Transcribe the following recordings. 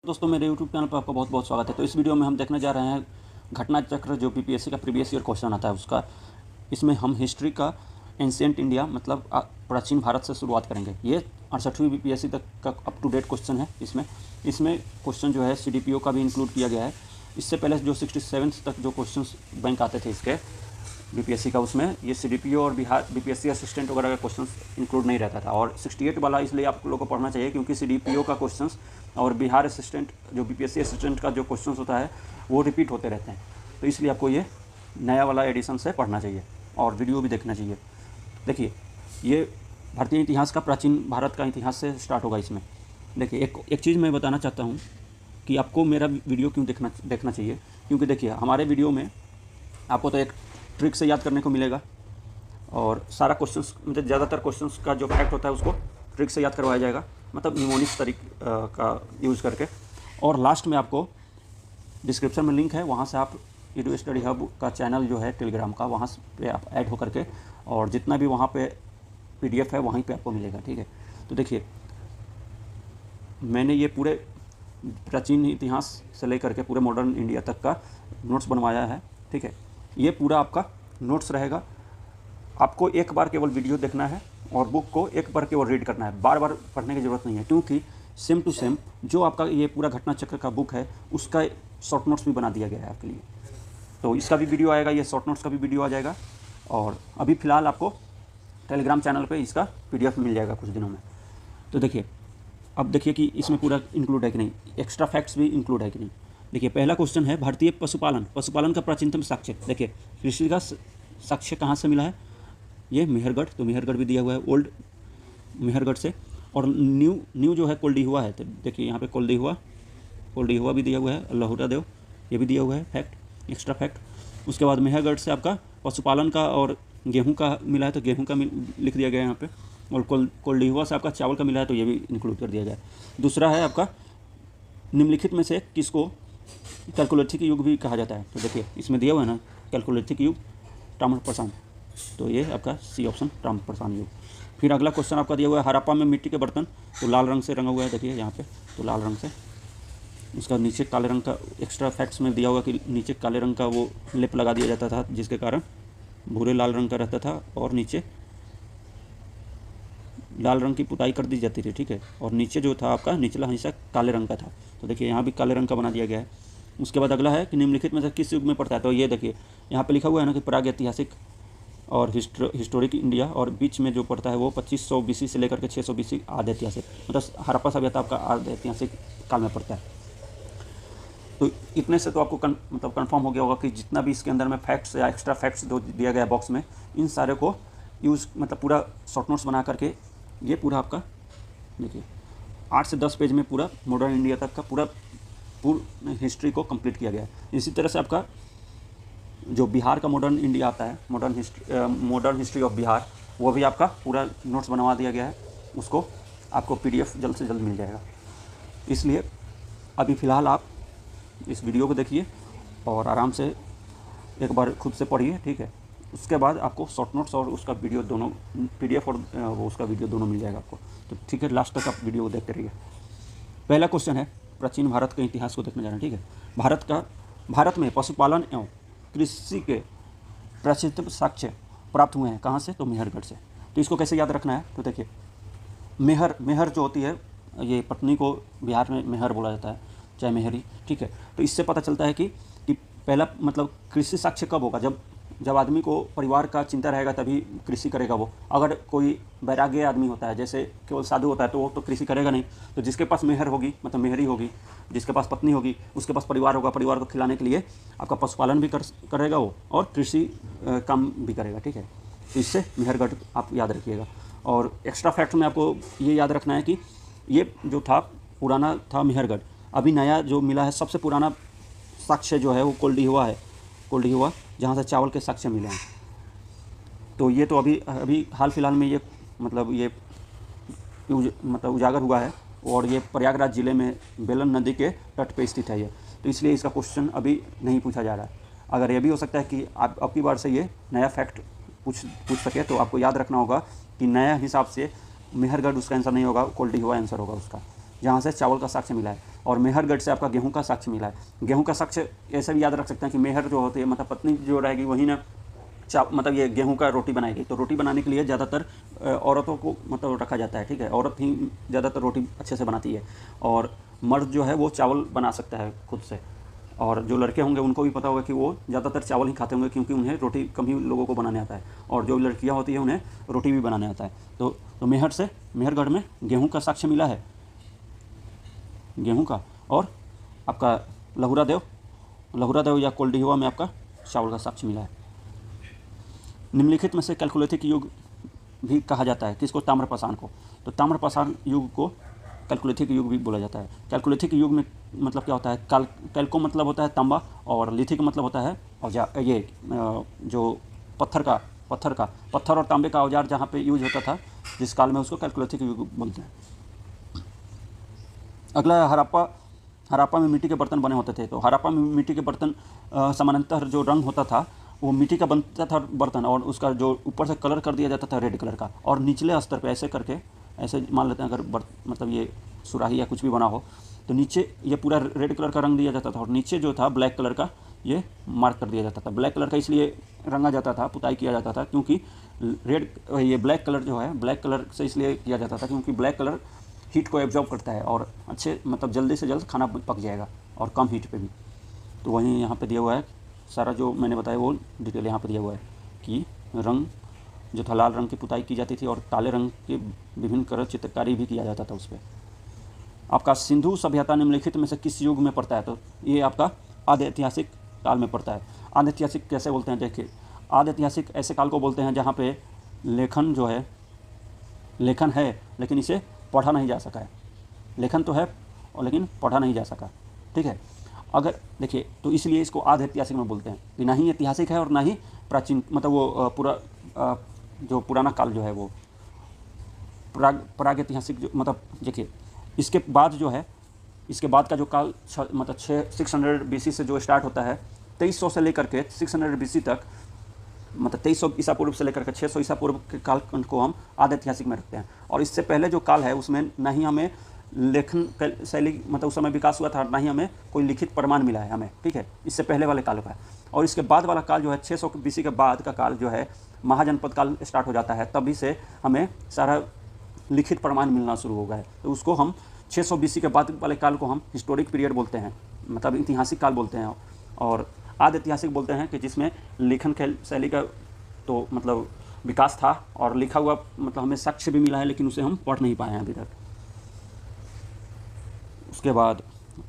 दोस्तों मेरे YouTube channel पर आपका बहुत बहुत स्वागत है। तो इस वीडियो में हम देखने जा रहे हैं घटना चक्र जो बीपीएससी का प्रीवियस ईयर क्वेश्चन आता है उसका। इसमें हम हिस्ट्री का एंशिएंट इंडिया मतलब प्राचीन भारत से शुरुआत करेंगे। ये 68वीं बीपीएससी तक का अप टू डेट क्वेश्चन है। इसमें क्वेश्चन जो है CDPO का भी इंक्लूड किया गया है। इससे पहले जो 67 तक जो क्वेश्चन बैंक आते थे इसके बीपीएससी का, उसमें ये CDPO और बिहार बीपीएससी असिस्टेंट वगैरह का क्वेश्चंस इंक्लूड नहीं रहता था। और 68 वाला इसलिए आप लोगों को पढ़ना चाहिए क्योंकि CDPO का क्वेश्चंस और बिहार असिस्टेंट जो बीपीएससी असिस्टेंट का जो क्वेश्चंस होता है वो रिपीट होते रहते हैं। तो इसलिए आपको ये नया वाला एडिशन से पढ़ना चाहिए और वीडियो भी देखना चाहिए। देखिए, ये भारतीय इतिहास का प्राचीन भारत का इतिहास से स्टार्ट होगा। इसमें देखिए एक चीज़ मैं बताना चाहता हूँ कि आपको मेरा वीडियो क्यों देखना चाहिए। क्योंकि देखिए, हमारे वीडियो में आपको तो एक ट्रिक से याद करने को मिलेगा और सारा क्वेश्चंस मतलब ज़्यादातर क्वेश्चंस का जो फैक्ट होता है उसको ट्रिक से याद करवाया जाएगा, मतलब निमोनिक्स का यूज़ करके। और लास्ट में आपको डिस्क्रिप्शन में लिंक है, वहाँ से आप वीडियो स्टडी हब का चैनल जो है टेलीग्राम का, वहाँ पे आप ऐड होकर के और जितना भी वहाँ पे PDF है वहीं पे आपको मिलेगा। ठीक है, तो देखिए मैंने ये पूरे प्राचीन इतिहास से लेकर के पूरे मॉडर्न इंडिया तक का नोट्स बनवाया है। ठीक है, ये पूरा आपका नोट्स रहेगा। आपको एक बार केवल वीडियो देखना है और बुक को एक बार केवल रीड करना है, बार बार पढ़ने की ज़रूरत नहीं है। क्योंकि सेम टू सेम जो आपका ये पूरा घटना चक्र का बुक है उसका शॉर्ट नोट्स भी बना दिया गया है आपके लिए। तो इसका भी वीडियो आएगा, ये शॉर्ट नोट्स का भी वीडियो आ जाएगा। और अभी फ़िलहाल आपको टेलीग्राम चैनल पे इसका PDF मिल जाएगा कुछ दिनों में। तो देखिए, अब देखिए कि इसमें पूरा इंक्लूड है कि नहीं, एक्स्ट्रा फैक्ट्स भी इंक्लूड है कि नहीं। देखिए, पहला क्वेश्चन है भारतीय पशुपालन का प्राचीनतम साक्ष्य। देखिए, कृषि का साक्ष्य कहाँ से मिला है, ये मेहरगढ़। तो मेहरगढ़ भी दिया हुआ है, ओल्ड मेहरगढ़ से। और न्यू जो है कोल्डीहुआ है। तो देखिए यहाँ पे कोल्डीहुआ भी दिया हुआ है, लहुरा देव ये भी दिया हुआ है फैक्ट, एक्स्ट्रा फैक्ट। उसके बाद मेहरगढ़ से आपका पशुपालन का और गेहूँ का मिला है, तो गेहूँ का लिख दिया गया है यहाँ पे। और कोल्डीहुआ से आपका चावल का मिला है, तो ये भी इंक्लूड कर दिया गया है। दूसरा है आपका निम्नलिखित में से किसको कैलकुलेटिक युग भी कहा जाता है। तो देखिए इसमें दिया हुआ है ना, कैलकुलेटिक युग ताम्रप्रसान, तो ये आपका C ऑप्शन ताम्रप्रसान युग। फिर अगला क्वेश्चन आपका दिया हुआ है हड़प्पा में मिट्टी के बर्तन, तो लाल रंग से रंगा हुआ है। देखिए यहाँ पे तो लाल रंग से, उसका नीचे काले रंग का एक्स्ट्रा फैक्ट्स में दिया हुआ कि नीचे काले रंग का वो लेप लगा दिया जाता था, जिसके कारण भूरे लाल रंग का रहता था और नीचे लाल रंग की पुताई कर दी जाती थी। ठीक है, और नीचे जो था आपका निचला हिस्सा काले रंग का था, तो देखिए यहाँ भी काले रंग का बना दिया गया है। उसके बाद अगला है कि निम्नलिखित में से किस युग में पड़ता है। तो ये देखिए यहाँ पे लिखा हुआ है ना कि प्रागैतिहासिक और हिस्टोरिक इंडिया, और बीच में जो पड़ता है वो 2500 BC से लेकर के 600 BC आद्य ऐतिहासिक, मतलब हड़प्पा सभ्यता आपका आद्य ऐतिहासिक काल में पड़ता है। तो इतने से तो आपको मतलब कन्फर्म हो गया होगा कि जितना भी इसके अंदर में फैक्ट्स या एक्स्ट्रा फैक्ट्स जो दिया गया बॉक्स में, इन सारे को यूज़ मतलब पूरा शॉर्ट नोट्स बना करके ये पूरा आपका देखिए 8 से 10 पेज में पूरा मॉडर्न इंडिया तक का पूरा हिस्ट्री को कंप्लीट किया गया है। इसी तरह से आपका जो बिहार का मॉडर्न इंडिया आता है, मॉडर्न हिस्ट्री ऑफ बिहार, वो भी आपका पूरा नोट्स बनवा दिया गया है। उसको आपको PDF जल्द से जल्द मिल जाएगा। इसलिए अभी फ़िलहाल आप इस वीडियो को देखिए और आराम से एक बार खुद से पढ़िए। ठीक है, उसके बाद आपको शॉर्ट नोट्स और उसका वीडियो दोनों PDF और वो उसका वीडियो दोनों मिल जाएगा आपको। तो ठीक है, लास्ट तक आप वीडियो को देखते रहिए। पहला क्वेश्चन है प्राचीन भारत के इतिहास को देखने जा रहे हैं। ठीक है, भारत में पशुपालन एवं कृषि के प्राचीनतम साक्ष्य प्राप्त हुए हैं कहाँ से, तो मेहरगढ़ से। तो इसको कैसे याद रखना है, तो देखिए मेहर जो होती है, ये पत्नी को बिहार में मेहर बोला जाता है, चाहे मेहरी। ठीक है, तो इससे पता चलता है कि पहला मतलब कृषि साक्ष्य कब होगा, जब आदमी को परिवार का चिंता रहेगा तभी कृषि करेगा वो। अगर कोई वैराग्य आदमी होता है, जैसे केवल साधु होता है, तो वो तो कृषि करेगा नहीं। तो जिसके पास मेहर होगी मतलब मेहरी होगी, जिसके पास पत्नी होगी, उसके पास परिवार होगा, परिवार को खिलाने के लिए आपका पशुपालन भी करेगा वो और कृषि काम भी करेगा। ठीक है, तो इससे मेहरगढ़ आप याद रखिएगा। और एक्स्ट्रा फैक्ट में आपको ये याद रखना है कि ये जो था पुराना था मेहरगढ़, अभी नया जो मिला है सबसे पुराना साक्ष्य जो है वो कोल्डीहुआ जहाँ से चावल के साक्ष्य मिले हैं। तो ये तो अभी हाल फिलहाल में ये मतलब उजागर हुआ है, और ये प्रयागराज ज़िले में बेलन नदी के तट पे स्थित है ये। तो इसलिए इसका क्वेश्चन अभी नहीं पूछा जा रहा है। अगर ये भी हो सकता है कि आप आपकी बार से ये नया फैक्ट पूछ सके, तो आपको याद रखना होगा कि नया हिसाब से मेहरगढ़ उसका आंसर नहीं होगा, कोल्डीहुआ आंसर होगा उसका, जहाँ से चावल का साक्ष्य मिला है। और मेहरगढ़ से आपका गेहूं का साक्ष्य मिला है। गेहूं का साक्ष्य ऐसे भी याद रख सकते हैं कि मेहर जो होती है मतलब पत्नी जो रहेगी वही ना मतलब ये गेहूं का रोटी बनाएगी। तो रोटी बनाने के लिए ज़्यादातर औरतों को मतलब रखा जाता है, ठीक है। औरत ही ज़्यादातर रोटी अच्छे से बनाती है और मर्द जो है वो चावल बना सकता है खुद से। और जो लड़के होंगे उनको भी पता होगा कि वो ज़्यादातर चावल ही खाते होंगे क्योंकि उन्हें रोटी कम ही लोगों को बनाने आता है, और जो लड़कियां होती हैं उन्हें रोटी भी बनाने आता है। तो मेहर से मेहरगढ़ में गेहूं का साक्ष्य मिला है, गेहूं का। और आपका लहुरा देव या कोल्डिहुआ में आपका चावल का साक्ष्य मिला है। निम्नलिखित में से कैलकुलेथिक युग भी कहा जाता है किसको? ताम्रपाषाण को। तो ताम्रपाषाण युग को कैलकुलेथिक युग भी बोला जाता है। कैलकुलेथिक युग में मतलब क्या होता है? कैल्को मतलब होता है तांबा और लिथिक मतलब होता है औजार, ये जो पत्थर और तांबे का औजार जहाँ पे यूज होता था जिस काल में, उसको कैलकुलेथिक युग बोलते हैं। अगला है हड़प्पा में मिट्टी के बर्तन बने होते थे। तो हड़प्पा में मिट्टी के बर्तन समानांतर जो रंग होता था वो मिट्टी का बनता था बर्तन, और उसका जो ऊपर से कलर कर दिया जाता था रेड कलर का, और निचले स्तर पे ऐसे करके, ऐसे मान लेते हैं अगर मतलब ये सुराही या कुछ भी बना हो तो नीचे ये पूरा रेड कलर का रंग दिया जाता था और नीचे जो था ब्लैक कलर का ये मार्क कर दिया जाता था। ब्लैक कलर का इसलिए रंगा जाता था, पुताई किया जाता था क्योंकि ये ब्लैक कलर जो है ब्लैक कलर से इसलिए किया जाता था क्योंकि ब्लैक कलर हीट को एब्जॉर्ब करता है और अच्छे मतलब जल्दी से जल्द खाना पक जाएगा और कम हीट पे भी। तो वहीं यहाँ पे दिया हुआ है सारा जो मैंने बताया वो डिटेल यहाँ पे दिया हुआ है कि रंग जो था लाल रंग की पुताई की जाती थी और काले रंग के विभिन्न कलर चित्रकारी भी किया जाता था उस पर। आपका सिंधु सभ्यता निम्नलिखित में से किस युग में पड़ता है? तो ये आपका आदि ऐतिहासिक काल में पड़ता है। आदि ऐतिहासिक कैसे बोलते हैं? देखिए, आदि ऐतिहासिक ऐसे काल को बोलते हैं जहाँ पे लेखन जो है, लेखन है लेकिन इसे पढ़ा नहीं जा सका है। लेखन तो है और लेकिन पढ़ा नहीं जा सका, ठीक है। अगर देखिए तो इसलिए इसको आधे ऐतिहासिक में बोलते हैं कि ना ही ऐतिहासिक है और ना ही प्राचीन, मतलब वो पूरा जो पुराना काल जो है वो प्राग ऐतिहासिक जो, मतलब देखिए इसके बाद जो है, इसके बाद का जो काल मतलब 600 BC से जो स्टार्ट होता है 2300 से लेकर के 600 BC तक, मतलब 2300 ईसा पूर्व से लेकर के 600 ईसा पूर्व के काल को हम आधे ऐतिहासिक में रखते हैं। और इससे पहले जो काल है उसमें ना ही हमें लेखन शैली मतलब उस समय विकास हुआ था, ना ही हमें कोई लिखित प्रमाण मिला है हमें, ठीक है। इससे पहले वाले काल का है। और इसके बाद वाला काल जो है 600 BC के बाद का काल जो है महाजनपद काल स्टार्ट हो जाता है, तभी से हमें सारा लिखित प्रमाण मिलना शुरू हो गया है। तो उसको हम 600 BC के बाद वाले काल को हम हिस्टोरिक पीरियड बोलते हैं, मतलब ऐतिहासिक काल बोलते हैं। और आदि ऐतिहासिक बोलते हैं कि जिसमें लेखन शैली का तो मतलब विकास था और लिखा हुआ मतलब हमें साक्ष्य भी मिला है लेकिन उसे हम पढ़ नहीं पाए हैं अभी तक। उसके बाद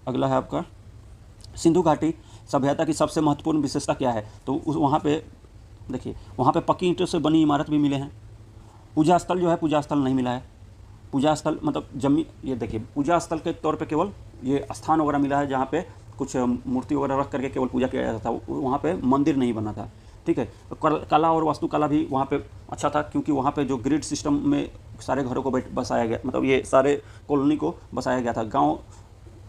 अगला है आपका सिंधु घाटी सभ्यता की सबसे महत्वपूर्ण विशेषता क्या है? तो वहाँ पे देखिए, वहाँ पे पक्की ईंटों से बनी इमारत भी मिले हैं। पूजा स्थल जो है, पूजा स्थल नहीं मिला है। पूजा स्थल मतलब जमी, ये देखिए पूजा स्थल के तौर पे केवल ये स्थान वगैरह मिला है जहाँ पे कुछ मूर्ति वगैरह रख करके केवल पूजा किया जाता था, वहाँ पे मंदिर नहीं बना था, ठीक है। तो कला और वास्तुकला भी वहाँ पे अच्छा था क्योंकि वहाँ पे जो ग्रिड सिस्टम में सारे घरों को बसाया गया, मतलब ये सारे कॉलोनी को बसाया गया था। गाँव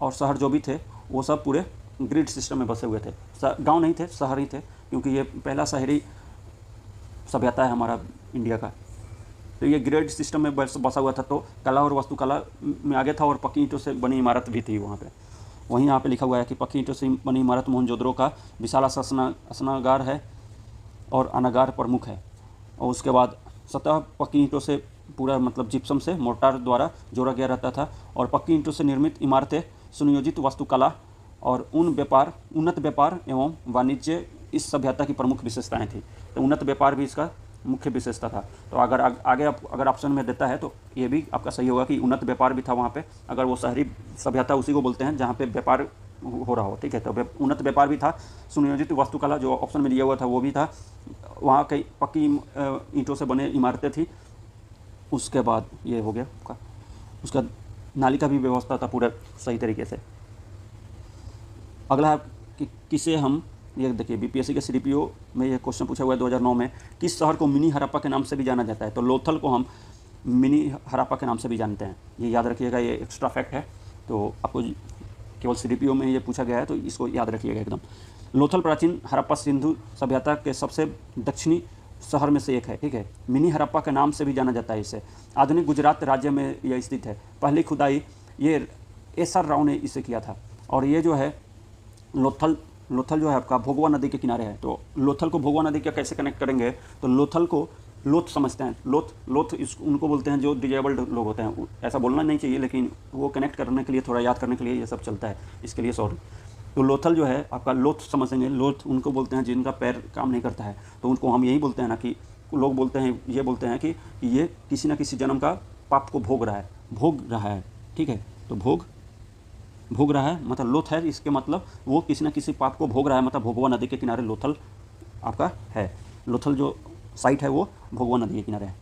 और शहर जो भी थे वो सब पूरे ग्रिड सिस्टम में बसे हुए थे। गाँव नहीं थे, शहर ही थे क्योंकि ये पहला शहरी सभ्यता है हमारा इंडिया का। तो ये ग्रिड सिस्टम में बसा हुआ था, तो कला और वास्तुकला में आगे था और पक्की ईंटों से बनी इमारत भी थी वहाँ पे। वहीं यहाँ पे लिखा हुआ है कि पक्की ईंटों से बनी इमारत मोहनजोदड़ो का विशाल स्नागार है और अनागार प्रमुख है। और उसके बाद सतह पक्की ईंटों से पूरा मतलब जिप्सम से मोर्टार द्वारा जोड़ा गया रहता था। और पक्की ईंटों से निर्मित इमारतें सुनियोजित वास्तुकला और उन्नत व्यापार एवं वाणिज्य इस सभ्यता की प्रमुख विशेषताएँ थी। तो उन्नत व्यापार भी इसका मुख्य विशेषता था। तो अगर आगे अगर ऑप्शन में देता है तो ये भी आपका सही होगा कि उन्नत व्यापार भी था वहाँ पे। अगर वो शहरी सभ्यता उसी को बोलते हैं जहाँ पे व्यापार हो रहा हो, ठीक है। तो उन्नत व्यापार भी था। सुनियोजित वास्तुकला जो ऑप्शन में दिया हुआ था वो भी था। वहाँ कई पक्की ईंटों से बने इमारतें थी। उसके बाद ये हो गया आपका, उसका नाली का भी व्यवस्था था पूरा सही तरीके से। अगला है कि किसे हम, ये देखिए बीपीएससी के CDPO में ये क्वेश्चन पूछा हुआ है 2009 में, किस शहर को मिनी हड़प्पा के नाम से भी जाना जाता है? तो लोथल को हम मिनी हड़प्पा के नाम से भी जानते हैं, ये याद रखिएगा, ये एक्स्ट्रा फैक्ट है। तो आपको केवल CDPO में ये पूछा गया है तो इसको याद रखिएगा एकदम। लोथल प्राचीन हड़प्पा सिंधु सभ्यता के सबसे दक्षिणी शहर में से एक है, ठीक है। मिनी हड़प्पा के नाम से भी जाना जाता है इसे। आधुनिक गुजरात राज्य में यह स्थित है। पहली खुदाई ये एस.आर. राव ने इसे किया था। और ये जो है लोथल जो है आपका भोगवा नदी के किनारे है। तो लोथल को भोगवा नदी का कैसे कनेक्ट करेंगे, तो लोथल को लोथ समझते हैं, लोथ उनको बोलते हैं जो डिजेबल्ड लोग होते हैं। ऐसा बोलना नहीं चाहिए, लेकिन वो कनेक्ट करने के लिए, थोड़ा याद करने के लिए ये सब चलता है, इसके लिए सॉरी। तो लोथल जो है आपका लोथ समझेंगे, लोथ उनको बोलते हैं जिनका पैर काम नहीं करता है। तो उनको हम यही बोलते हैं ना कि लोग बोलते हैं, ये बोलते हैं कि ये किसी न किसी जन्म का पाप को भोग रहा है, ठीक है। तो भोग रहा है मतलब लोथ है, इसके मतलब वो किसी न किसी पाप को भोग रहा है, मतलब भोगवा नदी के किनारे लोथल आपका है। लोथल जो साइट है वो भोगवा नदी के किनारे है।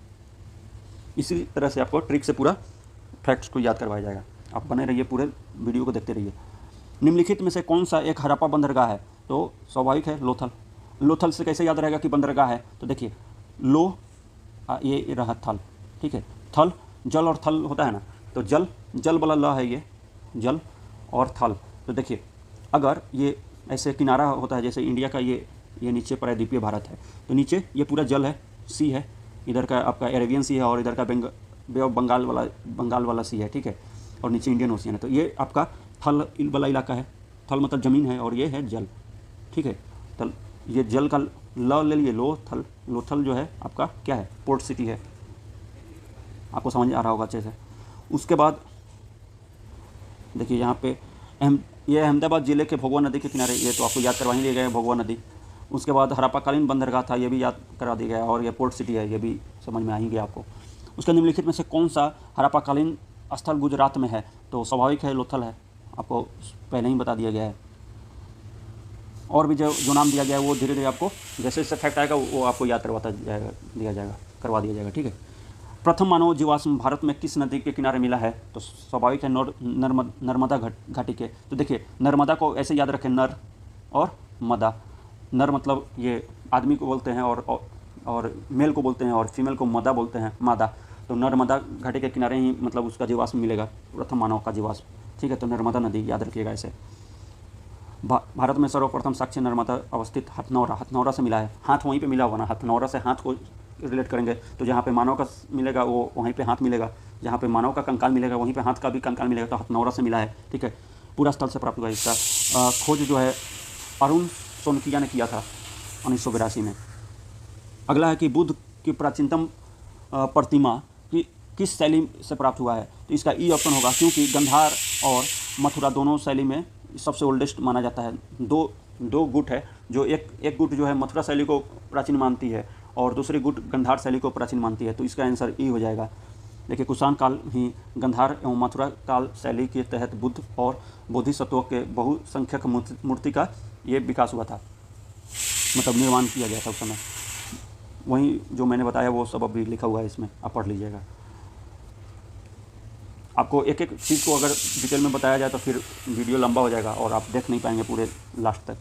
इसी तरह से आपको ट्रिक से पूरा फैक्ट्स को याद करवाया जाएगा। आप बने रहिए, पूरे वीडियो को देखते रहिए। निम्नलिखित में से कौन सा एक हड़प्पा बंदरगाह है, तो स्वाभाविक है लोथल से कैसे याद रहेगा कि बंदरगाह है, तो देखिए ये रहा थल, ठीक है। थल जल और थल होता है ना, तो जल वाला ल है, ये जल और थल। तो देखिए अगर ये ऐसे किनारा होता है, जैसे इंडिया का ये नीचे प्रायद्वीपीय भारत है, तो नीचे ये पूरा जल है, सी है, इधर का आपका अरेबियन सी है और इधर का बे ऑफ बंगाल वाला सी है, ठीक है, और नीचे इंडियन ओशियन है। तो ये आपका थल वाला इलाका है, थल मतलब ज़मीन है, और ये है जल, ठीक है। तो ये जल का ल ले लिए, लोथल जो है आपका क्या है, पोर्ट सिटी है, आपको समझ आ रहा होगा अच्छे से। उसके बाद देखिए यहाँ पे ये अहमदाबाद ज़िले के भोगवा नदी के किनारे, ये तो आपको याद करवा ही दिया गया है, भोगवा नदी। उसके बाद हड़प्पाकालीन बंदरगाह था, ये भी याद करा दिया गया, और ये पोर्ट सिटी है, ये भी समझ में आ ही गया आपको। उसके निम्नलिखित में से कौन सा हड़प्पाकालीन स्थल गुजरात में है, तो स्वाभाविक है लोथल है, आपको पहले ही बता दिया गया है। और भी जो नाम दिया गया है वो धीरे धीरे आपको जैसे जैसे फैक्ट आएगा वो आपको याद करवा दिया जाएगा, ठीक है। प्रथम मानव जीवाश्म भारत में किस नदी के किनारे मिला है, तो स्वाभाविक है नर्मदा घाटी के। तो देखिए नर्मदा को ऐसे याद रखें, नर और मदा। नर मतलब ये आदमी को बोलते हैं और मेल को बोलते हैं, और फीमेल को मदा बोलते हैं, मादा। तो नर्मदा घाटी के किनारे ही मतलब उसका जीवाश्म मिलेगा, प्रथम मानव का जीवाश्म, ठीक है। तो नर्मदा नदी याद रखिएगा ऐसे। भारत में सर्वप्रथम साक्ष्य नर्मदा अवस्थित हथनौरा से मिला है। हाथ वहीं पे मिला होगा ना, हथनौरा से हाथ को रिलेट करेंगे, तो जहाँ पे मानव का मिलेगा वो वहीं पे हाथ मिलेगा, जहाँ पे मानव का कंकाल मिलेगा वहीं पे हाथ का भी कंकाल मिलेगा। तो हथनौरा से मिला है, ठीक है। पूरा स्थल से प्राप्त हुआ इसका खोज जो है अरुण सोनकिया ने किया था 1982 में। अगला है कि बुद्ध की प्राचीनतम प्रतिमा किस शैली से प्राप्त हुआ है, तो इसका ई ऑप्शन होगा, क्योंकि गंधार और मथुरा दोनों शैली में सबसे ओल्डेस्ट माना जाता है। दो गुट है, जो एक गुट जो है मथुरा शैली को प्राचीन मानती है और दूसरी गुट गंधार शैली को प्राचीन मानती है। तो इसका आंसर ई हो जाएगा। देखिए कुषाण काल ही गंधार एवं मथुरा काल शैली के तहत बुद्ध और बोधिसत्वों के बहुसंख्यक मूर्ति का ये विकास हुआ था, मतलब निर्माण किया गया था उस समय। वहीं जो मैंने बताया वो सब अभी लिखा हुआ है इसमें, आप पढ़ लीजिएगा। आपको एक एक चीज़ को अगर डिटेल में बताया जाए तो फिर वीडियो लंबा हो जाएगा और आप देख नहीं पाएंगे पूरे लास्ट तक।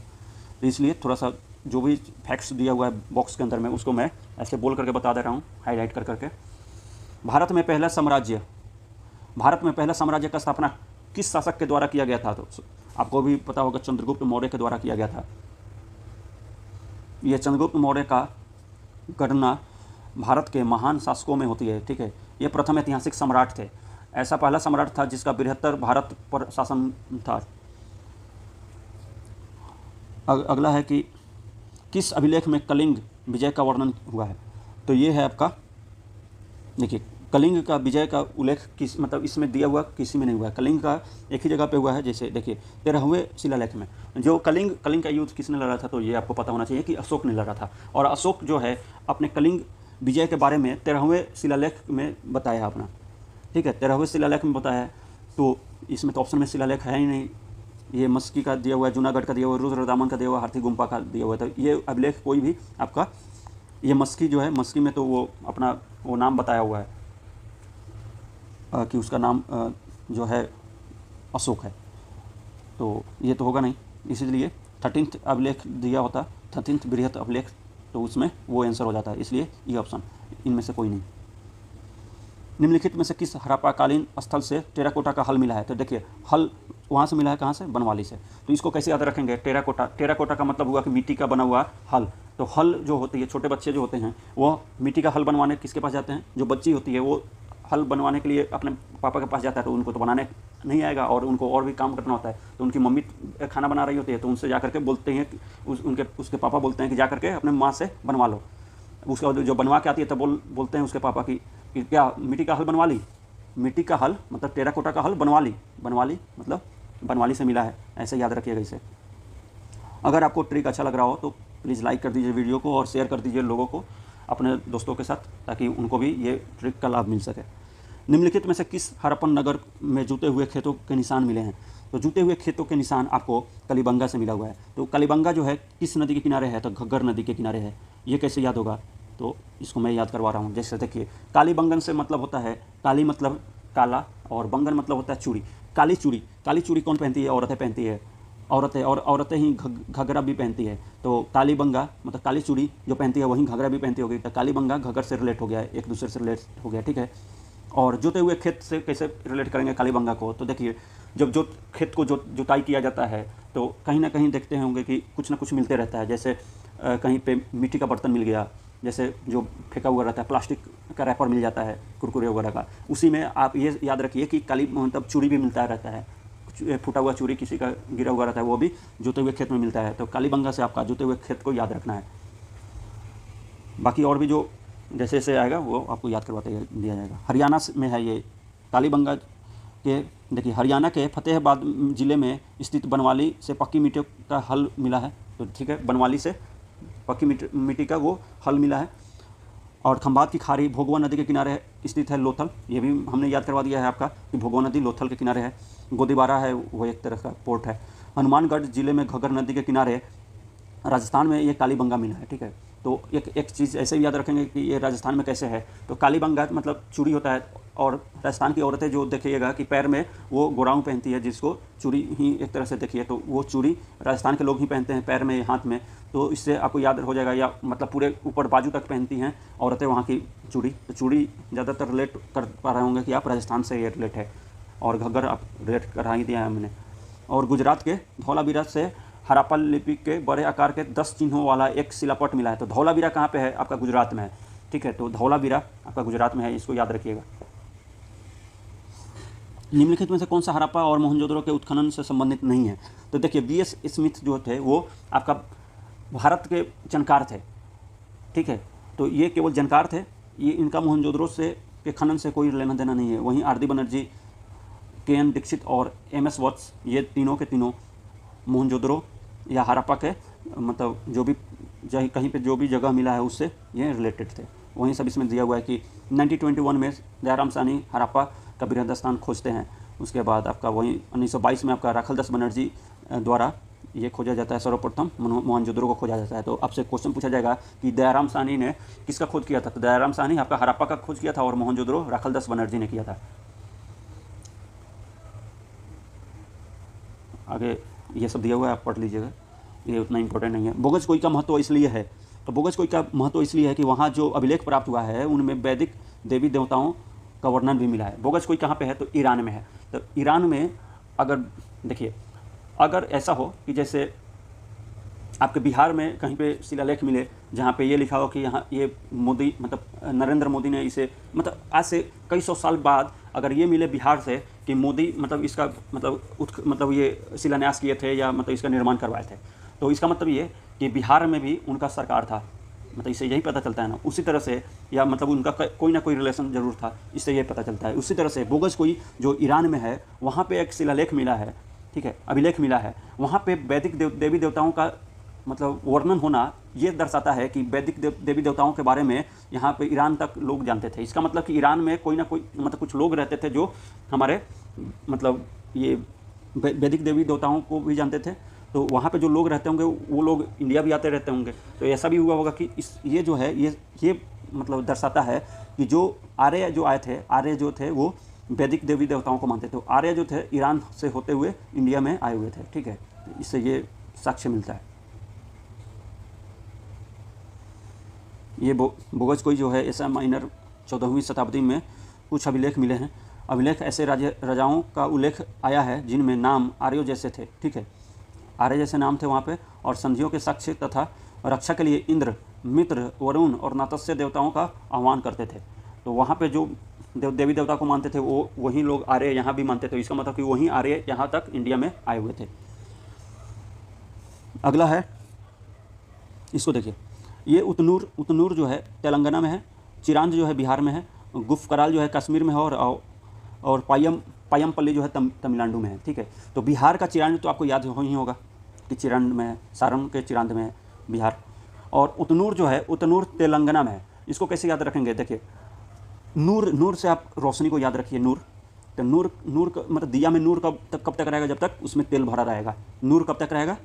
तो इसलिए थोड़ा सा जो भी फैक्ट्स दिया हुआ है बॉक्स के अंदर में उसको मैं ऐसे बोल करके बता दे रहा हूँ, हाईलाइट कर करके। भारत में पहला साम्राज्य का स्थापना किस शासक के द्वारा किया गया था, तो आपको भी पता होगा चंद्रगुप्त मौर्य के द्वारा किया गया था। यह चंद्रगुप्त मौर्य का गणना भारत के महान शासकों में होती है, ठीक है। ये प्रथम ऐतिहासिक सम्राट थे, ऐसा पहला सम्राट था जिसका बृहत्तर भारत पर शासन था। अगला है कि किस अभिलेख में कलिंग विजय का वर्णन हुआ है, तो ये है आपका, देखिए कलिंग का विजय का उल्लेख किस मतलब इसमें दिया हुआ किसी में नहीं हुआ है। कलिंग का एक ही जगह पे हुआ है, जैसे देखिए 13वें शिलालेख में। जो कलिंग का युद्ध किसने लड़ा था, तो ये आपको पता होना चाहिए कि अशोक ने लड़ा था। और अशोक जो है अपने कलिंग विजय के बारे में 13वें शिलालेख में बताया अपना, ठीक है। 13वें शिलालेख में बताया है, तो इसमें तो ऑप्शन में शिलालेख है ही नहीं। ये मस्की का दिया हुआ है, जूनागढ़ का दिया हुआ है, रुद्रदामन का दिया हुआ है, हाथी गुम्पा का दिया हुआ है। तो ये अभिलेख कोई भी आपका, ये मस्की जो है, मस्की में तो वो अपना वो नाम बताया हुआ है कि उसका नाम जो है अशोक है, तो ये तो होगा नहीं। इसीलिए 13th अभिलेख दिया होता, 13th बृहत अभिलेख, तो उसमें वो आंसर हो जाता है। इसलिए ये ऑप्शन, इनमें से कोई नहीं। निम्नलिखित में से किस हड़प्पाकालीन स्थल से टेराकोटा का हल मिला है, तो देखिए हल वहाँ से मिला है, कहाँ से, बनवाली से। तो इसको कैसे याद रखेंगे, टेराकोटा का मतलब हुआ कि मिट्टी का बना हुआ हल। तो हल जो होती है, छोटे बच्चे जो होते हैं वो मिट्टी का हल बनवाने किसके पास जाते हैं, जो बच्ची होती है वो हल बनवाने के लिए अपने पापा के पास जाता है, तो उनको तो बनाने नहीं आएगा और उनको और भी काम करना होता है, तो उनकी मम्मी खाना बना रही होती है, तो उनसे जा करके बोलते हैं कि उसके पापा बोलते हैं कि जा करके अपने माँ से बनवा लो। उसके बाद जो बनवा के आती है तब बोलते हैं उसके पापा कि क्या मिट्टी का हल बनवा ली, मिट्टी का हल मतलब टेराकोटा का हल बनवा ली मतलब बनवाली से मिला है, ऐसे याद रखिएगा इसे। अगर आपको ट्रिक अच्छा लग रहा हो तो प्लीज़ लाइक कर दीजिए वीडियो को और शेयर कर दीजिए लोगों को, अपने दोस्तों के साथ, ताकि उनको भी ये ट्रिक का लाभ मिल सके। निम्नलिखित में से किस हड़प्पन नगर में जुते हुए खेतों के निशान मिले हैं? तो जुते हुए खेतों के निशान आपको कलिबंगा से मिला हुआ है। तो कलिबंगा जो है किस नदी के किनारे है? तो घग्गर नदी के किनारे है। ये कैसे याद होगा? तो इसको मैं याद करवा रहा हूँ। जैसे देखिए, कालीबंगन से मतलब होता है, काली मतलब काला और बंगन मतलब होता है चूड़ी। काली चूड़ी कौन पहनती है? औरतें पहनती है, औरतें, और औरतें ही घघरा भी पहनती है। तो कालीबंगा मतलब काली चूड़ी जो पहनती है वहीं घघरा भी पहनती होगी, तो कालीबंगा घघर से रिलेट हो गया है, एक दूसरे से रिलेट हो गया, ठीक है। और जोते हुए खेत से कैसे रिलेट करेंगे कालीबंगा को? तो देखिए, जब खेत को जुताई किया जाता है तो कहीं ना कहीं देखते होंगे कि कुछ ना कुछ मिलते रहता है। जैसे कहीं पे मिट्टी का बर्तन मिल गया, जैसे जो फेंका हुआ रहता है, प्लास्टिक का रैपर मिल जाता है कुरकुरे वगैरह का, उसी में आप ये याद रखिए कि काली मतलब चूड़ी भी मिलता रहता है, फूटा हुआ चूड़ी किसी का गिरा हुआ रहता है, वो भी जोते हुए खेत में मिलता है। तो कालीबंगा से आपका जोते हुए खेत को याद रखना है। बाकी और भी जो जैसे जैसे आएगा वो आपको याद करवाते दिया जाएगा। हरियाणा में है ये कालीबंगा के। देखिए, हरियाणा के फतेहाबाद ज़िले में स्थित बनवाली से पक्की मिट्टी का हल मिला है। तो ठीक है, बनवाली से पक्की मिट्टी का वो हल मिला है। और खंभात की खाड़ी भोगवा नदी के किनारे स्थित है लोथल, ये भी हमने याद करवा दिया है आपका कि भोगवा नदी लोथल के किनारे है। गोदीबारा है वो एक तरह का पोर्ट है। हनुमानगढ़ जिले में घग्गर नदी के किनारे राजस्थान में ये कालीबंगा मिला है, ठीक है। तो एक चीज़ ऐसे भी याद रखेंगे कि ये राजस्थान में कैसे है। तो कालीबंगा मतलब चूड़ी होता है, और राजस्थान की औरतें जो देखिएगा कि पैर में वो गोराऊं पहनती है, जिसको चूड़ी ही एक तरह से देखिए, तो वो चूड़ी राजस्थान के लोग ही पहनते हैं पैर में, हाथ में। तो इससे आपको याद हो जाएगा, या मतलब पूरे ऊपर बाजू तक पहनती हैं औरतें वहाँ की चूड़ी। तो चूड़ी ज़्यादातर रिलेट कर पा रहे होंगे कि आप राजस्थान से ये रिलेट है, और घग्गर आप रिलेट करा ही दिया है हमने। और गुजरात के धौलावीरा से हड़प्पा लिपि के बड़े आकार के 10 चिन्हों वाला एक शिलापट मिला है। तो धौलावीरा कहाँ पे है? आपका गुजरात में है, ठीक है। तो धौलावीरा आपका गुजरात में है, इसको याद रखिएगा। निम्नलिखित में से कौन सा हड़प्पा और मोहनजोदड़ो के उत्खनन से संबंधित नहीं है? तो देखिए, B.S. स्मिथ जो थे वो आपका भारत के जानकार थे, ठीक है। तो ये केवल जानकार थे, ये इनका मोहनजोदड़ो से के खनन से कोई लेना देना नहीं है। वहीं R.D. बनर्जी, K.N. दीक्षित और M.S. वॉट्स, ये तीनों के तीनों मोहनजोदड़ो या हड़प्पा के मतलब जो भी कहीं पे जो भी जगह मिला है उससे ये रिलेटेड थे। वहीं सब इसमें दिया हुआ है कि 1921 में दयाराम साहनी हड़प्पा का बृहदस्थान खोजते हैं। उसके बाद आपका वहीं 1922 में आपका राखलदास बनर्जी द्वारा ये खोजा जाता है, सर्वप्रथम मोहनजोदड़ो को खोजा जाता है। तो आपसे क्वेश्चन पूछा जाएगा कि दयाराम साहनी ने किसका खोज किया था? तो दयाराम साहनी आपका हड़प्पा का खोज किया था, और मोहनजोदड़ो राखलदास बनर्जी ने किया था। आगे ये सब दिया हुआ है, आप पढ़ लीजिएगा, ये उतना इंपॉर्टेंट नहीं है। बोगज कोई का महत्व इसलिए है, तो बोगज कोई का महत्व इसलिए है कि वहाँ जो अभिलेख प्राप्त हुआ है उनमें वैदिक देवी देवताओं का वर्णन भी मिला है। बोगज कोई कहाँ पे है? तो ईरान में है। तो ईरान में अगर देखिए, अगर ऐसा हो कि जैसे आपके बिहार में कहीं पे शिलालेख मिले जहाँ पे ये लिखा हो कि यहाँ ये मोदी मतलब नरेंद्र मोदी ने इसे मतलब आज से कई सौ साल बाद अगर ये मिले बिहार से कि मोदी मतलब इसका मतलब ये शिलान्यास किए थे या मतलब इसका निर्माण करवाए थे, तो इसका मतलब ये कि बिहार में भी उनका सरकार था, मतलब इससे यही पता चलता है ना। उसी तरह से या मतलब उनका कोई ना कोई रिलेशन जरूर था, इससे ये पता चलता है। उसी तरह से बोगज कोई जो ईरान में है वहाँ पे एक शिलालेख मिला है, ठीक है, अभिलेख मिला है। वहाँ पे वैदिक देवी देवताओं का मतलब वर्णन होना ये दर्शाता है कि वैदिक देवी देवताओं के बारे में यहाँ पे ईरान तक लोग जानते थे। इसका मतलब कि ईरान में कोई ना कोई मतलब कुछ लोग रहते थे जो हमारे मतलब ये वैदिक देवी देवताओं को भी जानते थे। तो वहाँ पे जो लोग रहते होंगे वो लोग इंडिया भी आते रहते होंगे। तो ऐसा भी हुआ होगा कि ये जो है ये मतलब दर्शाता है कि जो आर्य जो आए थे, आर्य जो थे वो वैदिक देवी देवताओं को मानते थे। आर्य जो थे ईरान से होते हुए इंडिया में आए हुए थे, ठीक है। इससे ये साक्ष्य मिलता है। ये बोगज कोई जो है एशिया माइनर 14वीं शताब्दी में कुछ अभिलेख मिले हैं। अभिलेख ऐसे राजाओं का उल्लेख आया है जिनमें नाम आर्यों जैसे थे, ठीक है, आर्य जैसे नाम थे वहाँ पे, और संधियों के साक्ष्य तथा रक्षा के लिए इंद्र, मित्र, वरुण और नातस्य देवताओं का आह्वान करते थे। तो वहाँ पे जो देवी देवता को मानते थे वो वही लोग आर्य यहाँ भी मानते थे। इसका मतलब कि वहीं आर्य यहाँ तक इंडिया में आए हुए थे। अगला है, इसको देखिए, ये उतनूर जो है तेलंगाना में है, चिरांद जो है बिहार में है, गुफकराल जो है कश्मीर में है, और पायमपल्ली जो है तमिलनाडु में है। ठीक है, तो बिहार का चिरांद तो आपको याद ही होगा कि चिरांद में है, सारन के चिरांद में है बिहार। और उतनूर जो है, उतनूर तेलंगाना में है। इसको कैसे याद रखेंगे, देखिए, नूर से आप रोशनी को याद रखिए। नूर तो नूर मतलब दिया में नूर कब तक रहेगा, जब तक उसमें तेल भरा रहेगा। नूर कब तक रहेगा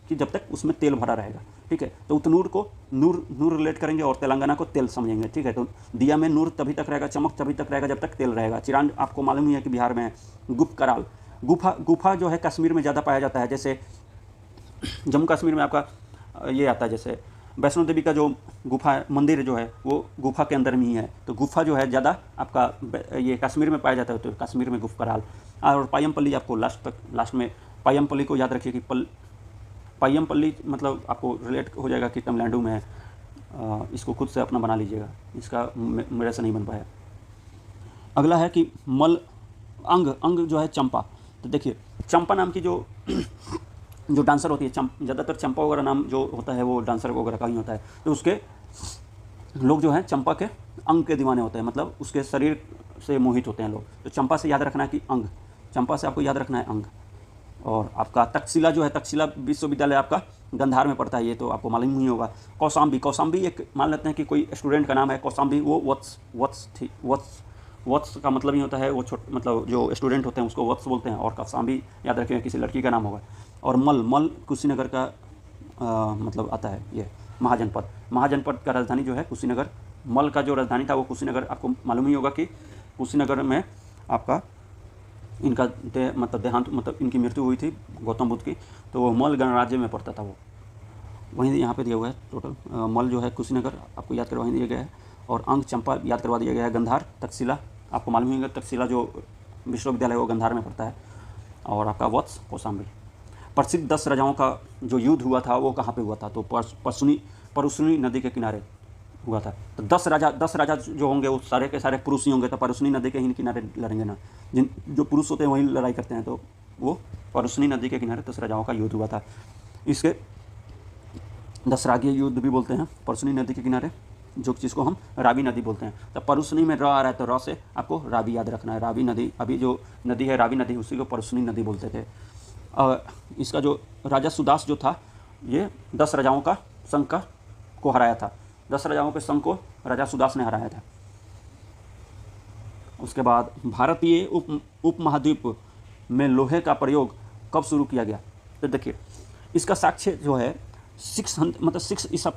कि जब तक उसमें तेल भरा रहेगा। ठीक है, तो उतनूर को नूर रिलेट करेंगे और तेलंगाना को तेल समझेंगे। ठीक है, तो दिया में नूर तभी तक रहेगा, चमक तभी तक रहेगा जब तक तेल रहेगा। चिरांद आपको मालूम ही है कि बिहार में है। गुफकराल, गुफा जो है कश्मीर में ज़्यादा पाया जाता है। जैसे जम्मू कश्मीर में आपका ये आता है, जैसे वैष्णो देवी का जो गुफा मंदिर जो है वो गुफा के अंदर में ही है। तो गुफा जो है ज़्यादा आपका ये कश्मीर में पाया जाता है, तो कश्मीर में गुफकराल। और पायमपल्ली आपको लास्ट में पायमपल्ली को याद रखिए कि पायमपल्ली मतलब आपको रिलेट हो जाएगा कि तमिलनाडु में है। इसको खुद से अपना बना लीजिएगा, इसका मेरे से नहीं बन पाया। अगला है कि अंग जो है चंपा। तो देखिए, चंपा नाम की जो डांसर होती है, ज़्यादातर चंपा वगैरह नाम जो होता है वो डांसर वगैरह का ही होता है। तो उसके लोग जो हैं चंपा के अंग के दीवाने होते हैं, मतलब उसके शरीर से मोहित होते हैं लोग। तो चंपा से याद रखना है कि अंग, चंपा से आपको याद रखना है अंग। और आपका तक्षशिला जो है, तक्षशिला विश्वविद्यालय आपका गंधार में पड़ता है, ये तो आपको मालूम ही होगा। कौशाम्बी एक मान लेते हैं कि कोई स्टूडेंट का नाम है कौशाम्बी, वो वत्स का मतलब ही होता है वो मतलब जो स्टूडेंट होते हैं उसको वत्स बोलते हैं। और कौशाम्बी याद रखेंगे किसी लड़की का नाम होगा। और मल कुशीनगर का मतलब आता है ये महाजनपद का राजधानी जो है कुशीनगर। मल का जो राजधानी था वो कुशीनगर, आपको मालूम ही होगा कि कुशीनगर में आपका इनका देहांत मतलब इनकी मृत्यु हुई थी गौतम बुद्ध की। तो वो मल गणराज्य में पड़ता था, वो वहीं यहाँ पे दिया हुआ है टोटल। मल जो है कुशीनगर आपको याद करवा दिया गया है। और अंग चंपा याद करवा दिया गया है। गंधार तक्षशिला आपको मालूम ही होगा, तक्षशिला जो विश्वविद्यालय वो गंधार में पड़ता है। और आपका वत्स कौशाम्बी। प्रसिद्ध 10 राजाओं का जो युद्ध हुआ था वो कहाँ पे हुआ था, तो परुशनी नदी के किनारे हुआ था। तो 10 राजा जो होंगे वो सारे के सारे पुरुष ही होंगे, तो परुशनी नदी के ही किनारे लड़ेंगे ना। जो पुरुष होते हैं वही लड़ाई करते हैं, तो वो परुशनी नदी के किनारे 10 राजाओं का युद्ध हुआ था। इसके 10 रागीय युद्ध भी बोलते हैं परुशनी नदी के किनारे, जिसको हम रावी नदी बोलते हैं। तो परुशनी में र आ रहा है, तो र से आपको रावी याद रखना है। रावी नदी, अभी जो नदी है रावी नदी, उसी को परुशनी नदी बोलते थे। इसका जो राजा सुदास जो था, ये 10 राजाओं का संघ को हराया था। 10 राजाओं के संघ को राजा सुदास ने हराया था। उसके बाद भारतीय उपमहाद्वीप में लोहे का प्रयोग कब शुरू किया गया, तो देखिए इसका साक्ष्य जो है 600 ईसा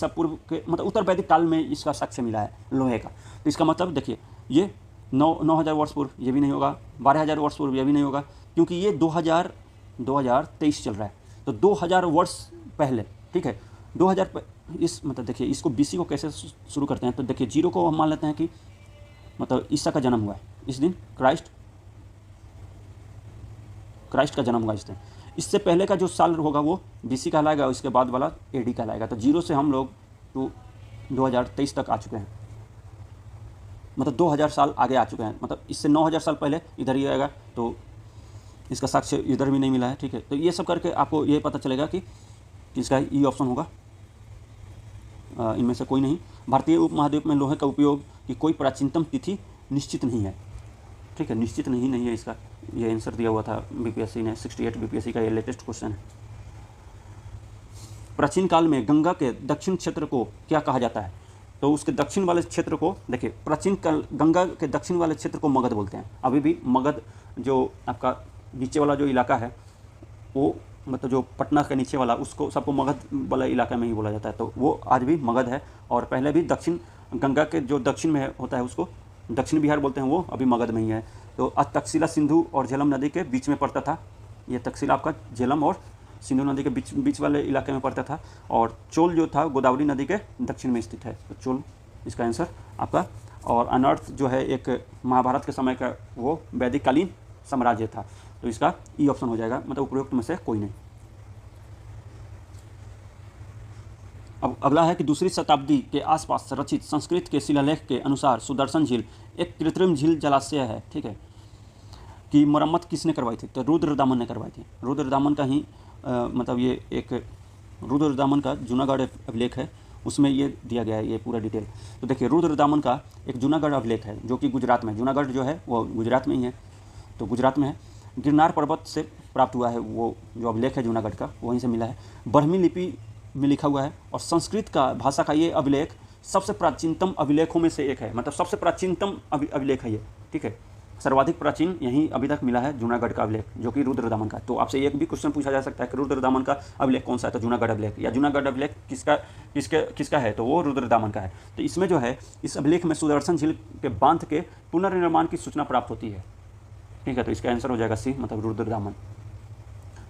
पूर्व के मतलब उत्तर वैदिक काल में इसका साक्ष्य मिला है लोहे का। तो इसका मतलब देखिए, ये 9,000 वर्ष पूर्व ये भी नहीं होगा, 12,000 वर्ष पूर्व ये भी नहीं होगा, क्योंकि ये 2023 चल रहा है। तो 2000 वर्ष पहले, ठीक है, 2000 इस मतलब देखिए इसको बीसी को कैसे शुरू करते हैं, तो देखिए 0 को हम मान लेते हैं कि मतलब ईसा का जन्म हुआ है इस दिन, क्राइस्ट का जन्म हुआ इस दिन। इससे पहले का जो साल होगा वो बीसी कहलाएगा, इसके बाद वाला एडी कहलाएगा। तो 0 से हम लोग तो 2023 तक आ चुके हैं, मतलब 2000 साल आगे आ चुके हैं। मतलब इससे 9000 साल पहले इधर ही आएगा, तो इसका साक्ष्य इधर भी नहीं मिला है। ठीक है, तो ये सब करके आपको ये पता चलेगा कि इसका ई ऑप्शन होगा, इनमें से कोई नहीं। भारतीय उपमहाद्वीप में लोहे का उपयोग की कोई प्राचीनतम तिथि निश्चित नहीं है। ठीक है, निश्चित नहीं है इसका, ये आंसर दिया हुआ था बीपीएससी ने, 68 बीपीएससी का ये लेटेस्ट क्वेश्चन है। प्राचीन काल में गंगा के दक्षिण क्षेत्र को क्या कहा जाता है, तो उसके दक्षिण वाले क्षेत्र को देखिए, प्राचीन काल गंगा के दक्षिण वाले क्षेत्र को मगध बोलते हैं। अभी भी मगध जो आपका नीचे वाला जो इलाका है वो मतलब जो पटना के नीचे वाला, उसको सबको मगध वाला इलाका में ही बोला जाता है, तो वो आज भी मगध है। और पहले भी दक्षिण गंगा के जो दक्षिण में होता है उसको दक्षिण बिहार बोलते हैं, वो अभी मगध में ही है। तो तक्षशिला सिंधु और झेलम नदी के बीच में पड़ता था। ये तक्षशिला आपका झेलम और सिंधु नदी के बीच वाले इलाके में पड़ता था। और चोल जो था गोदावरी नदी के दक्षिण में स्थित है, तो चोल इसका आंसर आपका। और अनर्थ जो है एक महाभारत के समय का वो वैदिककालीन साम्राज्य था, तो इसका ई ऑप्शन हो जाएगा, मतलब उपरोक्त में से कोई नहीं। अब अगला है कि दूसरी शताब्दी के आसपास रचित संस्कृत के शिलालेख के अनुसार सुदर्शन झील एक कृत्रिम झील जलाशय है, ठीक है, की मरम्मत किसने करवाई थी? तो रुद्रदामन ने करवाई थी। रुद्रदामन का ही मतलब ये एक रुद्रदामन का जूनागढ़ अभिलेख है, उसमें ये दिया गया है ये पूरा डिटेल। तो देखिए रुद्रदामन का एक जूनागढ़ अभिलेख है जो कि गुजरात में, जूनागढ़ जो है वो गुजरात में ही है, तो गुजरात में है। गिरनार पर्वत से प्राप्त हुआ है वो जो अभिलेख है जूनागढ़ का, वहीं से मिला है। ब्राह्मी लिपि में लिखा हुआ है और संस्कृत का भाषा का ये अभिलेख सबसे प्राचीनतम अभिलेखों में से एक है, मतलब सबसे प्राचीनतम अभिलेख है ये, ठीक है। सर्वाधिक प्राचीन यहीं अभी तक मिला है जूनागढ़ का अभिलेख जो कि रुद्रदामन का। तो आपसे एक भी क्वेश्चन पूछा जा सकता है कि रुद्रदामन का अभिलेख कौन सा है, तो जूनागढ़ अभिलेख, या जूनागढ़ अभिलेख किसका है, तो वो रुद्रदामन का है। तो इसमें जो है इस अभिलेख में सुदर्शन झील के बांध के पुनर्निर्माण की सूचना प्राप्त होती है, ठीक है। तो इसका आंसर हो जाएगा सी, मतलब रुद्रदामन।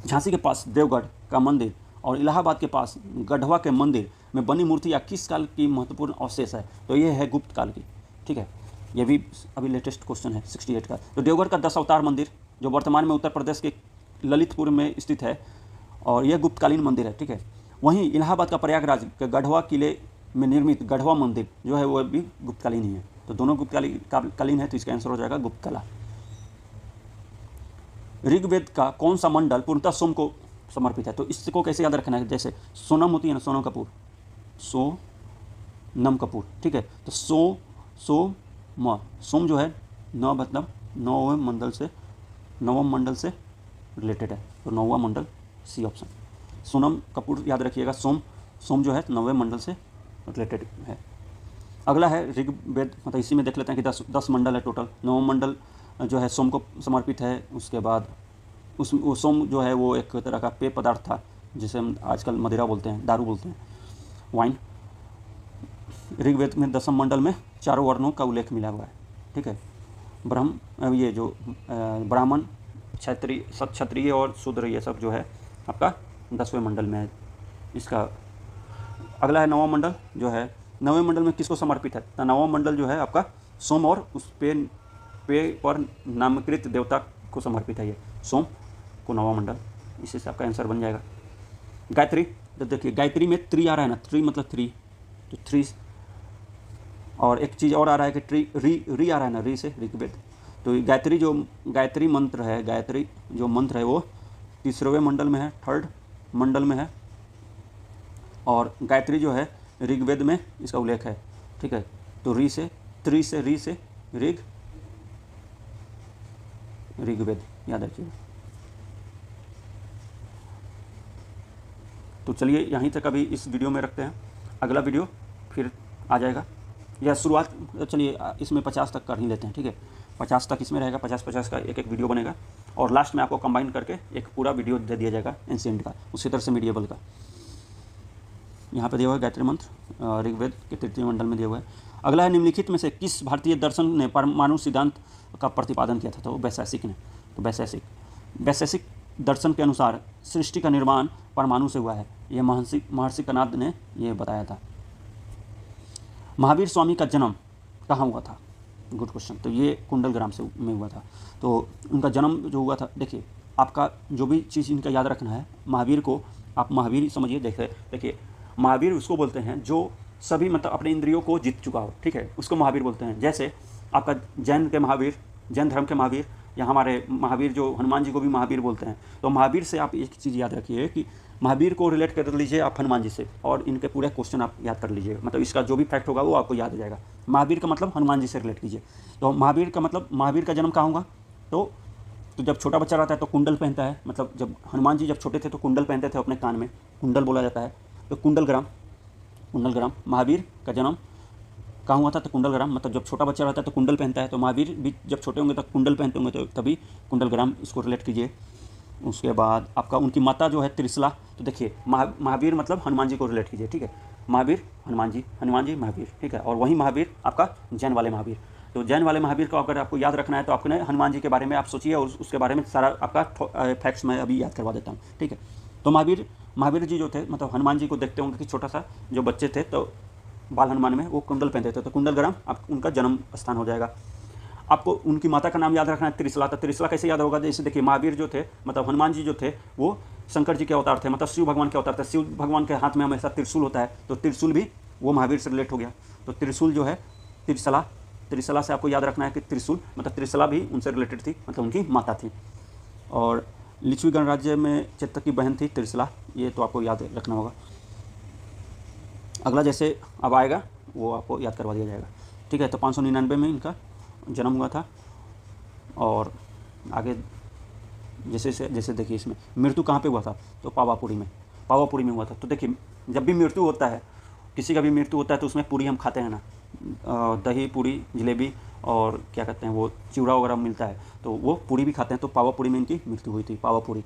झांसी के पास देवगढ़ का मंदिर और इलाहाबाद के पास गढ़वा के मंदिर में बनी मूर्तियाँ किस काल की महत्वपूर्ण अवशेष है? तो ये है गुप्त काल की, ठीक है। ये भी अभी लेटेस्ट क्वेश्चन है 68 का। तो देवगढ़ का 10 अवतार मंदिर जो वर्तमान में उत्तर प्रदेश के ललितपुर में स्थित है और यह गुप्तकालीन मंदिर है, ठीक है। वहीं इलाहाबाद का प्रयागराज के गढ़वा किले में निर्मित गढ़वा मंदिर जो है वो भी गुप्तकालीन ही है। तो दोनों गुप्तकालीन है, तो इसका आंसर हो जाएगा गुप्त कला। ऋग्वेद का कौन सा मंडल पूर्णतः सोम को समर्पित है? तो इसको कैसे याद रखना है? जैसे सोनम होती है ना, सोनम कपूर, सोनम कपूर, ठीक है। तो सोम जो है नौ मतलब नवम मंडल से रिलेटेड है, तो नौवां मंडल सी ऑप्शन। सोनम कपूर याद रखिएगा, सोम जो है 9वें मंडल से रिलेटेड है। अगला है ऋग्वेद, मतलब इसी में देख लेते हैं कि 10 मंडल है टोटल। 9वां मंडल जो है सोम को समर्पित है। उसके बाद सोम जो है वो एक तरह का पेय पदार्थ था जिसे हम आजकल मदिरा बोलते हैं, दारू बोलते हैं, वाइन। ऋग्वेद में 10वें मंडल में चारों वर्णों का उल्लेख मिला हुआ है, ठीक है। ये जो ब्राह्मण, क्षत्रिय और शूद्र ये सब जो है आपका 10वें मंडल में है। इसका अगला है 9वां मंडल जो है, 9वें मंडल में किसको समर्पित है? तो 9वां मंडल जो है आपका सोम और उस पे पर नामकृत देवता को समर्पित है। ये सोम को 9वां मंडल, इसी से आपका आंसर बन जाएगा। गायत्री, तो देखिए गायत्री में 3 आ रहा है ना, 3 मतलब 3, तो 3। और एक चीज़ और आ रहा है कि री आ रहा है ना, री से ऋग्वेद। तो गायत्री मंत्र है, गायत्री जो मंत्र है वो 3वें मंडल में है, 3rd मंडल में है। और गायत्री जो है ऋग्वेद में इसका उल्लेख है, ठीक है। तो री से ऋग्वेद याद रखिएगा। तो चलिए यहीं तक अभी इस वीडियो में रखते हैं, अगला वीडियो फिर आ जाएगा। या शुरुआत चलिए इसमें 50 तक कर ही लेते हैं, ठीक है। 50 तक इसमें रहेगा, 50 का एक वीडियो बनेगा और लास्ट में आपको कंबाइन करके एक पूरा वीडियो दे दिया जाएगा एंशिएंट का, उसी तरह से मिडिएबल का। यहाँ पे दिया हुआ है गायत्री मंत्र, ऋग्वेद के 3य मंडल में दिया हुआ है। अगला है निम्नलिखित में से किस भारतीय दर्शन ने परमाणु सिद्धांत का प्रतिपादन किया था? तो वैशेषिक ने। तो वैशेषिक दर्शन के अनुसार सृष्टि का निर्माण परमाणु से हुआ है, यह महर्षि कणाद ने यह बताया था। महावीर स्वामी का जन्म कहाँ हुआ था? Good question. तो ये कुंडलग्राम में हुआ था। तो उनका जन्म जो हुआ था, देखिए आपका जो भी चीज़ इनका याद रखना है, महावीर को आप महावीर समझिए। देखिए महावीर उसको बोलते हैं जो सभी मतलब अपने इंद्रियों को जीत चुका हो, ठीक है, उसको महावीर बोलते हैं। जैसे आपका जैन धर्म के महावीर, या हमारे महावीर जो हनुमान जी को भी महावीर बोलते हैं। तो महावीर से आप एक चीज़ याद रखिए कि महावीर को रिलेट कर लीजिए आप हनुमान जी से, और इनके पूरे क्वेश्चन आप याद कर लीजिएगा, मतलब इसका जो भी फैक्ट होगा वो आपको याद हो जाएगा। महावीर का मतलब हनुमान जी से रिलेट कीजिए। तो महावीर का मतलब, महावीर का जन्म कहाँ होगा? तो जब छोटा बच्चा रहता है तो कुंडल पहनता है, मतलब जब हनुमान जी जब छोटे थे तो कुंडल पहनते थे अपने कान में, कुंडल बोला जाता है। तो कुंडलग्राम महावीर का जन्म कहाँ हुआ था? तो कुंडलग्राम, मतलब जब छोटा बच्चा रहता है तो कुंडल पहनता है, तो महावीर भी जब छोटे होंगे तो कुंडल पहनते होंगे, तो तभी कुंडलग्राम इसको रिलेट कीजिए। उसके बाद आपका उनकी माता जो है त्रिशला, तो देखिए महावीर मतलब हनुमान जी को रिलेट कीजिए, ठीक है। महावीर हनुमान जी महावीर, ठीक है। और वही महावीर आपका जैन वाले महावीर। तो जैन वाले महावीर को अगर आपको याद रखना है तो आपने हनुमान जी के बारे में आप सोचिए और उसके बारे में सारा आपका फैक्ट्स मैं अभी याद करवा देता हूँ, ठीक है। तो महावीर जी जो थे, मतलब हनुमान जी को देखते होंगे कि छोटा सा जो बच्चे थे तो बाल हनुमान में वो कुंडल पहनते थे, तो कुंडलग्राम आप उनका जन्म स्थान हो जाएगा। आपको उनकी माता का नाम याद रखना है त्रिशला। तो त्रिशला कैसे याद होगा? जैसे देखिए महावीर जो थे, मतलब हनुमान जी जो थे वो शंकर जी के अवतार थे, मतलब शिव भगवान के अवतार थे। शिव भगवान के हाथ में हमेशा त्रिशूल होता है, तो त्रिशूल भी वो महावीर से रिलेट हो गया। तो त्रिशूल जो है त्रिशला, त्रिशला से आपको याद रखना है कि त्रिशूल मतलब त्रिशला भी उनसे रिलेटेड थी, मतलब उनकी माता थी। और लिच्छवी गणराज्य में चेतक की बहन थी त्रिशला, ये तो आपको याद रखना होगा। अगला जैसे अब आएगा वो आपको याद करवा दिया जाएगा, ठीक है। तो 599 में इनका जन्म हुआ था। और आगे जैसे देखिए इसमें मृत्यु कहाँ पे हुआ था, तो पावापुरी में हुआ था। तो देखिए जब भी मृत्यु होता है, किसी का भी मृत्यु होता है, तो उसमें पूरी हम खाते हैं ना, दही पूरी जलेबी और क्या कहते हैं वो चिवड़ा वगैरह मिलता है, तो वो पूरी भी खाते हैं। तो पावापुरी में इनकी मृत्यु हुई थी, पावापुरी,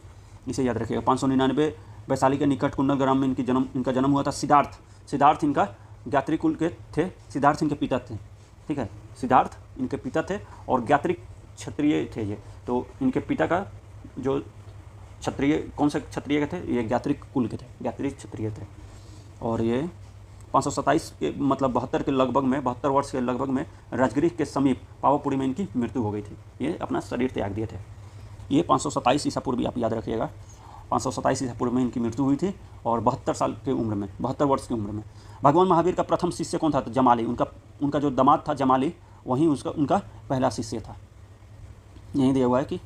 इसे याद रखिएगा। 599 वैशाली के निकट कुंडल ग्राम में इनका जन्म हुआ था। सिद्धार्थ इनका ज्ञात्री कुल के थे, सिद्धार्थ इनके पिता थे, ठीक है। सिद्धार्थ इनके पिता थे और ज्ञात्री क्षत्रिय थे ये। तो इनके पिता का जो क्षत्रिय, कौन से क्षत्रिय के थे, ये ज्ञात्री कुल के थे, ज्ञात्री क्षत्रिय थे। और ये 527 के मतलब 72 के लगभग में, 72 वर्ष के लगभग में राजगिरी के समीप पावापुरी में इनकी मृत्यु हो गई थी। ये अपना शरीर त्याग दिए थे। ये 527 ईसा पूर्व भी आप याद रखिएगा, 527 ईसा पूर्व में इनकी मृत्यु हुई थी और 72 साल की उम्र में, 72 वर्ष की उम्र में। भगवान महावीर का प्रथम शिष्य कौन था, तो जमाली, उनका जो दामाद था जमाली, वहीं उनका पहला शिष्य था। यहीं दिया हुआ है कि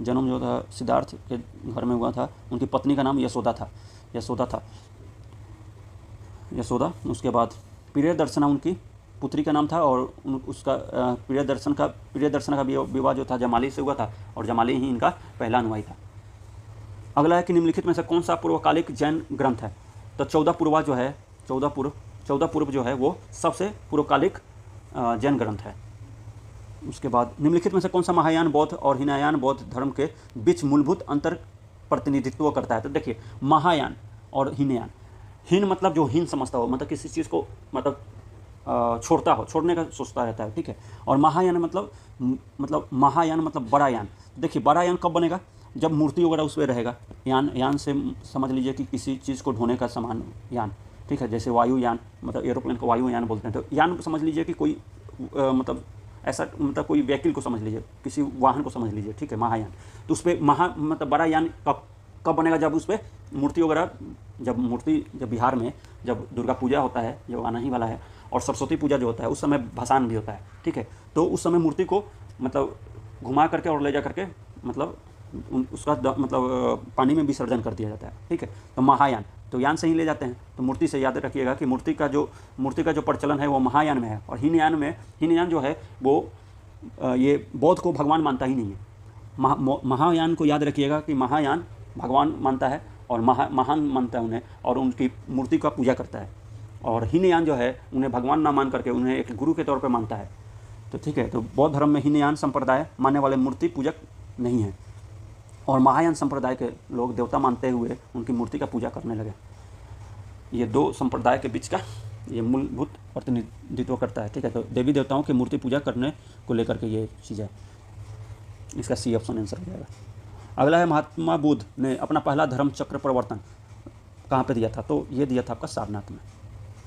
जन्म जो था सिद्धार्थ के घर में हुआ था। उनकी पत्नी का नाम यशोदा था। उसके बाद प्रियदर्शना उनकी पुत्री का नाम था और उसका प्रियदर्शना का विवाह जो था जमाली से हुआ था और जमाली ही इनका पहला अनुयायी था। अगला है कि निम्नलिखित में से कौन सा पूर्वकालिक जैन ग्रंथ है, तो 14 पूर्व जो है वो सबसे पूर्वकालिक जैन ग्रंथ है। उसके बाद निम्नलिखित में से कौन सा महायान बौद्ध और हीनयान बौद्ध धर्म के बीच मूलभूत अंतर प्रतिनिधित्व करता है, तो देखिए महायान और हीनयान, हीन मतलब जो हीन समझता हो, मतलब किसी चीज़ को मतलब छोड़ने का सोचता रहता है, ठीक है। और महायान मतलब महायान मतलब बड़ा यान। देखिए बड़ा यान कब बनेगा, जब मूर्ति वगैरह उस पर रहेगा। यान से समझ लीजिए कि किसी चीज़ को ढोने का सामान यान, ठीक है। जैसे वायुयान, मतलब एरोप्लेन को वायुयान बोलते हैं। तो यान समझ लीजिए कि कोई मतलब ऐसा, मतलब कोई व्हीकल को समझ लीजिए, किसी वाहन को समझ लीजिए, ठीक है, महायान। तो उस पर मतलब बड़ा यान कब बनेगा, जब उस पर मूर्ति वगैरह, जब बिहार में जब दुर्गा पूजा होता है, जो आना ही वाला है, और सरस्वती पूजा जो होता है, उस समय भसान भी होता है, ठीक है। तो उस समय मूर्ति को मतलब घुमा करके और ले जा करके मतलब उसका मतलब पानी में विसर्जन कर दिया जाता है, ठीक है। तो महायान, तो यान से ही ले जाते हैं। तो मूर्ति से याद रखिएगा कि मूर्ति का जो प्रचलन है वो महायान में है। और हीनयान जो है वो ये बौद्ध को भगवान मानता ही नहीं है। महायान को याद रखिएगा कि महायान भगवान मानता है और महान मानता है उन्हें, और उनकी मूर्ति का पूजा करता है। और हीनयान जो है उन्हें भगवान ना मान करके उन्हें एक गुरु के तौर पर मानता है। तो ठीक है, तो बौद्ध धर्म में हीनयान संप्रदाय मानने वाले मूर्ति पूजक नहीं हैं, और महायान संप्रदाय के लोग देवता मानते हुए उनकी मूर्ति का पूजा करने लगे। ये दो संप्रदाय के बीच का ये मूलभूत प्रतिनिधित्व करता है, ठीक है। तो देवी देवताओं की मूर्ति पूजा करने को लेकर के ये चीज़ है। इसका सी ऑप्शन आंसर हो जाएगा। अगला है महात्मा बुद्ध ने अपना पहला धर्म चक्र प्रवर्तन कहाँ पे दिया था, तो ये दिया था आपका सारनाथ में,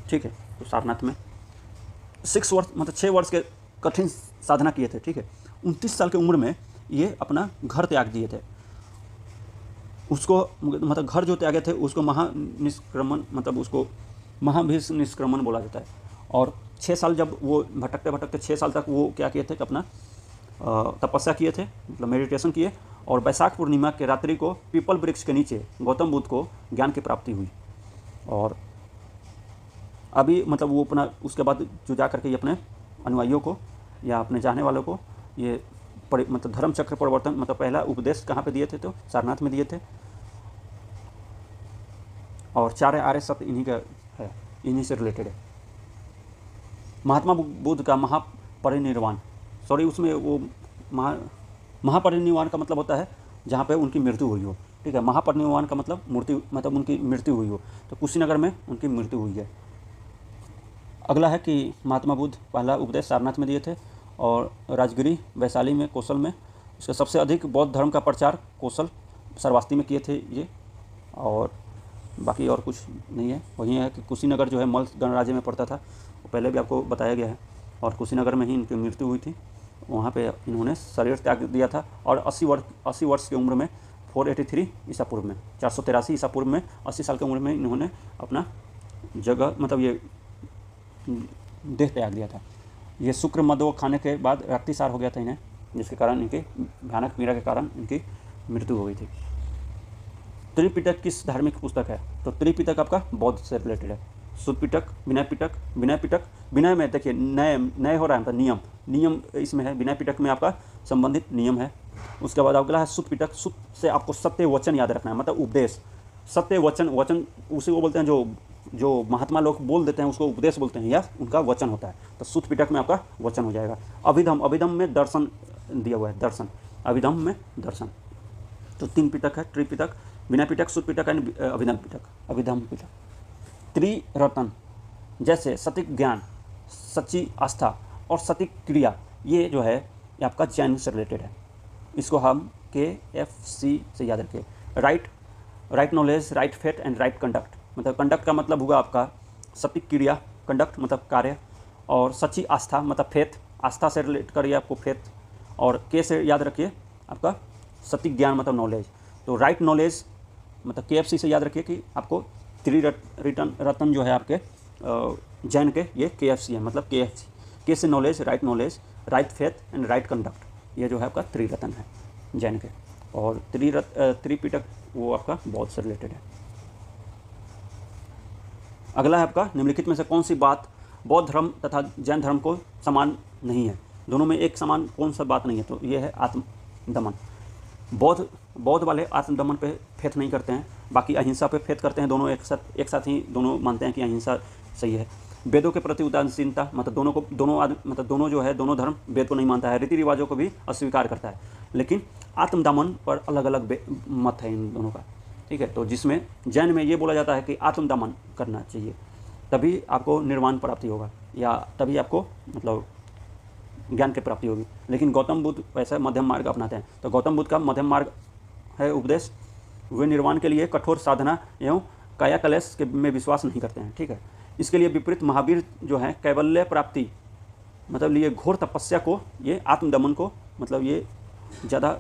ठीक है। तो सारनाथ में 6 वर्ष के कठिन साधना किए थे, ठीक है। 29 साल की उम्र में ये अपना घर त्याग दिए थे। उसको मतलब घर जो त्यागे थे उसको महानिष्क्रमण, मतलब उसको महाभिनिष्क्रमण बोला जाता है। और 6 साल जब वो भटकते 6 साल तक वो क्या किए थे कि अपना तपस्या किए थे, मतलब मेडिटेशन किए। और वैशाख पूर्णिमा के रात्रि को पीपल वृक्ष के नीचे गौतम बुद्ध को ज्ञान की प्राप्ति हुई। और अभी मतलब वो अपना उसके बाद जो जा करके ये अपने अनुयायियों को या अपने चाहने वालों को ये मतलब धर्म चक्र प्रवर्तन मतलब पहला उपदेश कहाँ पे दिए थे, तो सारनाथ में दिए थे। और 4 आर्य सत्य इन्हीं का है, इन्हीं से रिलेटेड है। महात्मा बुद्ध का महापरिनिर्वाण, उसमें वो महापरिनिर्वाण का मतलब होता है जहाँ पे उनकी मृत्यु हुई हो, ठीक है। महापरिनिर्वाण का मतलब उनकी मृत्यु हुई हो, तो कुशीनगर में उनकी मृत्यु हुई है। अगला है कि महात्मा बुद्ध पहला उपदेश सारनाथ में दिए थे और राजगिरी, वैशाली में, कौशल में। उसके सबसे अधिक बौद्ध धर्म का प्रचार कौशल, श्रावस्ती में किए थे ये। और बाकी और कुछ नहीं है। वही है कि कुशीनगर जो है मल्ल गणराज्य में पड़ता था, वो पहले भी आपको बताया गया है। और कुशीनगर में ही इनकी मृत्यु हुई थी, वहाँ पे इन्होंने शरीर त्याग दिया था। और 80 वर्ष की उम्र में 483 ईसा पूर्व में, 483 ईसा पूर्व में 80 साल की उम्र में इन्होंने अपना जगह मतलब ये देह त्याग दिया था। ये शुक्र मदो खाने के बाद रक्तिसार हो गया था इन्हें, जिसके कारण इनके भयानक पीड़ा के कारण इनकी मृत्यु हो गई थी। त्रिपिटक किस धार्मिक पुस्तक है? तो त्रिपिटक आपका बौद्ध से रिलेटेड है। शुद्ध पिटक, विनय पिटक, विनय पिटक, विनय में देखिए नए हो रहा है, मतलब नियम इसमें है। विनय पिटक में आपका संबंधित नियम है। उसके बाद अगला है शुद्ध पिटक। शुद्ध से आपको सत्य वचन याद रखना है, मतलब उपदेश। सत्य वचन उसी को बोलते हैं जो महात्मा लोग बोल देते हैं, उसको उपदेश बोलते हैं, या उनका वचन होता है। तो शुद्ध पिटक में आपका वचन हो जाएगा। अभिधम में दर्शन दिया हुआ है, दर्शन, अभिधम में दर्शन। तो 3 पिटक है, त्रिपिटक, विनय पिटक, शुद्ध पिटक एंड अभिधम पिटक। त्रिरत्न जैसे सटीक ज्ञान, सच्ची आस्था और सटीक क्रिया, ये जो है ये आपका जैन से रिलेटेड है। इसको हम KFC से याद रखिए। Right knowledge, right faith and right conduct. मतलब कंडक्ट का मतलब होगा आपका सटीक क्रिया, कंडक्ट मतलब कार्य, और सच्ची आस्था मतलब फेथ, आस्था से रिलेट करिए आपको फेथ, और के से याद रखिए आपका सटीक ज्ञान मतलब नॉलेज। तो राइट नॉलेज मतलब KFC से याद रखिए कि आपको रत्न जो है आपके जैन के, ये KFC है, मतलब KFC, के से knowledge, right faith and right conduct, ये जो है आपका त्रिरत्न है जैन के। और त्रिपिटक वो आपका बौद्ध से रिलेटेड है। अगला है आपका निम्नलिखित में से कौन सी बात बौद्ध धर्म तथा जैन धर्म को समान नहीं है? दोनों में एक समान कौन सा बात नहीं है? तो ये है आत्मदमन। बौद्ध वाले आत्मदमन पे फेथ नहीं करते हैं, बाकी अहिंसा पे फेथ करते हैं। दोनों एक साथ ही दोनों मानते हैं कि अहिंसा सही है। वेदों के प्रति उदासीनता, मतलब दोनों जो है, दोनों धर्म वेद को नहीं मानता है, रीति रिवाजों को भी अस्वीकार करता है, लेकिन आत्मदमन पर अलग अलग मत है इन दोनों का, ठीक है। तो जिसमें जैन में ये बोला जाता है कि आत्मदमन करना चाहिए, तभी आपको निर्वाण प्राप्ति होगा, या तभी आपको मतलब ज्ञान की प्राप्ति होगी। लेकिन गौतम बुद्ध वैसा मध्यम मार्ग अपनाते हैं। तो गौतम बुद्ध का मध्यम मार्ग है उपदेश। वे निर्वाण के लिए कठोर साधना एवं कायाकलेश में विश्वास नहीं करते हैं, ठीक है। इसके लिए विपरीत महावीर जो है कैवल्य प्राप्ति मतलब ये घोर तपस्या को, ये आत्मदमन को मतलब ये ज़्यादा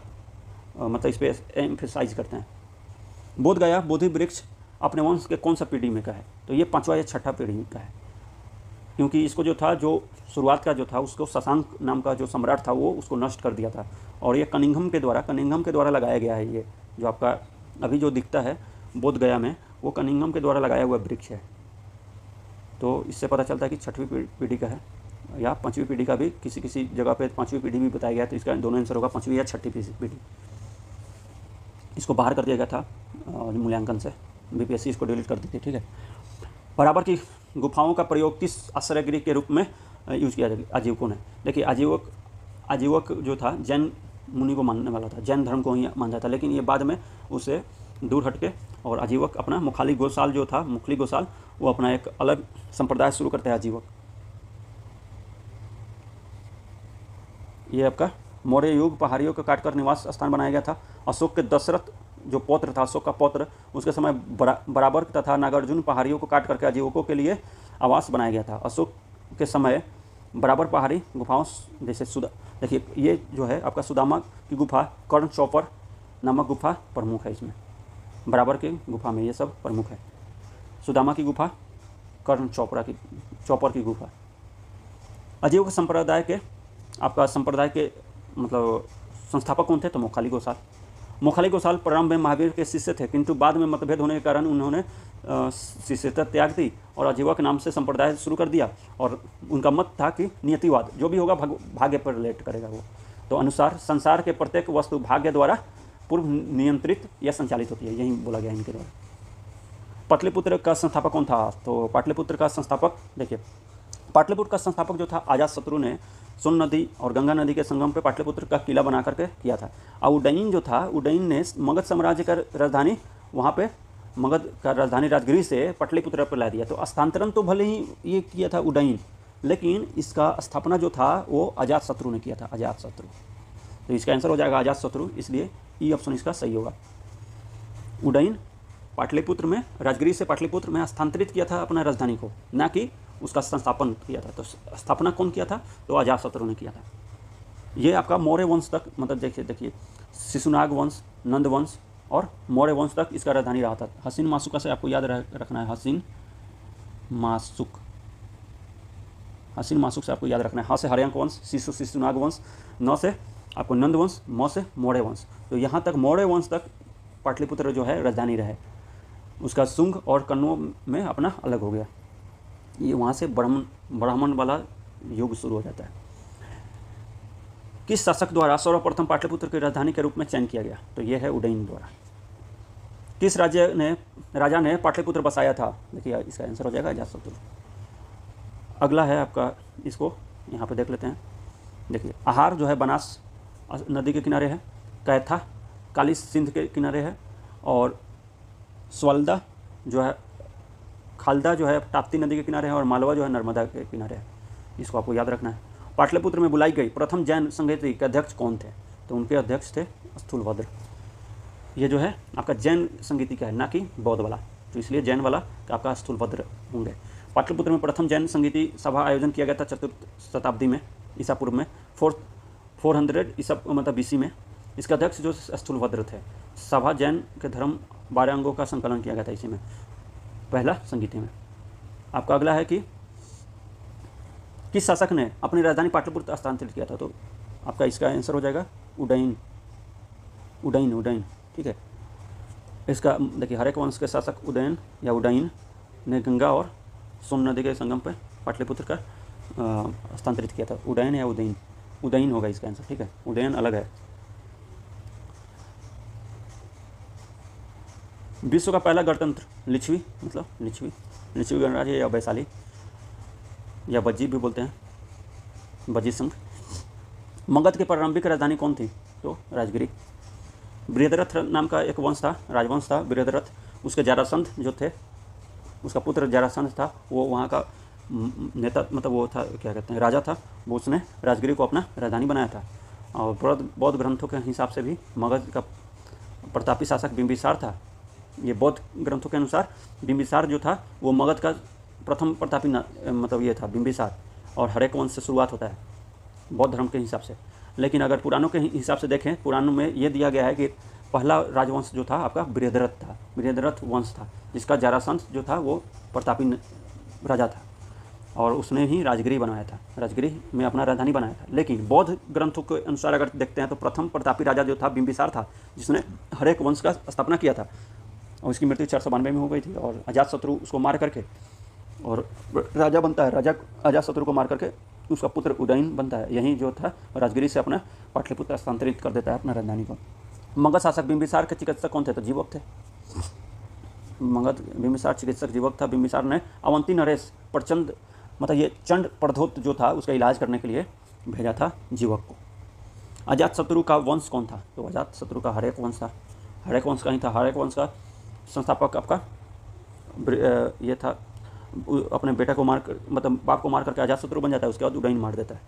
मतलब इस पर एम्फेसाइज करते हैं। बोध गया बोधि वृक्ष अपने वंश के कौन सा पीढ़ी में का है? तो ये 5वां या 6ठा पीढ़ी का है, क्योंकि इसको जो था, जो शुरुआत का जो था, उसको शशांक नाम का जो सम्राट था वो उसको नष्ट कर दिया था, और ये कनिंघम के द्वारा लगाया गया है। ये जो आपका अभी जो दिखता है बोध गया में, वो कनिंघम के द्वारा लगाया हुआ वृक्ष है। तो इससे पता चलता है कि 6वीं पीढ़ी का है, या 5वीं पीढ़ी का भी, किसी जगह पे 5वीं पीढ़ी भी बताया गया। तो इसका दोनों आंसर होगा 5वीं या 6ठी पीढ़ी। इसको बाहर कर दिया गया था मूल्यांकन से, BPSC इसको डिलीट कर दी थी, ठीक है। बराबर की गुफाओं का प्रयोग किस आश्रयगृह के रूप में यूज किया जाएगा? आजीवकों ने। देखिए आजीवक जो था जैन मुनि को मानने वाला था, जैन धर्म को ही मानता था, लेकिन ये बाद में उसे दूर हटके और आजीवक अपना मुखली गोसाल वो अपना एक अलग संप्रदाय शुरू करते हैं आजीवक। ये आपका मौर्य युग पहाड़ियों को काटकर निवास स्थान बनाया गया था। अशोक के दशरथ जो पौत्र था, अशोक का पौत्र, उसके समय बराबर तथा नागार्जुन पहाड़ियों को काट करके आजीवकों के लिए आवास बनाया गया था। अशोक के समय बराबर पहाड़ी गुफाओं जैसे देखिए ये जो है आपका सुदामा की गुफा, कर्ण चौपर नामक गुफा प्रमुख है इसमें। बराबर की गुफा में ये सब प्रमुख है। सुदामा की गुफा, कर्ण चौपर की गुफा। आजीवक संप्रदाय के मतलब संस्थापक कौन थे? तो मोखाली गोसाल प्रारंभ में महावीर के शिष्य थे, किंतु बाद में मतभेद होने के कारण उन्होंने शिष्यता त्याग दी और आजीवक नाम से संप्रदाय शुरू कर दिया। और उनका मत था कि नियतिवाद जो भी होगा भाग्य पर रिलेट करेगा वो। तो अनुसार संसार के प्रत्येक वस्तु भाग्य द्वारा पूर्व नियंत्रित या संचालित होती है, यही बोला गया इनके द्वारा। पाटलिपुत्र का संस्थापक कौन था? तो पाटलिपुत्र का संस्थापक देखिए, पाटलिपुत्र का संस्थापक जो था अजातशत्रु ने सोन नदी और गंगा नदी के संगम पे पाटलिपुत्र का किला बना करके किया था। और उडैन जो था, उडैन ने मगध साम्राज्य का राजधानी वहाँ पे मगध का राजधानी राजगृह से पाटलिपुत्र पर ला दिया। तो स्थानांतरण तो भले ही ये किया था उडैन, लेकिन इसका स्थापना जो था वो अजातशत्रु ने किया था, अजातशत्रु। तो इसका आंसर हो जाएगा अजातशत्रु, इसलिए ई ऑप्शन इसका सही होगा। उडैन पाटलिपुत्र में, राजगृह से पाटलिपुत्र में स्थानांतरित किया था अपना राजधानी को, ना कि उसका संस्थापन किया था। तो स्थापना कौन किया था? तो अजातशत्रु ने किया था। ये आपका मौर्य वंश तक मतलब देखिए शिशुनाग वंश, नंद वंश और मौर्य वंश तक इसका राजधानी रहा था। हसीन मासुका से आपको याद रखना है, हसीन मासुक, हसीन मासुक से आपको याद रखना है। हाँ से हर्यंक वंश, शिशुनाग वंश, न से आपको नंद वंश, म से मौर्य वंश। तो यहाँ तक मौर्य वंश तक पाटलिपुत्र जो है राजधानी रहे। उसका शुंग और कन्नौ में अपना अलग हो गया। ये वहाँ से ब्राह्मण वाला युग शुरू हो जाता है। किस शासक द्वारा सर्वप्रथम पाटलिपुत्र की राजधानी के रूप में चयन किया गया? तो ये है उदयन द्वारा। किस राजा ने पाटलिपुत्र बसाया था? देखिए इसका आंसर हो जाएगा अजातशत्रु। अगला है आपका, इसको यहाँ पे देख लेते हैं। देखिए आहार जो है बनास नदी के किनारे है, कैथा काली सिंध के किनारे है, और स्वल्दा जो है, खालदा जो है ताप्ती नदी के किनारे है, और मालवा जो है नर्मदा के किनारे है। इसको आपको याद रखना है। पाटलिपुत्र में बुलाई गई प्रथम जैन संगीति के अध्यक्ष कौन थे? तो उनके अध्यक्ष थे स्थूलभद्र। ये जो है आपका जैन संगीति का है, ना कि बौद्ध वाला, तो इसलिए जैन वाला आपका स्थूलभद्र होंगे। पाटलिपुत्र में प्रथम जैन संगीति सभा आयोजन किया गया था 4th शताब्दी में, ईसा पूर्व में, 400 ईसा मतलब BC में। इसका अध्यक्ष जो स्थूलभद्र थे। सभा जैन के धर्म 12 अंगों का संकलन किया गया था इसी में, पहला संगीति में। आपका अगला है कि किस शासक ने अपनी राजधानी पाटलिपुत्र स्थानांतरित किया था? तो आपका इसका आंसर हो जाएगा उदयन। ठीक है। इसका देखिए हर्यक वंश के शासक उदयन या उदयन ने गंगा और सोन नदी के संगम पर पाटलिपुत्र का स्थानांतरित किया था। उदयन या उदयन होगा इसका आंसर। ठीक है, उदयन अलग है। विश्व का पहला गणतंत्र लिच्छवी गणराज्य या वैशाली या बज्जी भी बोलते हैं, बज्जी संघ। मगध की प्रारंभिक राजधानी कौन थी? तो राजगिरी। बृहद्रथ नाम का एक वंश था, राजवंश था बृहद्रथ। उसके जरासंध जो थे, उसका पुत्र जरासंध था, वो वहाँ का नेता मतलब वो था, क्या कहते हैं, राजा था। वो उसने राजगिरी को अपना राजधानी बनाया था। और बौद्ध ग्रंथों के हिसाब से भी मगध का प्रतापी शासक बिंबिसार था। ये बौद्ध ग्रंथों के अनुसार बिंबिसार जो था वो मगध का प्रथम प्रतापी मतलब ये था बिंबिसार, और हर्यक वंश से शुरुआत होता है बौद्ध धर्म के हिसाब से। लेकिन अगर पुराणों के हिसाब से देखें, पुराणों में ये दिया गया है कि पहला राजवंश जो था आपका बृहद्रथ था, बृहद्रथ वंश था, जिसका जरासंध जो था वो प्रतापी राजा था, और उसने ही राजगिरी बनाया था, राजगिरी में अपना राजधानी बनाया था। लेकिन बौद्ध ग्रंथों के अनुसार अगर देखते हैं तो प्रथम प्रतापी राजा जो था बिंबिसार था, जिसने हर्यक वंश का स्थापना किया था, और उसकी मृत्यु 492 में हो गई थी। और अजातशत्रु उसको मार करके और राजा बनता है, राजा अजातशत्रु को मार करके उसका पुत्र उदयन बनता है। यही जो था राजगिरी से अपना पाटलिपुत्र स्थानांतरित कर देता है अपना राजधानी को। मगध शासक बिंबिसार के चिकित्सक कौन थे? तो जीवक थे। मगध बिंबिसार चिकित्सक जीवक था। बिंबिसार ने अवंती नरेश प्रचंड मतलब ये चंड प्रधोत जो था उसका इलाज करने के लिए भेजा था जीवक को। अजातशत्रु का वंश कौन था? तो अजातशत्रु का हर्यक वंश था, हर्यक वंश का ही था। हर्यक वंश का संस्थापक आपका ये था, अपने बेटा को मार कर मतलब बाप को मार करके अजातशत्रु बन जाता है, उसके बाद उदयन मार देता है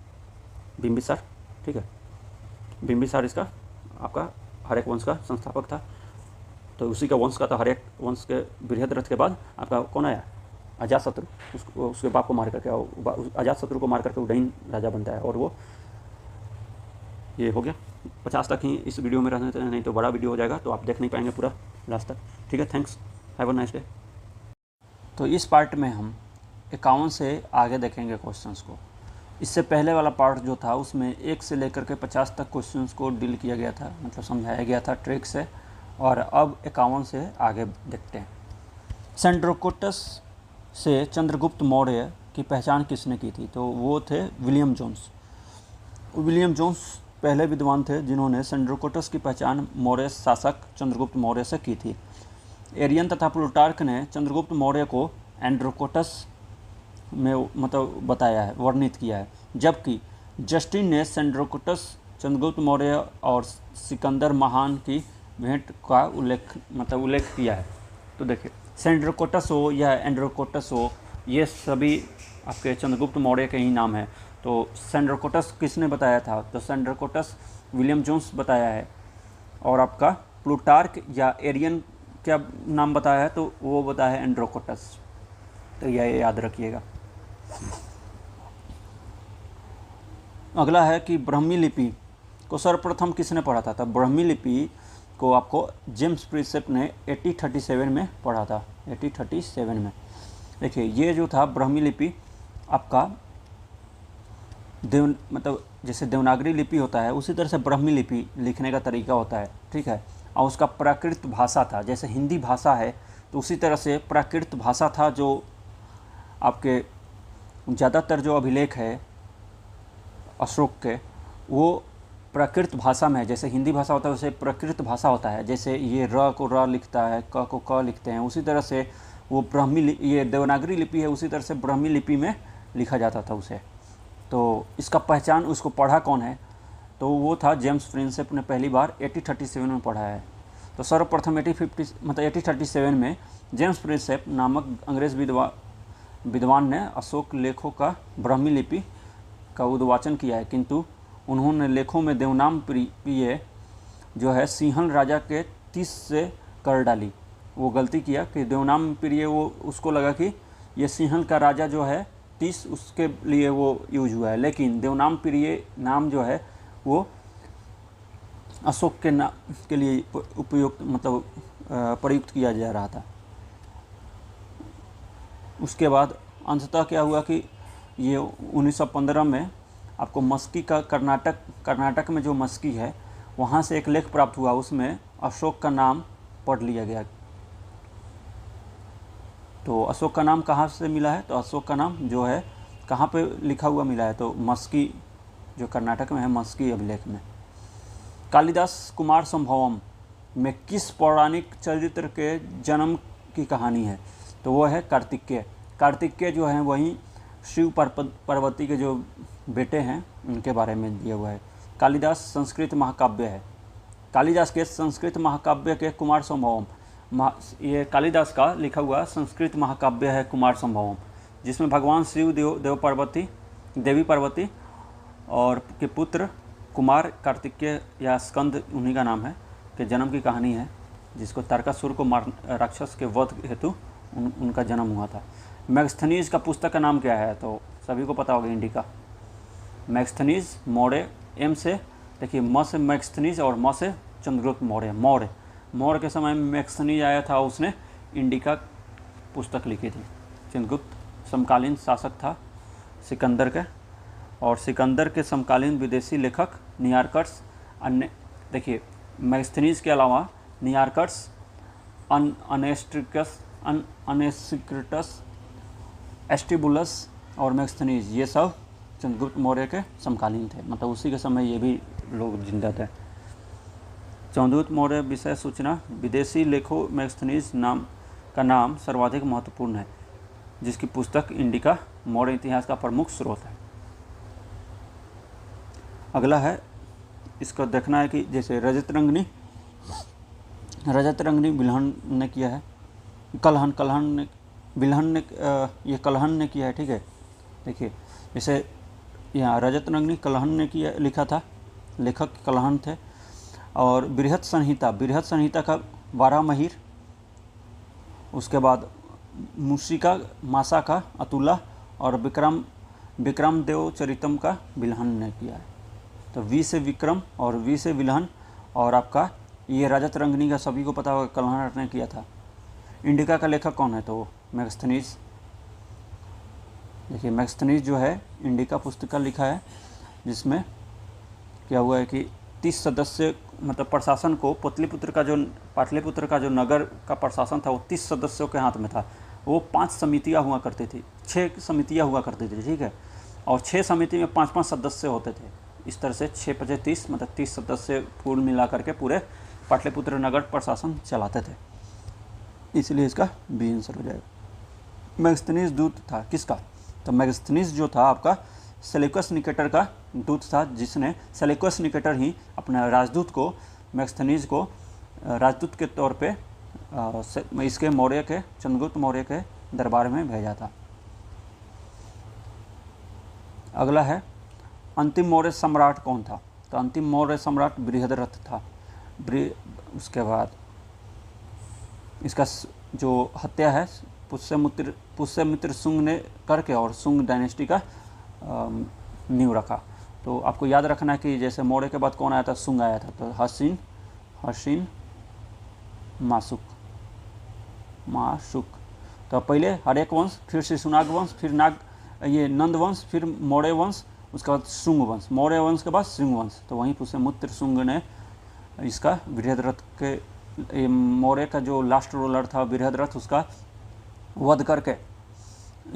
बिंबिसार। ठीक है, बिंबिसार इसका आपका हर्यक वंश का संस्थापक था। तो उसी का वंश का था हर्यक वंश के बृहद्रथ के बाद आपका कौन आया? अजातशत्रु। उसके बाप को मार करके अजातशत्रु को मार करके उदयन राजा बनता है। और वो ये हो गया। 50 तक ही इस वीडियो में रहने देते हैं, नहीं तो बड़ा वीडियो हो जाएगा तो आप देख नहीं पाएंगे पूरा लास्ट तक। ठीक है, thanks, have a nice day. तो इस पार्ट में हम 51 से आगे देखेंगे क्वेश्चंस को। इससे पहले वाला पार्ट जो था उसमें 1 से लेकर के 50 तक क्वेश्चंस को डील किया गया था, मतलब समझाया गया था ट्रिक से। और अब 51 से आगे देखते हैं। सेंड्रोकोटस से चंद्रगुप्त मौर्य की पहचान किसने की थी? तो वो थे विलियम जोन्स। विलियम जोन्स पहले विद्वान थे जिन्होंने सेंड्रोकोटस की पहचान मौर्य शासक चंद्रगुप्त मौर्य से की थी। एरियन तथा प्लूटार्क ने चंद्रगुप्त मौर्य को एंड्रोकोटस में मतलब बताया है, वर्णित किया है, जबकि जस्टिन ने सेंड्रोकोटस चंद्रगुप्त मौर्य और सिकंदर महान की भेंट का उल्लेख किया है। तो देखिए सेंड्रोकोटस हो या एंड्रोकोटस हो, ये सभी आपके चंद्रगुप्त मौर्य के ही नाम है। तो सेंड्रोकोटस किसने बताया था? तो सेंड्रोकोटस विलियम जोन्स बताया है। और आपका प्लूटार्क या एरियन क्या नाम बताया है? तो वो बताया है एंड्रोकोटस। तो यह याद रखिएगा। अगला है कि ब्राह्मी लिपि को सर्वप्रथम किसने पढ़ा था? तो ब्राह्मी लिपि को आपको जेम्स प्रिंसेप ने 1837 में पढ़ा था, 1837 में। देखिए ये जो था ब्राह्मी लिपि आपका मतलब जैसे देवनागरी लिपि होता है उसी तरह से ब्राह्मी लिपि लिखने का तरीका होता है, ठीक है। और उसका प्राकृत भाषा था, जैसे हिंदी भाषा है तो उसी तरह से प्राकृत भाषा था। जो आपके ज़्यादातर जो अभिलेख है अशोक के वो प्राकृत भाषा में है। जैसे हिंदी भाषा होता है वैसे प्राकृत भाषा होता है। जैसे ये र को र लिखता है, क को क लिखते हैं, उसी तरह से वो ये देवनागरी लिपि है, उसी तरह से ब्राह्मी लिपि में लिखा जाता था उसे। तो इसका पहचान उसको पढ़ा कौन है, तो वो था जेम्स प्रिंसेप ने पहली बार 1837 में पढ़ा है। तो सर्वप्रथम 1837 में जेम्स प्रिंसेप नामक अंग्रेज़ विद्वान ने अशोक लेखों का ब्राह्मी लिपि का उद्वाचन किया है, किंतु उन्होंने लेखों में देवनाम प्रिय जो है सिंहल राजा के 30 से कर डाली। वो गलती किया कि देवनाम प्रिय, वो उसको लगा कि ये सिंहल का राजा जो है 30 उसके लिए वो यूज हुआ है, लेकिन देवनाम प्रिय नाम जो है वो अशोक के लिए उपयुक्त मतलब प्रयुक्त किया जा रहा था। उसके बाद अंततः क्या हुआ कि ये 1915 में आपको मस्की का कर्नाटक में जो मस्की है वहाँ से एक लेख प्राप्त हुआ, उसमें अशोक का नाम पढ़ लिया गया। तो अशोक का नाम कहाँ से मिला है, तो अशोक का नाम जो है कहाँ पे लिखा हुआ मिला है, तो मस्की जो कर्नाटक में है, मस्की अभिलेख में। कालिदास कुमार संभवम में किस पौराणिक चरित्र के जन्म की कहानी है, तो वो है कार्तिकेय। कार्तिकेय जो है वही शिव पार्वती के जो बेटे हैं उनके बारे में दिया हुआ है। कालिदास संस्कृत महाकाव्य है। कालिदास के संस्कृत महाकाव्य के कुमार संभवम, ये कालिदास का लिखा हुआ संस्कृत महाकाव्य है कुमार संभवम, जिसमें भगवान शिव देवी पार्वती और के पुत्र कुमार कार्तिकेय या स्कंद उन्हीं का नाम है के जन्म की कहानी है, जिसको तारकासुर को राक्षस के वध हेतु उनका जन्म हुआ था। मैगस्थनीज का पुस्तक का नाम क्या है, तो सभी को पता होगा इंडिका। मैगस्थनीज मौर्य, एम से देखिए म से मैगस्थनीज और म से चंद्रगुप्त मौर्य के समय में मैगस्थनीज आया था, उसने इंडिका पुस्तक लिखी थी। चंद्रगुप्त समकालीन शासक था सिकंदर के, और सिकंदर के समकालीन विदेशी लेखक नियारकर्स, अन्य देखिए मैगस्थनीज के अलावा नियारकर्स, अनेसिक्रिटस, एस्टिबुलस और मैगस्थनीज, ये सब चंद्रगुप्त मौर्य के समकालीन थे, मतलब उसी के समय ये भी लोग जिंदा थे। चंद्रगुप्त मौर्य विषय सूचना विदेशी लेखों मैगस्थनीज का नाम सर्वाधिक महत्वपूर्ण है, जिसकी पुस्तक इंडिका मौर्य इतिहास का प्रमुख स्रोत है। अगला है, इसको देखना है कि जैसे रजत रंगनी बिल्हन ने किया है, कलहन ने किया है, ठीक है। देखिए जैसे यहाँ रजत रंगनी कलहन ने लिखा था, लेखक कलहन थे। और बृहत संहिता का 12 महिर, उसके बाद मूषिका मासा का अतुला और विक्रम देव चरितम का बिल्हन ने किया है। तो वी से विक्रम और वी से बिल्हन, और आपका ये रजत रंगनी का सभी को पता होगा कलहन ने किया था। इंडिका का लेखक कौन है, तो मैगस्थनीज। देखिए मैगस्थनीज जो है इंडिका पुस्तिका लिखा है, जिसमें क्या हुआ है कि 30 सदस्य मतलब प्रशासन को पाटलिपुत्र का जो नगर का प्रशासन था वो 30 सदस्यों के हाथ में था। वो 5 समितियाँ हुआ करती थी, 6 समितियाँ हुआ करती थी, ठीक है। और 6 समिति में 5-5 सदस्य होते थे। इस तरह से 6-5-30 मतलब 30 सदस्य पूर्ण मिला करके पूरे पाटलिपुत्र नगर प्रशासन चलाते थे, इसलिए इसका बी आंसर हो जाएगा। मैगस्थनीज दूत था किसका, तो मैगस्थनीज जो था आपका सेल्यूकस निकेटर का दूत था, जिसने सेल्यूकस निकेटर ही अपना राजदूत को मैगस्थनीज को राजदूत के तौर पे इसके चंद्रगुप्त मौर्य के दरबार में भेजा था। अगला है अंतिम मौर्य सम्राट कौन था, तो अंतिम मौर्य सम्राट बृहद्रथ था। उसके बाद इसका जो हत्या है पुष्यमित्र शुंग ने करके और शुंग डायनेस्टी का नींव रखा। तो आपको याद रखना है कि जैसे मौर्य के बाद कौन आया था, शुंग आया था। तो हसीन माशुक। तो पहले हरेक वंश, फिर शिशुनाग वंश, फिर ये नंद वंश, फिर मौर्य वंश, उसके बाद शुंग वंश, मौर्य वंश के बाद शुंग वंश। तो वहीं पुष्यमित्र शुंग ने इसका बृहद्रथ के, मौर्य का जो लास्ट रूलर था बृहद्रथ, उसका वध करके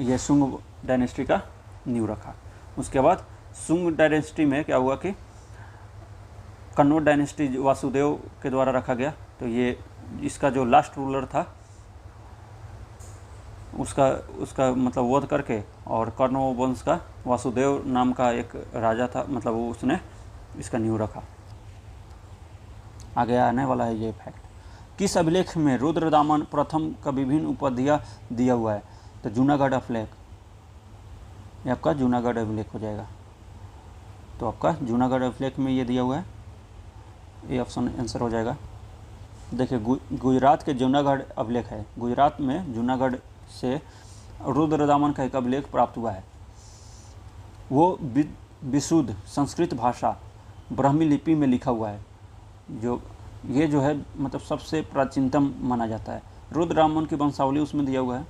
ये शुंग डायनेस्टी का नींव रखा। उसके बाद शुंग डायनेस्टी में क्या हुआ कि कन्नौज डायनेस्टी वासुदेव के द्वारा रखा गया। तो ये इसका जो लास्ट रूलर था उसका मतलब वध करके, और कन्नौज वंश का वासुदेव नाम का एक राजा था, मतलब उसने इसका नींव रखा। आगे आने वाला है ये फैक्ट। किस अभिलेख में रुद्रदामन प्रथम का विभिन्न उपाधियां दिया हुआ है? तो जूनागढ़ अभिलेख, ये आपका जूनागढ़ अभिलेख हो जाएगा। तो आपका जूनागढ़ अभिलेख में ये दिया हुआ है, ये ऑप्शन आंसर हो जाएगा। देखिए गुजरात के जूनागढ़ अभिलेख है, गुजरात में जूनागढ़ से रुद्रदामन का एक अभिलेख प्राप्त हुआ है। वो विशुद्ध संस्कृत भाषा ब्राह्मी लिपि में लिखा हुआ है, जो है मतलब सबसे प्राचीनतम माना जाता है। रुद्रदामन की वंशावली उसमें दिया हुआ है।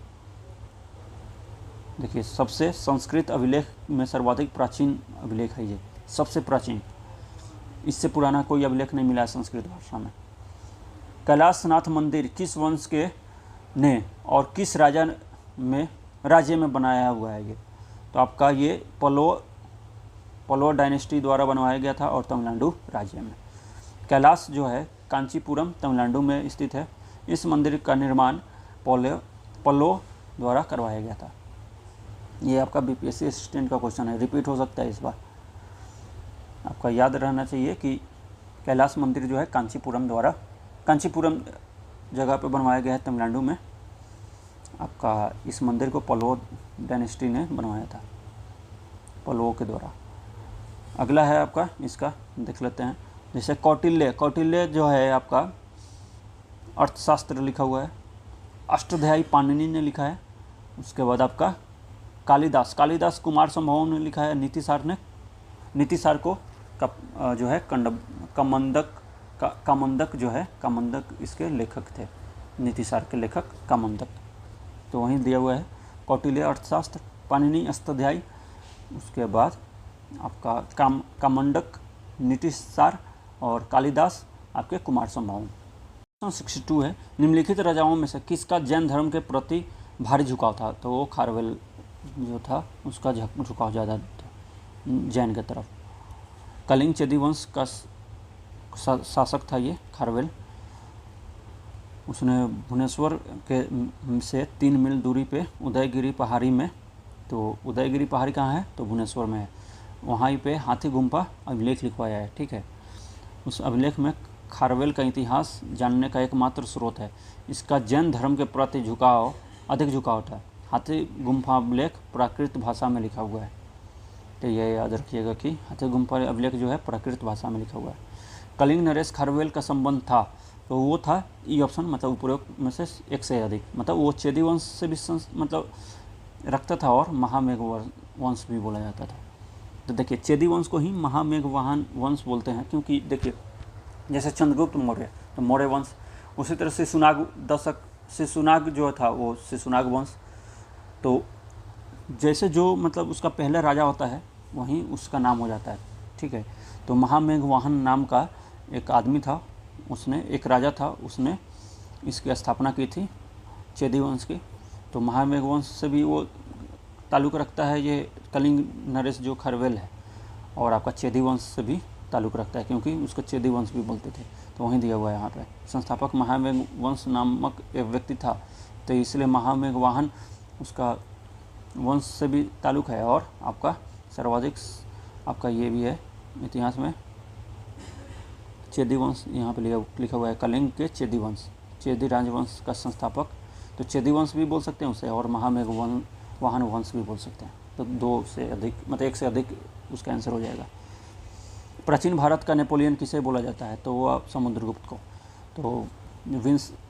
देखिए सबसे संस्कृत अभिलेख में सर्वाधिक प्राचीन अभिलेख है ये, सबसे प्राचीन, इससे पुराना कोई अभिलेख नहीं मिला है संस्कृत भाषा में। कैलाशनाथ मंदिर किस वंश के ने और किस राज्य में बनाया हुआ है ये? तो आपका ये पल्लव डायनेस्टी द्वारा बनवाया गया था और तमिलनाडु राज्य में। कैलाश जो है कांचीपुरम तमिलनाडु में स्थित है। इस मंदिर का निर्माण पल्लव द्वारा करवाया गया था। ये आपका बीपीएससी असिस्टेंट का क्वेश्चन है, रिपीट हो सकता है इस बार। आपका याद रहना चाहिए कि कैलाश मंदिर जो है कांचीपुरम जगह पे बनवाया गया है तमिलनाडु में। आपका इस मंदिर को पल्लव डायनेस्टी ने बनवाया था, पल्लवों के द्वारा। अगला है आपका, इसका देख लेते हैं। जैसे कौटिल्य जो है आपका अर्थशास्त्र लिखा हुआ है, अष्टाध्यायी पाणिनि ने लिखा है। उसके बाद आपका कालिदास कुमार संभव ने लिखा है। नीतिसार को जो है कामंदक इसके लेखक थे, नीतिसार के लेखक कामंदक। तो वहीं दिया हुआ है कौटिल्य अर्थशास्त्र, पाणिनि अष्टाध्यायी, उसके बाद आपका कामंडक, नीतिसार और कालिदास आपके कुमार संभव। 62 है, निम्नलिखित राजाओं में से किसका जैन धर्म के प्रति भारी झुकाव था? तो वो खारवेल जो था उसका झुकाव ज़्यादा था जैन की तरफ। कलिंग चेदी वंश का शासक था ये खारवेल। उसने भुवनेश्वर के से 3 मील दूरी पे उदयगिरी पहाड़ी में, तो उदयगिरी पहाड़ी कहाँ है? तो भुवनेश्वर में है। वहाँ पे हाथी गुम्फा अभिलेख लिखवाया है, ठीक है। उस अभिलेख में खारवेल का इतिहास जानने का एकमात्र स्रोत है। इसका जैन धर्म के प्रति अधिक झुकाव था। हाथी गुम्फा अभिलेख प्राकृत भाषा में लिखा हुआ है, तो ये याद रखिएगा कि हाथी गुम्फा अभिलेख जो है प्राकृत भाषा में लिखा हुआ है। कलिंग नरेश खारवेल का संबंध था, तो वो था ई ऑप्शन, मतलब उपरोक्त में से एक से अधिक, मतलब वो चेदी वंश से भी मतलब रखता था और महामेघ वंश भी बोला जाता था। तो देखिए चेदी वंश को ही महामेघवाहन वंश बोलते हैं, क्योंकि देखिए जैसे चंद्रगुप्त मौर्य तो मौर्य वंश, उसी तरह शिशुनाग जो था वो शिशुनाग वंश। तो जैसे जो मतलब उसका पहला राजा होता है वहीं उसका नाम हो जाता है, ठीक है। तो महामेघवाहन नाम का एक आदमी था, उसने एक राजा था, उसने इसकी स्थापना की थी चेदी वंश की। तो महामेघ वंश से भी वो ताल्लुक़ रखता है ये कलिंग नरेश जो खारवेल है, और आपका चेदी वंश से भी ताल्लुक़ रखता है क्योंकि उसको चेदी वंश भी बोलते थे। तो वहीं दिया हुआ है यहाँ पे। संस्थापक महामेघ वंश नामक एक व्यक्ति था, तो इसलिए महामेघवाहन उसका वंश से भी ताल्लुक़ है। और आपका सर्वाधिक आपका ये भी है इतिहास में चेदी वंश, यहाँ पे लिखा हुआ है कलिंग के चेदी वंश, चेदी राजवंश का संस्थापक। तो चेदी वंश भी बोल सकते हैं उसे, और महामेघवाहन वंश भी बोल सकते हैं। तो 2 से अधिक मतलब 1 से अधिक उसका आंसर हो जाएगा। प्राचीन भारत का नेपोलियन किसे बोला जाता है? तो वो समुद्रगुप्त को। तो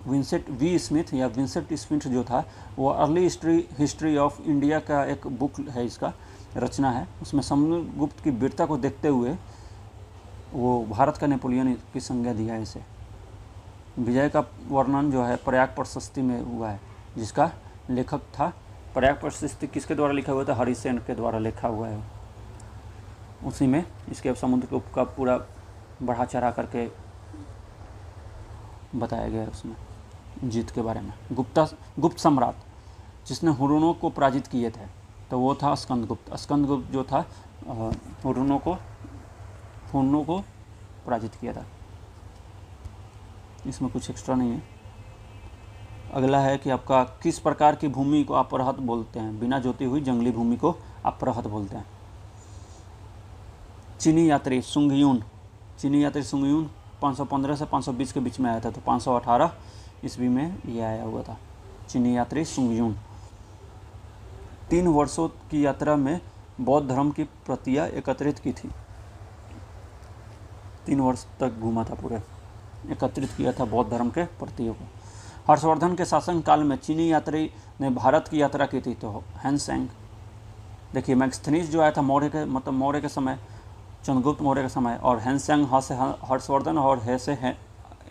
विंसेंट स्मिथ जो था वो अर्ली हिस्ट्री ऑफ इंडिया का एक बुक है, इसका रचना है। उसमें समुद्रगुप्त की वीरता को देखते हुए वो भारत का नेपोलियन की संज्ञा दिया है इसे। विजय का वर्णन जो है प्रयाग प्रशस्ति में हुआ है, जिसका लेखक था, प्रयाग प्रशस्ति किसके द्वारा लिखा हुआ था? हरिसेन के द्वारा लिखा हुआ है। उसी में इसके समुद्र का पूरा बढ़ा चढ़ा करके बताया गया है उसमें जीत के बारे में। गुप्त सम्राट जिसने हुरुनों को पराजित किए थे, तो वो था स्कंदगुप्त। स्कंदगुप्त जो था हुरुनों को पराजित किया था। इसमें कुछ एक्स्ट्रा नहीं है। अगला है कि आपका किस प्रकार की भूमि को अपरहत बोलते हैं? बिना जोती हुई जंगली भूमि को अपरहत बोलते हैं। चीनी यात्री सुंगयून 515 से 520 के बीच में आया था, तो 518 ईस्वी में ये आया हुआ था। चीनी यात्री सुंगयून 3 वर्षों की यात्रा में बौद्ध धर्म की प्रतियां एकत्रित की थी। 3 वर्ष तक घूमा था, पूरे एकत्रित किया था बौद्ध धर्म के प्रतियों को। हर्षवर्धन के शासन काल में चीनी यात्री ने भारत की यात्रा की थी, तो हैंसेंग। देखिए मैगस्थनीज जो आया था मौर्य के समय, चंद्रगुप्त मौर्य के समय, और हैंसेंग ह से हर्षवर्धन और हे से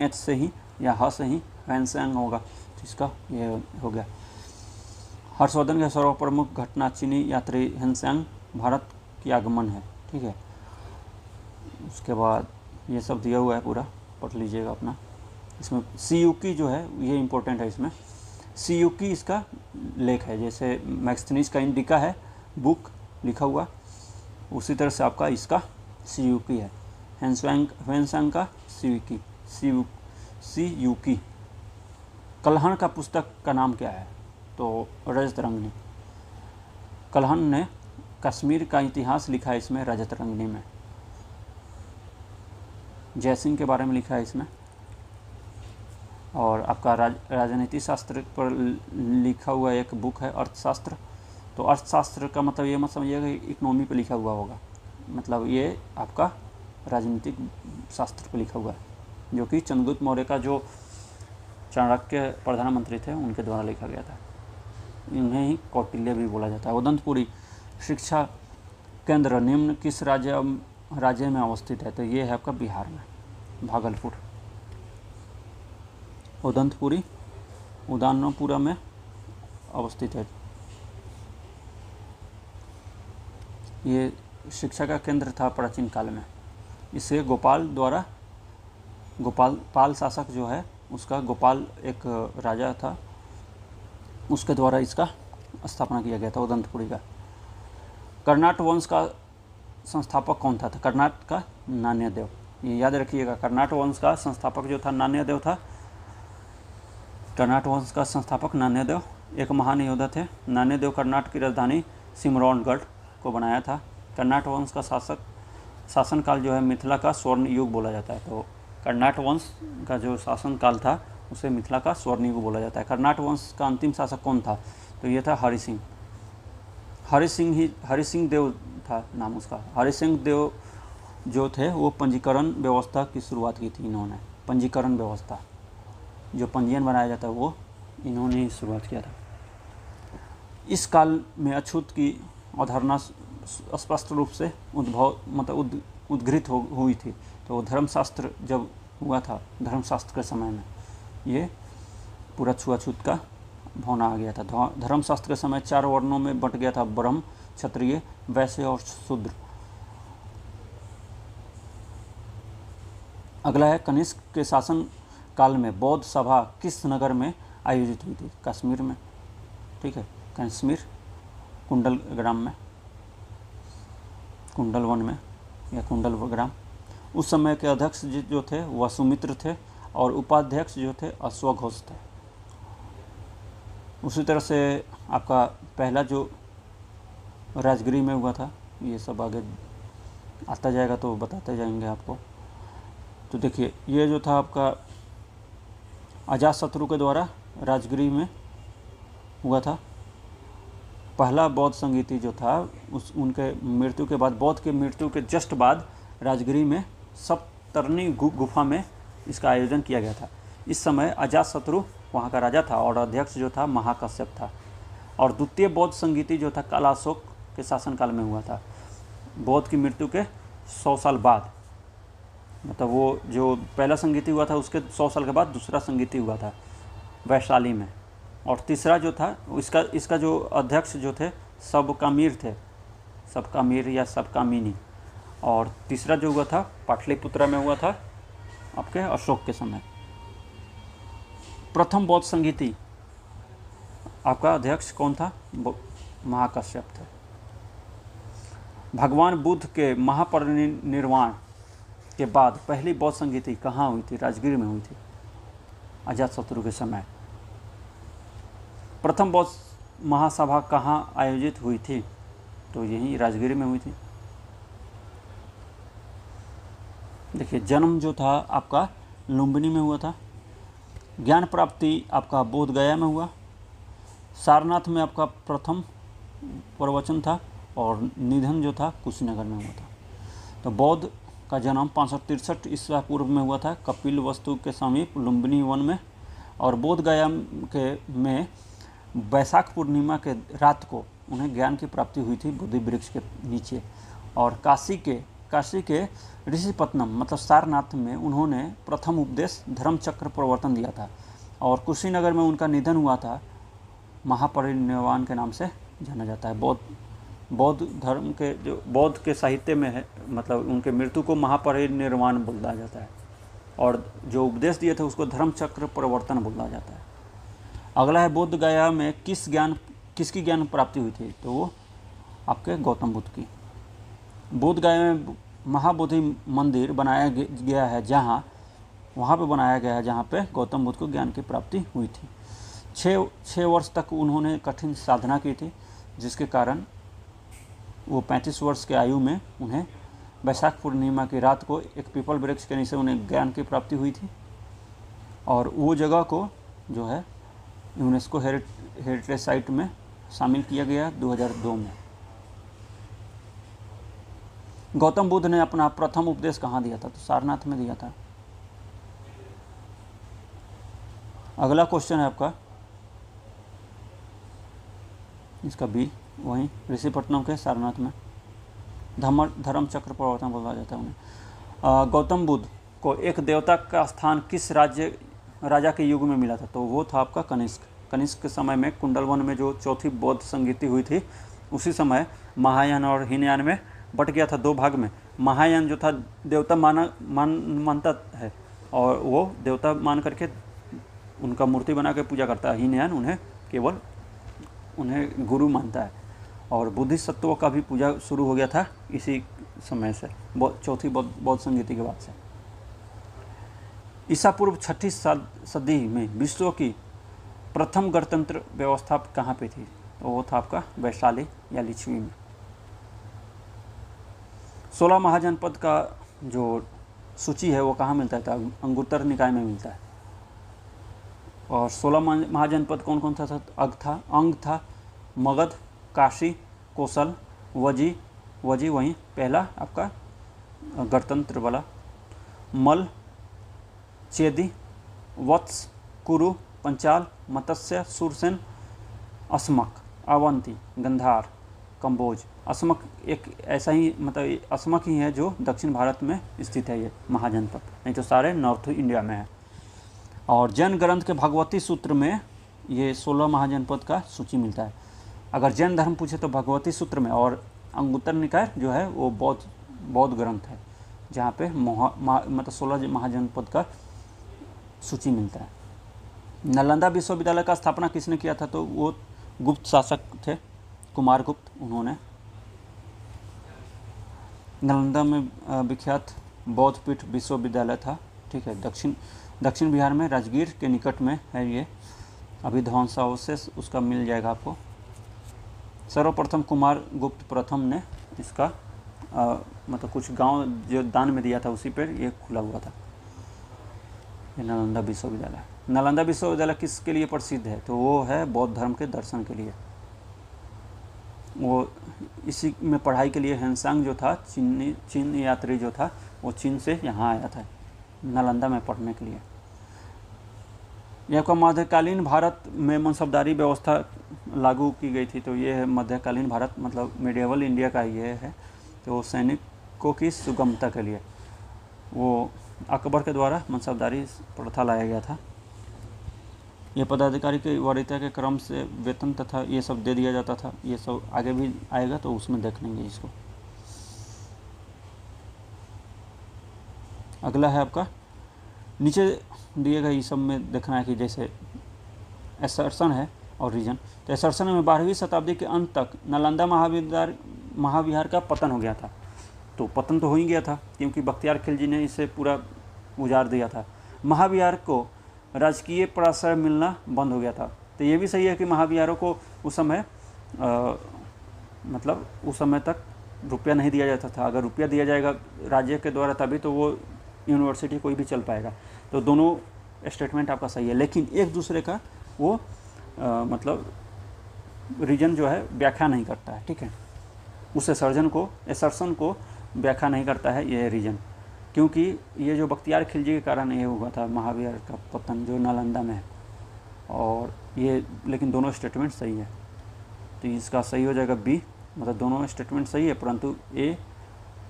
एच से ही या ह से ही हैंसेंग होगा, तो इसका ये हो गया। हर्षवर्धन के सर्वप्रमुख घटना चीनी यात्री हैंसेंग भारत की आगमन है, ठीक है। उसके बाद ये सब दिया हुआ है, पूरा पढ़ लीजिएगा अपना। इसमें सीयूकी जो है ये इम्पोर्टेंट है। इसमें सीयूकी इसका लेख है, जैसे मैगस्थनीज का इंडिका है बुक लिखा हुआ, उसी तरह से आपका इसका सीयूकी है। हैंसेंग का सीयूकी। कल्हण का पुस्तक का नाम क्या है? तो रजतरंगिणी। कल्हण ने कश्मीर का इतिहास लिखा है इसमें रजतरंगिणी में। जयसिंह के बारे में लिखा है इसमें। और आपका राजनीति शास्त्र पर लिखा हुआ एक बुक है अर्थशास्त्र। तो अर्थशास्त्र का मतलब ये मत समझिएगा इकोनॉमी पे लिखा हुआ होगा, मतलब ये आपका राजनीतिक शास्त्र पे लिखा हुआ है, जो कि चंद्रगुप्त मौर्य का जो चाणक्य प्रधानमंत्री थे उनके द्वारा लिखा गया था। इन्हें ही कौटिल्य भी बोला जाता है। उदंतपुरी शिक्षा केंद्र निम्न किस राज्य में अवस्थित है? तो ये है आपका बिहार में, भागलपुर। उदंतपुरी उदानपुरा में अवस्थित है। ये शिक्षा का केंद्र था प्राचीन काल में। इसे पाल शासक जो है उसका, गोपाल एक राजा था, उसके द्वारा इसका स्थापना किया गया था उदंतपुरी का। कर्नाट वंश का संस्थापक कौन था? कर्नाट का नान्यदेव। ये याद रखिएगा, कर्नाट वंश का संस्थापक जो था नान्यदेव था। कर्नाट वंश का संस्थापक नान्यदेव एक महान योद्धा थे। नान्यदेव कर्नाट की राजधानी सिमरौनगढ़ को बनाया था। कर्नाट वंश का शासनकाल जो है मिथिला का स्वर्ण युग बोला जाता है। तो कर्नाट वंश का जो शासनकाल था उसे मिथिला का स्वर्ण युग बोला जाता है। कर्नाट वंश का अंतिम शासक कौन था? तो ये था हरिसिंह देव था नाम उसका। हरिसिंह देव जो थे वो पंजीकरण व्यवस्था की शुरुआत की थी इन्होंने। पंजीकरण व्यवस्था, जो पंजीयन बनाया जाता है वो इन्होंने ही शुरुआत किया था। इस काल में अछूत की अवधारणा स्पष्ट रूप से उद्घृत हुई थी। तो धर्मशास्त्र जब हुआ था, धर्मशास्त्र के समय में ये पूरा छुआछूत का भावना आ गया था। धर्मशास्त्र के समय 4 वर्णों में बंट गया था, ब्रह्म, क्षत्रिय, वैश्य और शूद्र। अगला है कनिष्क के शासन काल में बौद्ध सभा किस नगर में आयोजित हुई थी? कश्मीर में, ठीक है, कश्मीर कुंडल ग्राम में, कुंडल वन में या कुंडल ग्राम। उस समय के अध्यक्ष जो थे वह सुमित्र थे और उपाध्यक्ष जो थे अश्वघोष थे। उसी तरह से आपका पहला जो राजगिरी में हुआ था, ये सब आगे आता जाएगा तो बताते जाएंगे आपको। तो देखिए ये जो था आपका अजातशत्रु के द्वारा राजगिरी में हुआ था। पहला बौद्ध संगीति जो था उनके मृत्यु के बाद, बौद्ध के मृत्यु के जस्ट बाद राजगिरी में सप्तर्णी गुफा में इसका आयोजन किया गया था। इस समय अजातशत्रु वहाँ का राजा था और अध्यक्ष जो था महाकश्यप था। और द्वितीय बौद्ध संगीति जो था कालाशोक के शासनकाल में हुआ था, बौद्ध की मृत्यु के 100 साल बाद। मतलब वो जो पहला संगीति हुआ था उसके 100 साल के बाद दूसरा संगीति हुआ था वैशाली में। और तीसरा जो था इसका जो अध्यक्ष जो थे सबकामीर थे, सबकामीर या सबकामिनी। और तीसरा जो हुआ था पाटलिपुत्रा में हुआ था आपके अशोक के समय। प्रथम बौद्ध संगीति आपका अध्यक्ष कौन था? महाकश्यप थे। भगवान बुद्ध के महापरिनिर्वाण के बाद पहली बौद्ध संगीति कहाँ हुई थी? राजगीर में हुई थी, अजातशत्रु के समय। प्रथम बौद्ध महासभा कहाँ आयोजित हुई थी? तो यही राजगीर में हुई थी। देखिए, जन्म जो था आपका लुम्बिनी में हुआ था। ज्ञान प्राप्ति आपका बोध गया में हुआ। सारनाथ में आपका प्रथम प्रवचन था और निधन जो था कुशीनगर में हुआ था। तो बौद्ध का जन्म 563 ईस्वी पूर्व में हुआ था कपिल वस्तु के समीप लुम्बिनी वन में। और बोध गया में वैशाख पूर्णिमा के रात को उन्हें ज्ञान की प्राप्ति हुई थी बोधि वृक्ष के नीचे। और काशी के ऋषिपत्नम मतलब सारनाथ में उन्होंने प्रथम उपदेश धर्मचक्र प्रवर्तन दिया था। और कुशीनगर में उनका निधन हुआ था, महापरिनिर्वाण के नाम से जाना जाता है। बौद्ध धर्म के जो बौद्ध के साहित्य में है, मतलब उनके मृत्यु को महापरिनिर्वाण बोला जाता है। और जो उपदेश दिए थे उसको धर्मचक्र प्रवर्तन बोला जाता है। अगला है बोध गया में किसकी ज्ञान प्राप्ति हुई थी? तो वो आपके गौतम बुद्ध की। बोध गया में महाबोधि मंदिर बनाया गया है वहाँ पे बनाया गया है जहाँ पे गौतम बुद्ध को ज्ञान की प्राप्ति हुई थी। 6 वर्ष तक उन्होंने कठिन साधना की थी, जिसके कारण वो 35 वर्ष के आयु में उन्हें वैशाख पूर्णिमा की रात को एक पीपल वृक्ष के नीचे उन्हें ज्ञान की प्राप्ति हुई थी। और वो जगह को जो है यूनेस्को हेरिटेज साइट में शामिल किया गया 2002 में। गौतम बुद्ध ने अपना प्रथम उपदेश कहाँ दिया था? तो सारनाथ में दिया था। अगला क्वेश्चन है आपका इसका बी, वहीं ऋषिपट्टनम के सारनाथ में धर्मचक्र प्रवर्तन बोला जाता है उन्हें। गौतम बुद्ध को एक देवता का स्थान किस राजा के युग में मिला था? तो वो था आपका कनिष्क के समय में। कुंडलवन में जो चौथी बौद्ध संगीति हुई थी उसी समय महायान और हीनयान में बट गया था 2 भाग में। महायान जो था देवता मानता है और वो देवता मान करके उनका मूर्ति बना के पूजा करता है। हीनयान उन्हें गुरु मानता है। और बुद्धिसत्वों का भी पूजा शुरू हो गया था इसी समय से, चौथी बौद्ध संगीति के बाद से। ईसा पूर्व 6ठी सदी में विश्व की प्रथम गणतंत्र व्यवस्था कहाँ पे थी? तो वो था आपका वैशाली या लिच्छवी में। 16 महाजनपद का जो सूची है वो कहाँ मिलता है? तो अंगुत्तर निकाय में मिलता है। और 16 महाजनपद कौन कौन था? अंग था मगध, काशी, कौशल, वजी वहीं पहला आपका गणतंत्र वाला, मल, चेदी, वत्स, कुरु, पंचाल, मत्स्य, सुरसेन, अस्मक, अवंती, गंधार, कंबोज। अस्मक एक ऐसा ही मतलब अस्मक ही है जो दक्षिण भारत में स्थित है ये महाजनपद, नहीं तो सारे नॉर्थ इंडिया में है। और जैन ग्रंथ के भगवती सूत्र में ये 16 महाजनपद का सूची मिलता है। अगर जैन धर्म पूछे तो भगवती सूत्र में। और अंगुत्तर निकाय जो है वो बौद्ध ग्रंथ है जहाँ पे मतलब 16 महाजनपद का सूची मिलता है। नालंदा विश्वविद्यालय का स्थापना किसने किया था? तो वो गुप्त शासक थे, कुमार गुप्त। उन्होंने नालंदा में विख्यात बौद्ध पीठ विश्वविद्यालय था, ठीक है। दक्षिण बिहार में राजगीर के निकट में है ये। अभी ध्वंसावशेष उसका मिल जाएगा आपको। सर्वप्रथम कुमार गुप्त प्रथम ने इसका मतलब कुछ गांव जो दान में दिया था उसी पर ये खुला हुआ था ये नालंदा विश्वविद्यालय। नालंदा विश्वविद्यालय किसके लिए प्रसिद्ध है? तो वो है बौद्ध धर्म के दर्शन के लिए। वो इसी में पढ़ाई के लिए हेनसांग जो था चीन यात्री जो था वो चीन से यहाँ आया था नालंदा में पढ़ने के लिए। यह आपका मध्यकालीन भारत में मनसबदारी व्यवस्था लागू की गई थी। तो ये है मध्यकालीन भारत मतलब मिडिएवल इंडिया का ये है। तो सैनिकों की सुगमता के लिए वो अकबर के द्वारा मनसबदारी प्रथा लाया गया था। ये पदाधिकारी की वरीयता के क्रम से वेतन तथा ये सब दे दिया जाता था। ये सब आगे भी आएगा तो उसमें देख लेंगे इसको। अगला है आपका, नीचे दिए गए इस सब में देखना है कि जैसे एसर्शन है और रीजन। तो एसर्शन में 12वीं शताब्दी के अंत तक नालंदा महाविहार का पतन हो गया था। तो पतन तो हो ही गया था क्योंकि बख्तियार खिलजी ने इसे पूरा उजाड़ दिया था। महाविहार को राजकीय प्रश्रय मिलना बंद हो गया था। तो ये भी सही है कि महाविहारों को उस समय मतलब उस समय तक रुपया नहीं दिया जाता था। अगर रुपया दिया जाएगा राज्य के द्वारा तभी तो वो यूनिवर्सिटी कोई भी चल पाएगा। तो दोनों स्टेटमेंट आपका सही है, लेकिन एक दूसरे का वो मतलब रीजन जो है व्याख्या नहीं करता है, ठीक है। उस एसर्शन को व्याख्या नहीं करता है ये रीजन, क्योंकि ये जो बख्तियार खिलजी के कारण ये हुआ था महाविहार का पतन जो नालंदा में है। और ये लेकिन दोनों स्टेटमेंट सही है, तो इसका सही हो जाएगा बी, मतलब दोनों स्टेटमेंट सही है, परंतु ए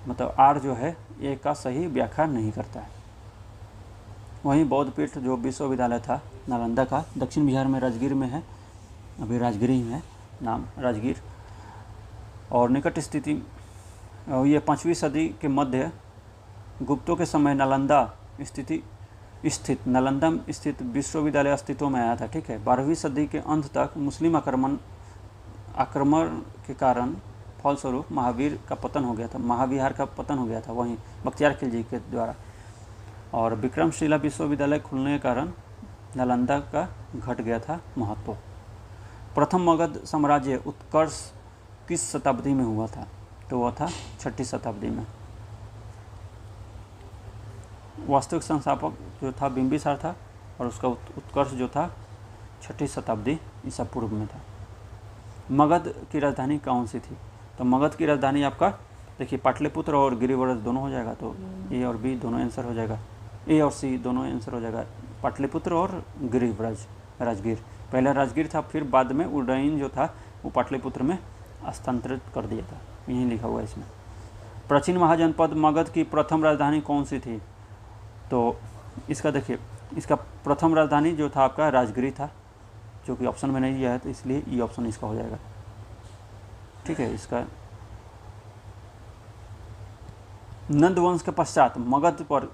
मतलब आर जो है ए का सही व्याख्या नहीं करता है। वहीं बौद्ध पीठ जो विश्वविद्यालय था नालंदा का, दक्षिण बिहार में राजगीर में है, अभी राजगीर ही में नाम राजगीर। और निकट स्थिति ये 5वीं सदी के मध्य गुप्तों के समय नालंदा स्थित नालंदा स्थित विश्वविद्यालय अस्तित्व में आया था, ठीक है। 12वीं सदी के अंत तक मुस्लिम आक्रमण के कारण फलस्वरूप महावीर का पतन हो गया था, महाविहार का पतन हो गया था वहीं बख्तियार खिलजी के द्वारा। और विक्रमशिला विश्वविद्यालय खुलने के कारण नालंदा का घट गया था महत्व। प्रथम मगध साम्राज्य उत्कर्ष किस शताब्दी में हुआ था? तो वह था 6ठी शताब्दी में। वास्तविक संस्थापक जो था बिंबिसार था और उसका उत्कर्ष जो था 6ठी शताब्दी ईसा पूर्व में था। मगध की राजधानी कौन सी थी? तो मगध की राजधानी आपका देखिए पाटलिपुत्र और गिरिव्रज दोनों हो जाएगा, तो ए और बी दोनों आंसर हो जाएगा, ए और सी दोनों आंसर हो जाएगा। पाटलिपुत्र और गिरिव्रज राजगीर, पहला राजगीर था, फिर बाद में उज्जैन जो था वो पाटलिपुत्र में स्थानांतरित कर दिया था, यहीं लिखा हुआ है इसमें। प्राचीन महाजनपद मगध की प्रथम राजधानी कौन सी थी? तो इसका देखिए, इसका प्रथम राजधानी जो था आपका राजगिरी था, जो कि ऑप्शन में नहीं दिया है, तो इसलिए ये ऑप्शन इसका हो जाएगा, ठीक है। इसका नंद वंश के पश्चात मगध पर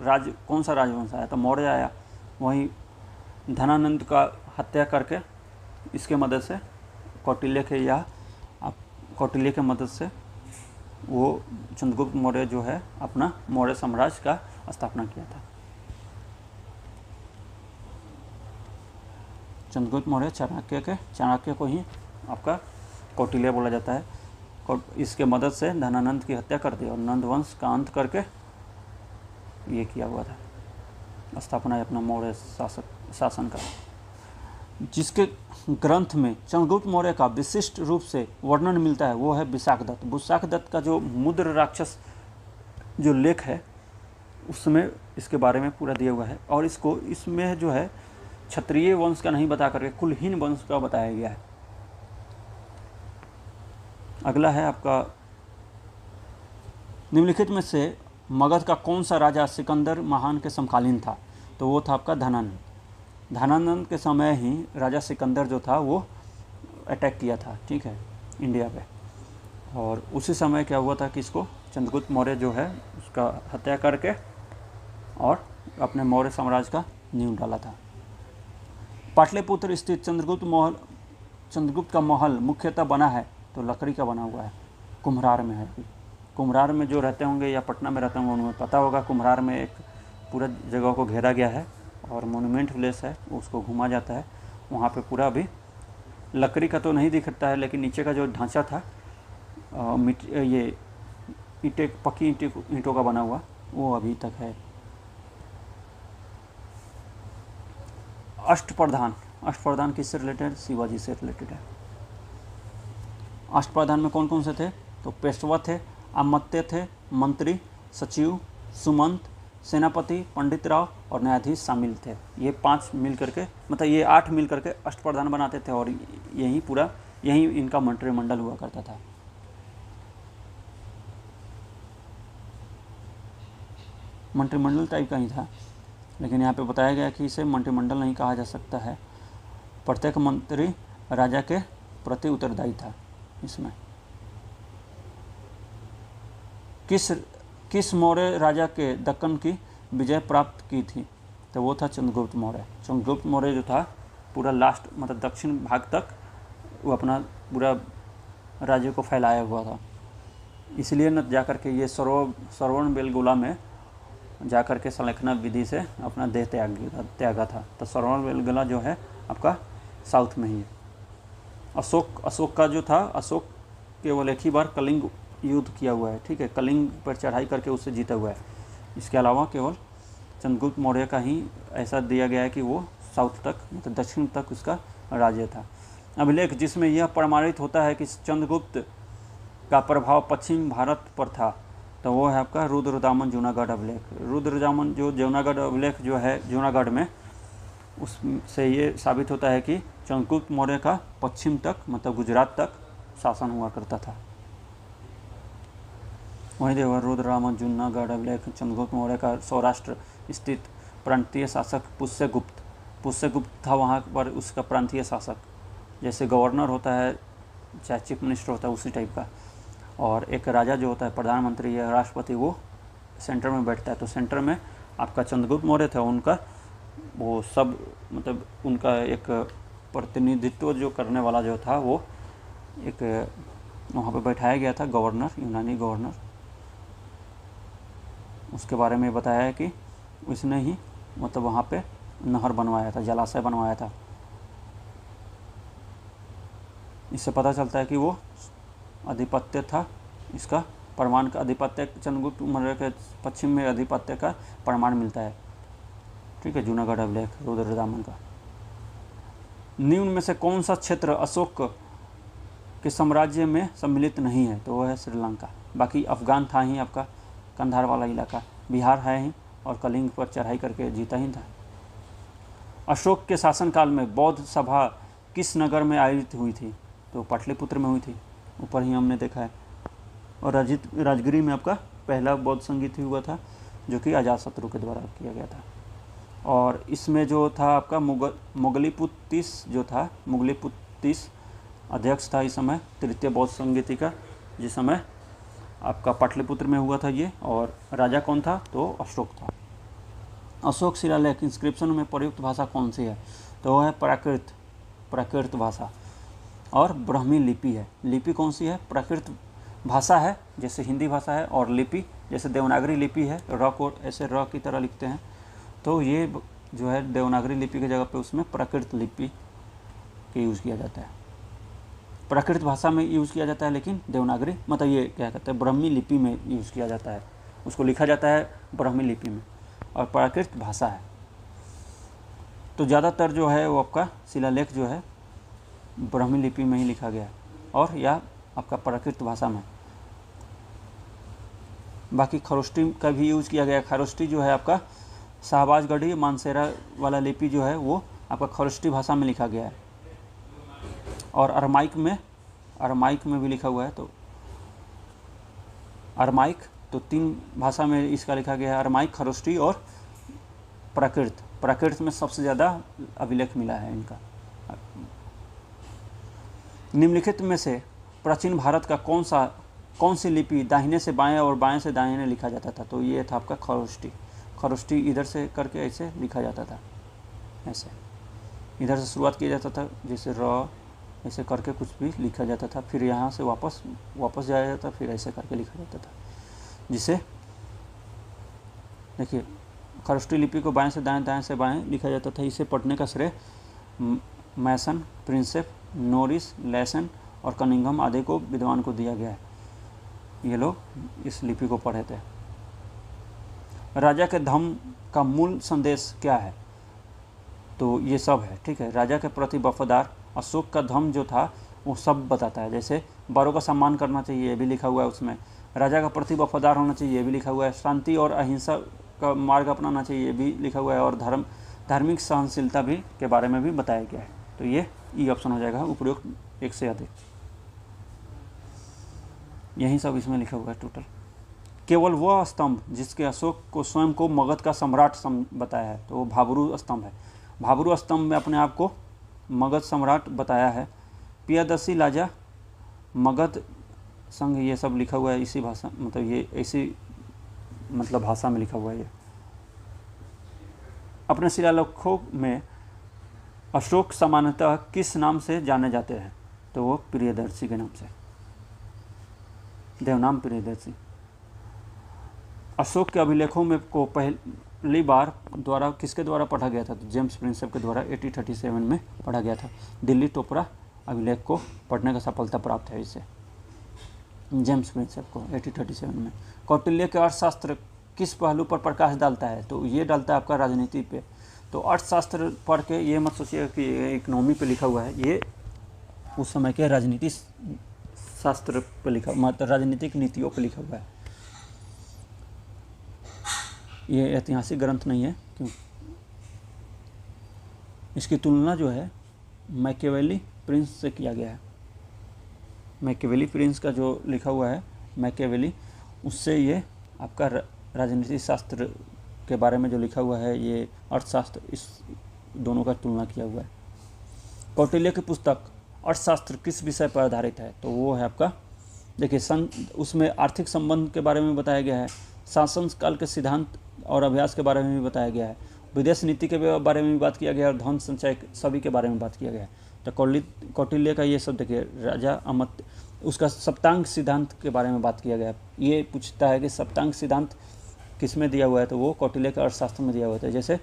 कौन सा राजवंश आया? तो मौर्य आया। वहीं धनानंद का हत्या करके इसके मदद से कौटिल्य के मदद से वो चंद्रगुप्त मौर्य जो है अपना मौर्य साम्राज्य का स्थापना किया था। चंद्रगुप्त मौर्य चाणक्य को ही आपका कौटिल्य बोला जाता है। इसके मदद से धनानंद की हत्या कर दी और नंद वंश का अंत करके ये किया हुआ था, स्थापना अपना मौर्य शासन का। जिसके ग्रंथ में चंद्रगुप्त मौर्य का विशिष्ट रूप से वर्णन मिलता है वो है विशाखदत्त। विशाखदत्त का जो मुद्र राक्षस जो लेख है उसमें इसके बारे में पूरा दिया हुआ है, और इसमें जो है क्षत्रिय वंश का नहीं बता करके कुलहीन वंश का बताया गया है। अगला है आपका, निम्नलिखित में से मगध का कौन सा राजा सिकंदर महान के समकालीन था? तो वो था आपका धनानंद। धनानंद के समय ही राजा सिकंदर जो था वो अटैक किया था, ठीक है, इंडिया पे। और उसी समय क्या हुआ था कि इसको चंद्रगुप्त मौर्य जो है उसका हत्या करके और अपने मौर्य साम्राज्य का नींव डाला था। पाटलिपुत्र स्थित चंद्रगुप्त का महल मुख्यतः बना है तो लकड़ी का बना हुआ है, कुम्हरार में है। कुम्हरार में जो रहते होंगे या पटना में रहते होंगे उन्हें पता होगा, कुम्हरार में एक पूरा जगह को घेरा गया है और मोन्यूमेंट प्लेस है, उसको घूमा जाता है। वहाँ पे पूरा अभी लकड़ी का तो नहीं दिखता है, लेकिन नीचे का जो ढांचा था ये पक्की ईंटों का बना हुआ वो अभी तक है। अष्टप्रधान किससे रिलेटेड? शिवाजी से रिलेटेड है। अष्टप्रधान में कौन कौन से थे? तो पेशवा थे, अमात्य थे, मंत्री, सचिव, सुमंत, सेनापति, पंडित राव और न्यायाधीश शामिल थे। ये 5 मिल करके मतलब ये 8 मिल करके अष्टप्रधान बनाते थे और यही इनका मंत्रिमंडल हुआ करता था। मंत्रिमंडल टाइप का ही था, लेकिन यहाँ पे बताया गया कि इसे मंत्रिमंडल नहीं कहा जा सकता है। प्रत्येक मंत्री राजा के प्रति उत्तरदायी था। इसमें किस मौर्य राजा के दक्कन की विजय प्राप्त की थी? तो वो था चंद्रगुप्त मौर्य। चंद्रगुप्त मौर्य जो था पूरा लास्ट मतलब दक्षिण भाग तक वो अपना पूरा राज्य को फैलाया हुआ था। इसलिए न जाकर के ये श्रवण बेलगोला में जाकर के संलेखना विधि से अपना देह त्यागा था। तो श्रवण बेलगोला जो है आपका साउथ में ही है। अशोक का जो था, अशोक केवल एक ही बार कलिंग युद्ध किया हुआ है, ठीक है, कलिंग पर चढ़ाई करके उससे जीता हुआ है। इसके अलावा केवल चंद्रगुप्त मौर्य का ही ऐसा दिया गया है कि वो साउथ तक मतलब दक्षिण तक उसका राज्य था। अभिलेख जिसमें यह प्रमाणित होता है कि चंद्रगुप्त का प्रभाव पश्चिम भारत पर था, तो वो है आपका रुद्रदामन जूनागढ़ अभिलेख। रुद्रदामन जो जूनागढ़ अभिलेख जो है जूनागढ़ में, उससे ये साबित होता है कि चंद्रगुप्त मौर्य का पश्चिम तक मतलब गुजरात तक शासन हुआ करता था। वहीं देखो रुद्रदामन जूनागढ़ अभिलेख चंद्रगुप्त मौर्य का सौराष्ट्र स्थित प्रांतीय शासक पुष्यगुप्त था वहाँ पर उसका प्रांतीय शासक, जैसे गवर्नर होता है चाहे चीफ मिनिस्टर होता है उसी टाइप का। और एक राजा जो होता है प्रधानमंत्री या राष्ट्रपति, वो सेंटर में बैठता है। तो सेंटर में आपका चंद्रगुप्त मौर्य था, उनका वो सब मतलब उनका एक प्रतिनिधित्व जो करने वाला जो था वो एक वहाँ पे बैठाया गया था गवर्नर, यूनानी गवर्नर। उसके बारे में बताया है कि उसने ही मतलब वहाँ पे नहर बनवाया था, जलाशय बनवाया था। इससे पता चलता है कि वो आधिपत्य था, इसका प्रमाण का आधिपत्य चंद्रगुप्त मौर्य के पश्चिम में आधिपत्य का प्रमाण मिलता है, ठीक है, जूनागढ़ अभिलेख रुद्रदामन का। निम्न में से कौन सा क्षेत्र अशोक के साम्राज्य में सम्मिलित नहीं है? तो वो है श्रीलंका। बाकी अफगान था ही आपका, कंधार वाला इलाका, बिहार है ही, और कलिंग पर चढ़ाई करके जीता ही था। अशोक के शासनकाल में बौद्ध सभा किस नगर में आयोजित हुई थी? तो पाटलिपुत्र में हुई थी, ऊपर ही हमने देखा है। और राजगिरी में आपका पहला बौद्ध संगीत हुआ था, जो कि अजातशत्रु के द्वारा किया गया था। और इसमें जो था आपका मुगलिपुत्तिस जो था, मुगलिपुत्तिस अध्यक्ष था इस समय तृतीय बौद्ध संगीति का, जिस समय आपका पाटलिपुत्र में हुआ था ये। और राजा कौन था? तो अशोक था। अशोक शिलालेख इंस्क्रिप्शन में प्रयुक्त भाषा कौन सी है? तो वह है प्राकृत भाषा। और ब्राह्मी लिपि है। लिपि कौन सी है? प्राकृत भाषा है, जैसे हिंदी भाषा है, और लिपि जैसे देवनागरी लिपि है, र को ऐसे र की तरह लिखते हैं, तो ये जो है देवनागरी लिपि की जगह पे उसमें प्राकृत लिपि के यूज़ किया जाता है। प्राकृत भाषा में यूज़ किया जाता है, लेकिन देवनागरी मतलब ये क्या कहते हैं ब्राह्मी लिपि में यूज़ किया जाता है, उसको लिखा जाता है ब्राह्मी लिपि में, और प्राकृत भाषा है। तो ज़्यादातर जो है वो आपका शिलालेख जो है ब्राह्मी लिपि में ही लिखा गया है, और या आपका प्राकृत भाषा में। बाकी खरोष्टी का भी यूज़ किया गया। खरोष्टी जो है आपका शाहबाजगढ़ी मानसेरा वाला लिपि जो है वो आपका खरोष्टी भाषा में लिखा गया है। और अरमाइक में भी लिखा हुआ है। तो अरमाइक तो 3 भाषा में इसका लिखा गया है, अरमाइक, खरोष्टी और प्राकृत में सबसे ज़्यादा अभिलेख मिला है इनका। निम्नलिखित में से प्राचीन भारत का कौन सी लिपि दाहिने से बाएं और बाएं से दाहिने लिखा जाता था? तो ये था आपका खरोष्टी इधर से करके ऐसे लिखा जाता था, ऐसे इधर से शुरुआत किया जाता था, जैसे र ऐसे करके कुछ भी लिखा जाता था, फिर यहाँ से वापस जाया जाता, फिर ऐसे करके लिखा जाता था। जिसे देखिए खरोष्टी लिपि को बाएं से दाएं, दाएं से बाएं लिखा जाता था। इसे पढ़ने का श्रेय मैसन, प्रिंसेप, नोरिस, लेसन और कनिंघम आदि को विद्वान को दिया गया है। ये लोग इस लिपि को पढ़े थे। राजा के धम्म का मूल संदेश क्या है? तो ये सब है, ठीक है। राजा के प्रति वफादार, अशोक का धम्म जो था वो सब बताता है, जैसे बड़ों का सम्मान करना चाहिए, ये भी लिखा हुआ है उसमें। राजा का प्रति वफादार होना चाहिए, ये भी लिखा हुआ है। शांति और अहिंसा का मार्ग अपनाना चाहिए, ये भी लिखा हुआ है। और धार्मिक सहनशीलता भी के बारे में भी बताया गया है। तो ये ई ऑप्शन हो जाएगा, उपयुक्त 1 से अधिक। यही सब इसमें लिखा हुआ है टोटल। केवल वह स्तंभ जिसके अशोक को स्वयं को मगध का सम्राट बताया है, तो वो भाबरू स्तंभ है। भाबरू स्तंभ में अपने आप को मगध सम्राट बताया है। पियादसी लाजा मगध संघ, ये सब लिखा हुआ है इसी भाषा, मतलब ये ऐसी मतलब भाषा में लिखा हुआ है। ये अपने शिलालेखों में अशोक सामान्यतः किस नाम से जाने जाते हैं, तो वो प्रियदर्शी के नाम से, देवनाम प्रियदर्शी। अशोक के अभिलेखों में को पहली बार द्वारा किसके द्वारा पढ़ा गया था, तो जेम्स प्रिंसेप के द्वारा 1837 में पढ़ा गया था। दिल्ली टोपरा अभिलेख को पढ़ने का सफलता प्राप्त है इससे, जेम्स प्रिंसेप को 1837 में। कौटिल्य के अर्थशास्त्र किस पहलू पर प्रकाश डालता है, तो ये डालता है आपका राजनीति पे। तो अर्थशास्त्र पढ़ के ये मत सोचिएगा कि इकोनॉमी पे लिखा हुआ है, ये उस समय के राजनीति शास्त्र पे लिखा, मतलब राजनीतिक नीतियों पे लिखा हुआ है। ये ऐतिहासिक ग्रंथ नहीं है, क्यों इसकी तुलना जो है मैकियावेली प्रिंस से किया गया है। मैकियावेली प्रिंस का जो लिखा हुआ है मैकियावेली, उससे ये आपका राजनीतिक शास्त्र के बारे में जो लिखा हुआ है, ये अर्थशास्त्र, इस दोनों का तुलना किया हुआ है। कौटिल्य की पुस्तक अर्थशास्त्र किस विषय पर आधारित है, तो वो है आपका, देखिए उसमें आर्थिक संबंध के बारे में बताया गया है, शासन काल के सिद्धांत और अभ्यास के बारे में भी बताया गया है, विदेश नीति के बारे में भी बात किया गया है, और धन संचय सभी के बारे में बात किया गया है। तो कौटिल्य का ये सब देखिए, राजा अमत्य, उसका सप्तांग सिद्धांत के बारे में बात किया गया है। ये पूछता है कि सप्तांग सिद्धांत किस में दिया हुआ है, तो वो कौटिल्य के अर्थशास्त्र में दिया हुआ है। जैसे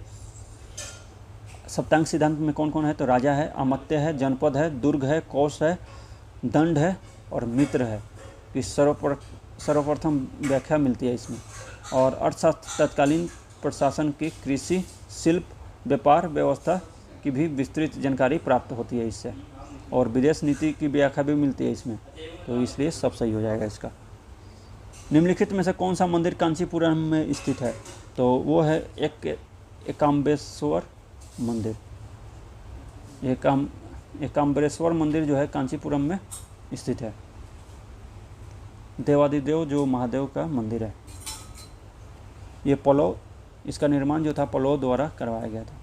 सप्तांग सिद्धांत में कौन कौन है, तो राजा है, अमत्य है, जनपद है, दुर्ग है, कोष है, दंड है और मित्र है। इस सर्वप्रथम व्याख्या मिलती है इसमें। और अर्थशास्त्र तत्कालीन प्रशासन की कृषि, शिल्प, व्यापार व्यवस्था की भी विस्तृत जानकारी प्राप्त होती है इससे, और विदेश नीति की व्याख्या भी मिलती है इसमें, तो इसलिए सब सही हो जाएगा इसका। निम्नलिखित में से कौन सा मंदिर कांचीपुरम में स्थित है, तो वो है एकाम्बरेश्वर मंदिर। एकाम्बरेश्वर मंदिर जो है कांचीपुरम में स्थित है। देवादिदेव जो महादेव का मंदिर है, ये पल्लव, इसका निर्माण जो था पल्लव द्वारा करवाया गया था।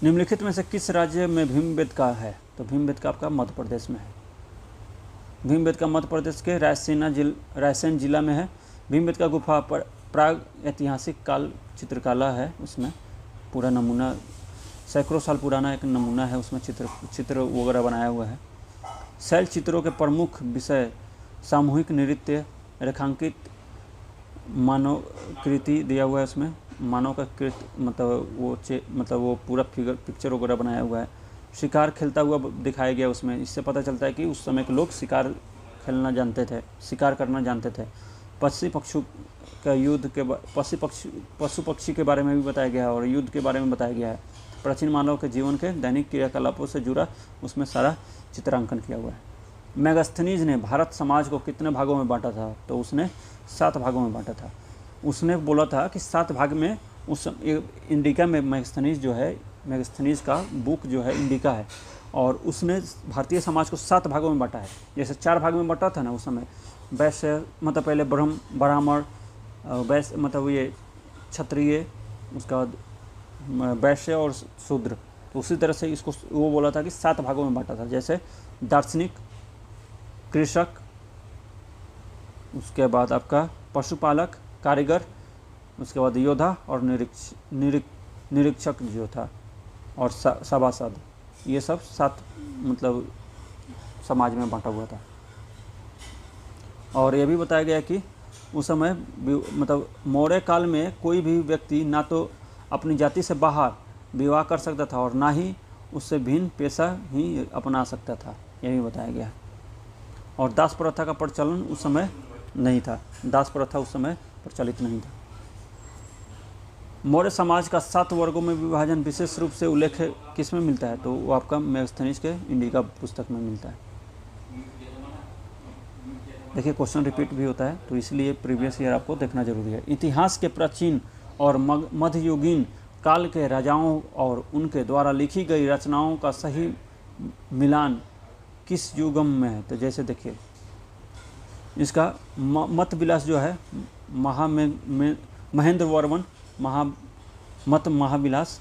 निम्नलिखित में से किस राज्य में भीमबेटका है, तो भीमबेटका आपका मध्य प्रदेश में है। भीमबेटका मध्य प्रदेश के रायसेन जिला में है। भीमबेटका गुफा पर प्राग ऐतिहासिक काल चित्रकला है, उसमें पूरा नमूना, सैकड़ों साल पुराना एक नमूना है, उसमें चित्र वगैरह बनाया हुआ है। शैल चित्रों के प्रमुख विषय सामूहिक नृत्य, रेखांकित मानवकृति दिया हुआ है, उसमें मानव का कृत मतलब वो पूरा पिक्चर वगैरह बनाया हुआ है। शिकार खेलता हुआ दिखाया गया उसमें, इससे पता चलता है कि उस समय के लोग शिकार खेलना जानते थे, शिकार करना जानते थे। पशु पक्षी का युद्ध के पशु पक्षी के बारे में भी बताया गया है, और युद्ध के बारे में बताया गया है। प्राचीन मानव के जीवन के दैनिक क्रियाकलापों से जुड़ा उसमें सारा चित्रांकन किया हुआ है। मेगास्थनीज ने भारत समाज को कितने भागों में बांटा था, तो उसने 7 भागों में बांटा था। उसने बोला था कि 7 भाग में, उस इंडिका में मेगास्थनीज जो है, मेगास्थनीज का बुक जो है इंडिका है, और उसने भारतीय समाज को 7 भागों में बांटा है। जैसे 4 भाग में बांटा था ना उस समय, वैश्य मतलब पहले ब्राह्मण, वैश्य मतलब ये क्षत्रिय, उसका बाद वैश्य और शूद्र, तो उसी तरह से इसको वो बोला था कि 7 भागों में बांटा था। जैसे दार्शनिक, कृषक, उसके बाद आपका पशुपालक, कारीगर, उसके बाद योद्धा और निरीक्षक जो था, और सभासद, ये सब 7 मतलब समाज में बांटा हुआ था। और ये भी बताया गया कि उस समय मतलब मौर्य काल में कोई भी व्यक्ति ना तो अपनी जाति से बाहर विवाह कर सकता था, और ना ही उससे भिन्न पेशा ही अपना सकता था, यह भी बताया गया। और दास प्रथा का प्रचलन उस समय नहीं था, दास प्रथा उस समय प्रचलित नहीं था। मौर्य समाज का 7 वर्गों में विभाजन विशेष रूप से उल्लेख किस में मिलता है, तो वो आपका मेगास्थनीज के इंडिका पुस्तक में मिलता है। देखिए क्वेश्चन रिपीट भी होता है, तो इसलिए प्रीवियस ईयर आपको देखना जरूरी है। इतिहास के प्राचीन और मध्ययुगीन काल के राजाओं और उनके द्वारा लिखी गई रचनाओं का सही मिलान किस युगम में है? तो जैसे देखिए इसका मत विलास जो है महेंद्र वर्मन मत महाविलास,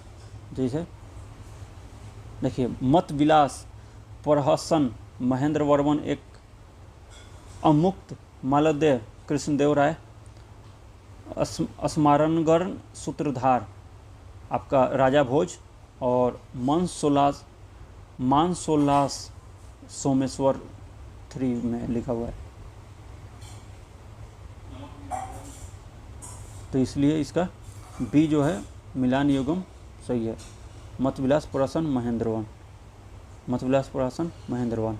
जैसे देखिए मत विलास प्रहसन महेंद्र वर्मन एक अमुक्त मालदेव कृष्णदेव राय स्मरणगढ़ सूत्रधार आपका राजा भोज और मानसोल्लास सोमेश्वर 3 में लिखा हुआ है। तो इसलिए इसका बी जो है मिलान युगम सही है। मतविलास प्रहसन महेंद्रवन, मतविलास प्रहसन महेंद्रवन।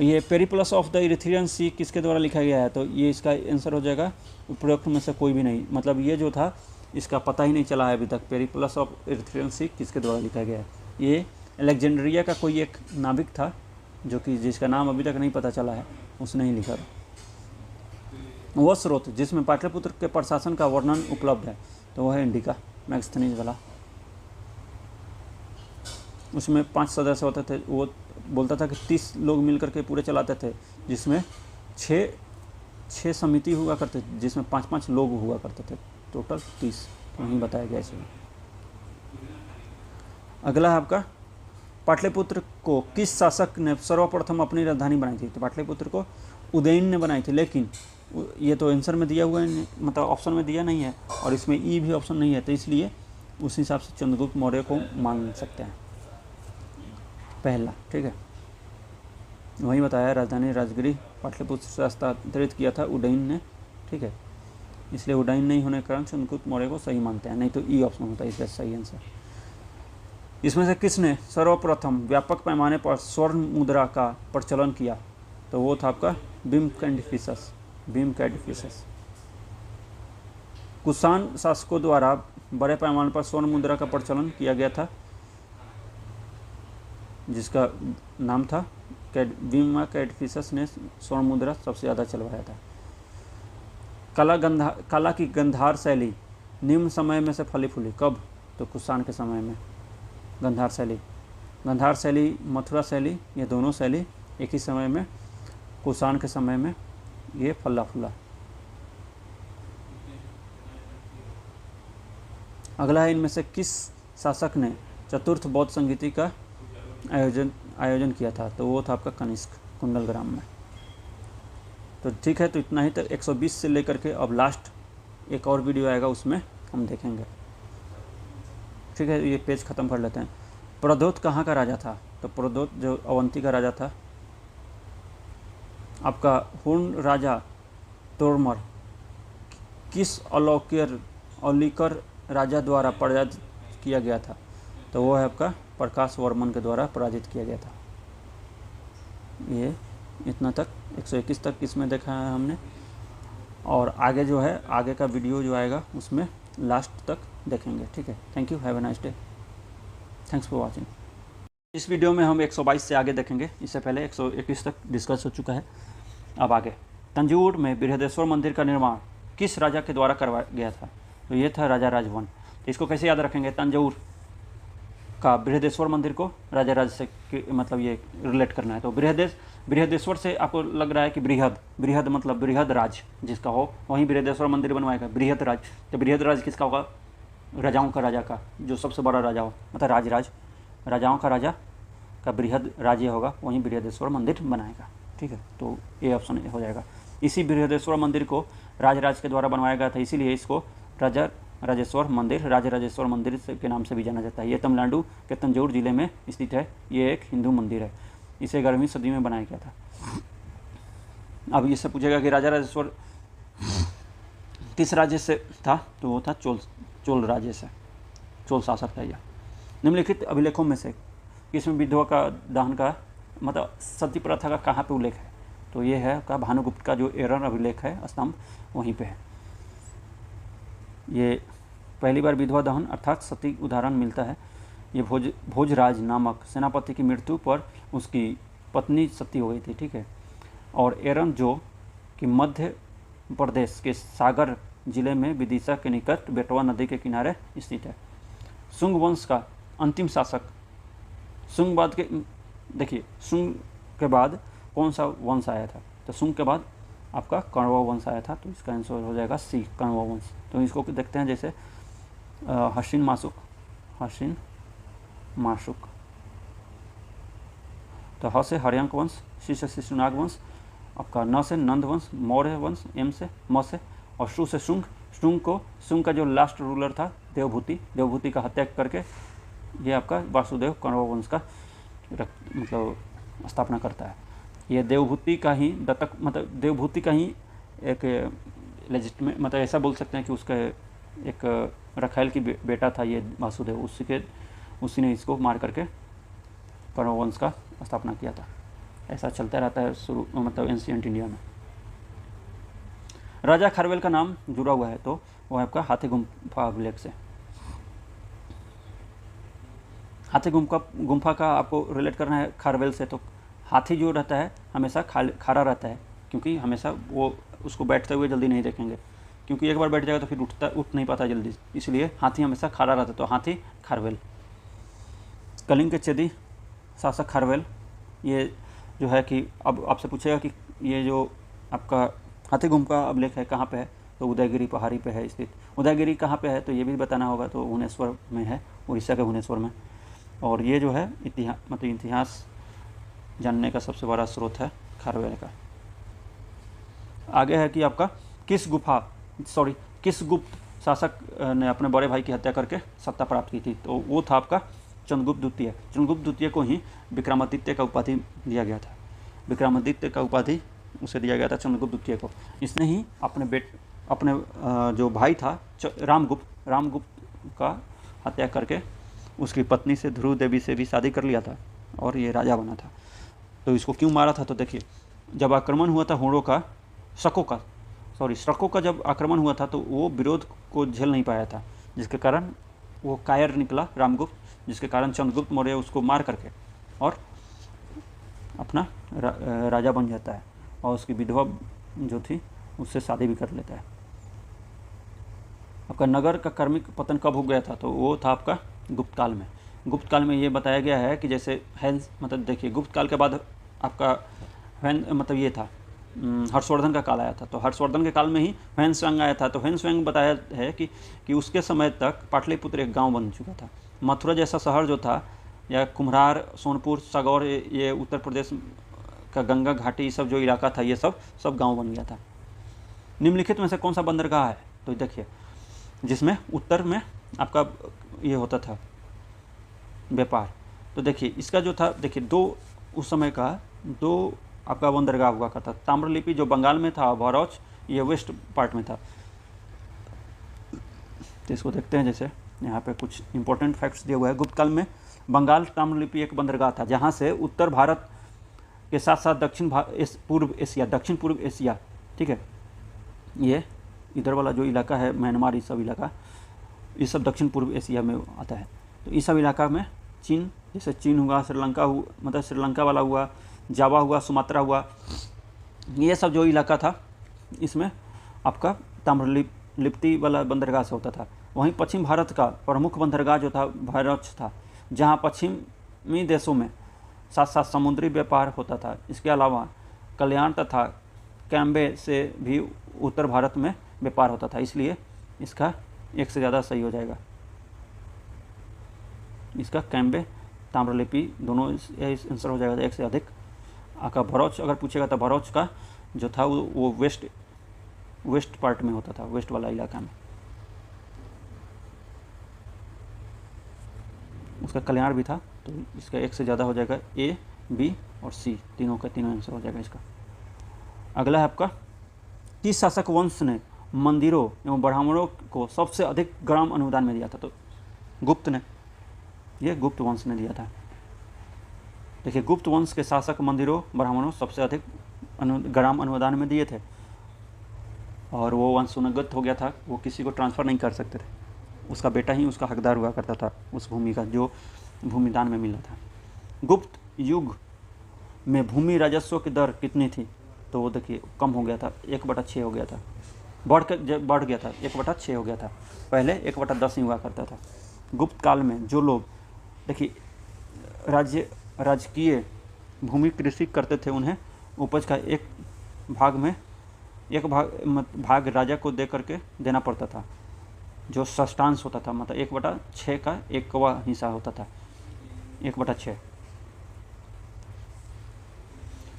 ये पेरिप्लस ऑफ द इरिथ्रियन सी किसके द्वारा लिखा गया है? तो ये इसका आंसर हो जाएगा उपरोक्त में से कोई भी नहीं, मतलब ये जो था इसका पता ही नहीं चला है अभी तक। पेरिप्लस ऑफ इरिथ्रियन सी किसके द्वारा लिखा गया है? ये अलेक्जेंड्रिया का कोई एक नाविक था जो कि जिसका नाम अभी तक नहीं पता चला है, उसने ही लिखा। वह स्रोत जिसमें पाटलिपुत्र के प्रशासन का वर्णन उपलब्ध है तो वह है इंडिका मैगस्थनीज वाला। उसमें 5 सदस्य होते थे। वो बोलता था कि 30 लोग मिलकर के पूरे चलाते थे, जिसमें 6 समिति हुआ करते थे, जिसमें 5-5 लोग हुआ करते थे, टोटल 30 वहीं बताया गया इसमें। अगला है आपका पाटलिपुत्र को किस शासक ने सर्वप्रथम अपनी राजधानी बनाई थी? तो पाटलिपुत्र को उदयन ने बनाई थी, लेकिन ये तो आंसर में दिया हुआ है, मतलब ऑप्शन में दिया नहीं है और इसमें ई भी ऑप्शन नहीं है, तो इसलिए उस हिसाब से चंद्रगुप्त मौर्य को मान सकते हैं पहला। ठीक है, वही बताया राजधानी राजगिरी पाटलिपुत्र से हस्तांतरित किया था उदयन ने। ठीक है, इसलिए उदयन नहीं होने के कारण चंद्रगुप्त मौर्य को सही मानते हैं, नहीं तो ई ऑप्शन होता है इसका सही आंसर। इसमें से किसने सर्वप्रथम व्यापक पैमाने पर स्वर्ण मुद्रा का प्रचलन किया? तो वो था आपका भीम कैडफिसस। कुषाण शासकों द्वारा बड़े पैमाने पर स्वर्ण मुद्रा का प्रचलन किया गया था, जिसका नाम था भीम कैडफिसस ने स्वर्ण मुद्रा सबसे ज़्यादा चलवाया था। कला की गंधार शैली निम्न समय में से फली फूली कब? तो कुषाण के समय में। गंधार शैली मथुरा शैली, ये दोनों शैली एक ही समय में, कुषाण के समय में ये फला फूला। अगला है इनमें से किस शासक ने चतुर्थ बौद्ध संगीति का आयोजन किया था? तो वो था आपका कनिष्क कुंडलग्राम में। तो ठीक है, तो इतना ही तक 120 से लेकर के अब लास्ट एक और वीडियो आएगा, उसमें हम देखेंगे। ठीक है, ये पेज ख़त्म कर लेते हैं। प्रद्योत कहाँ का राजा था? तो प्रद्योत जो अवंती का राजा था। आपका हुन राजा तोड़मर किस अलीकर राजा द्वारा पराजित किया गया था? तो वो है आपका प्रकाश वर्मन के द्वारा पराजित किया गया था। ये इतना तक 121 तक इसमें देखा है हमने, और आगे जो है आगे का वीडियो जो आएगा उसमें लास्ट तक देखेंगे। ठीक है, thank you, have a nice day, thanks for watching. इस वीडियो में हम 122 से आगे देखेंगे, इससे पहले 121 तक डिस्कस हो चुका है। अब आगे तंजौर में बृहदेश्वर मंदिर का निर्माण किस राजा के द्वारा करवाया गया था? तो ये था राजा राजवन। तो इसको कैसे याद रखेंगे? तंजौर का बृहदेश्वर मंदिर को राजा राज से मतलब ये रिलेट करना है। तो बृहदेश्वर से आपको लग रहा है कि बृहद मतलब बृहद राज जिसका हो, वहीं बृहदेश्वर मंदिर बनवाएगा, बृहद राज। तो बृहद राज किसका होगा? राजाओं का राजा का, जो सबसे बड़ा राजा हो, मतलब राजाओं का राजा का बृहद राज्य होगा, वहीं बृहदेश्वर मंदिर बनाएगा। ठीक है, तो ये ऑप्शन हो जाएगा। इसी बृहदेश्वर मंदिर को राज के द्वारा बनवाया गया था, इसीलिए इसको राजेश्वर मंदिर के नाम से भी जाना जाता है। ये तमिलनाडु के तंजौर जिले में स्थित है। ये एक हिंदू मंदिर है, इसे 11वीं सदी में बनाया गया था। अब इससे पूछेगा कि राजा राजेश्वर किस राज्य से था? तो वो था चोल राज्य से, चोल शासक था यह। निम्नलिखित अभिलेखों में से किसमें विधवा का दहन का मतलब सती प्रथा का कहाँ पे उल्लेख है? तो ये है का भानुगुप्त का जो एरर अभिलेख है स्तंभ, वहीं पे है। ये पहली बार विधवा दहन अर्थात सती उदाहरण मिलता है। ये भोजराज नामक सेनापति की मृत्यु पर उसकी पत्नी सती हो गई थी। ठीक है, और एरन जो कि मध्य प्रदेश के सागर जिले में विदिशा के निकट बेटवा नदी के किनारे स्थित है। शुंग वंश का अंतिम शासक शुंग बाद के देखिए शुंग के बाद कौन सा वंश आया था, तो शुंग के बाद आपका कण्व वंश आया था, तो इसका आंसर हो जाएगा सी, कण्व वंश। तो इसको देखते हैं, जैसे हसीन माशुक, हसीन माशुक, तो ह से हर्यंक वंश, सी से शिशुनाग वंश, आपका न से नंद वंश, मौर्य वंश, एम से म से, और शु से शुंग। शुंग का जो लास्ट रूलर था देवभूति का हत्या करके ये आपका वासुदेव कण्व वंश का मतलब स्थापना करता है। ये देवभूति का ही दत्तक, मतलब देवभूति का ही एक लेजिटिमेट, मतलब ऐसा बोल सकते हैं कि उसका एक रखायल की बेटा था ये वासुदेव, उसी ने इसको मार करके कण्व वंश का स्थापना किया था। ऐसा चलता रहता है शुरू, मतलब एंशिएंट इंडिया में। राजा खारवेल का नाम जुड़ा हुआ है, तो वो है आपका हाथी गुम्फा अभिलेख से। हाथी गुम्फा का आपको रिलेट करना है खारवेल से, तो हाथी जो रहता है हमेशा खड़ा रहता है, क्योंकि हमेशा वो उसको बैठते हुए जल्दी नहीं देखेंगे, क्योंकि एक बार बैठ जाएगा तो फिर उठ नहीं पाता जल्दी, इसलिए हाथी हमेशा खड़ा रहता है, तो हाथी खारवेल। कलिंग के चेदी शासक खारवेल, ये जो है कि अब आपसे पूछेगा कि ये जो आपका हाथी गुम्फा अभिलेख है कहाँ पे है, तो उदयगिरी पहाड़ी पे है स्थित। उदयगिरी कहाँ पे है तो ये भी बताना होगा, तो भुवनेश्वर में है, उड़ीसा के भुवनेश्वर में। और ये जो है इतिहास जानने का सबसे बड़ा स्रोत है खारवेल का। आगे है कि आपका किस गुप्त शासक ने अपने बड़े भाई की हत्या करके सत्ता प्राप्त की थी, तो वो था आपका चंद्रगुप्त द्वितीय। चंद्रगुप्त द्वितीय को ही विक्रमादित्य का उपाधि दिया गया था, विक्रमादित्य का उपाधि उसे दिया गया था चंद्रगुप्त द्वितीय को। इसने ही अपने जो भाई था रामगुप्त का हत्या करके उसकी पत्नी से ध्रुव देवी से भी शादी कर लिया था और ये राजा बना था। तो इसको क्यों मारा था, तो देखिए जब आक्रमण हुआ था हुणों का, शकों का जब आक्रमण हुआ था तो वो विरोध को झेल नहीं पाया था, जिसके कारण वो कायर निकला रामगुप्त, जिसके कारण चंद्रगुप्त मौर्य उसको मार करके और अपना राजा बन जाता है, और उसकी विधवा जो थी उससे शादी भी कर लेता है। आपका नगर का कर्मिक पतन कब हो गया था, तो वो था आपका गुप्त काल में। गुप्त काल में ये बताया गया है कि जैसे मतलब देखिए गुप्त काल के बाद आपका मतलब ये था हर्षवर्धन का काल आया था, तो हर्षवर्धन के काल में ही ह्वेन-त्सांग आया था। तो ह्वेन-त्सांग बताया है कि उसके समय तक पाटलिपुत्र एक गांव बन चुका था। मथुरा जैसा शहर जो था, या कुम्हरार, सोनपुर, सागौर, ये उत्तर प्रदेश का गंगा घाटी सब जो इलाका था, ये सब गांव बन गया था। निम्नलिखित में से कौन सा बंदरगाह है, तो देखिए जिसमें उत्तर में आपका ये होता था व्यापार, तो देखिए इसका जो था, देखिए उस समय का दो आपका बंदरगाह हुआ करता। ताम्रलिपि जो बंगाल में था, भरौच ये वेस्ट पार्ट में था। तो इसको देखते हैं, जैसे यहाँ पे कुछ इंपॉर्टेंट फैक्ट्स दिए हुए हैं। गुप्त काल में बंगाल ताम्रलिपि एक बंदरगाह था, जहाँ से उत्तर भारत के साथ साथ दक्षिण पूर्व एशिया, ठीक है, ये इधर वाला जो इलाका है म्यांमार, ये सब इलाका, ये सब दक्षिण पूर्व एशिया में आता है। तो इस सब इलाका में चीन, जैसे चीन हुआ, श्रीलंका हुआ, मतलब श्रीलंका वाला हुआ, जावा हुआ, सुमात्रा हुआ, ये सब जो इलाका था इसमें आपका ताम्रलिप्ति वाला बंदरगाह से होता था। वहीं पश्चिम भारत का प्रमुख बंदरगाह जो था भरौच था, जहाँ पश्चिमी देशों में साथ साथ समुद्री व्यापार होता था। इसके अलावा कल्याण तथा कैम्बे से भी उत्तर भारत में व्यापार होता था, इसलिए इसका एक से ज़्यादा सही हो जाएगा। इसका कैम्बे ताम्रलिपि दोनों आंसर हो जाएगा, एक से अधिक। आपका भरौच अगर पूछेगा तो भरौच का जो था वो वेस्ट पार्ट में होता था, वेस्ट वाला इलाका में। उसका कल्याण भी था, तो इसका एक से ज़्यादा हो जाएगा। ए, बी और सी तीनों आंसर हो जाएगा इसका। अगला है आपका, किस शासक वंश ने मंदिरों एवं ब्राह्मणों को सबसे अधिक ग्राम अनुदान में दिया था, तो गुप्त ने, ये गुप्त वंश ने दिया था। देखिए गुप्त वंश के शासक मंदिरों ब्राह्मणों सबसे अधिक ग्राम अनुदान में दिए थे, और वो वंश सुनगत हो गया था, वो किसी को ट्रांसफ़र नहीं कर सकते थे, उसका बेटा ही उसका हकदार हुआ करता था उस भूमि का, जो भूमि दान में मिला था। गुप्त युग में भूमि राजस्व की दर कितनी थी, तो वो देखिए कम हो गया था, 1/6 हो गया था, बढ़ गया था, 1/6 हो गया था। पहले 1/10 ही हुआ करता था। गुप्त काल में जो लोग, देखिए राजकीय भूमि कृषि करते थे, उन्हें उपज का एक भाग राजा को दे करके देना पड़ता था, जो षष्ठांश होता था, मतलब 1/6 का 1वां हिस्सा होता था, 1/6।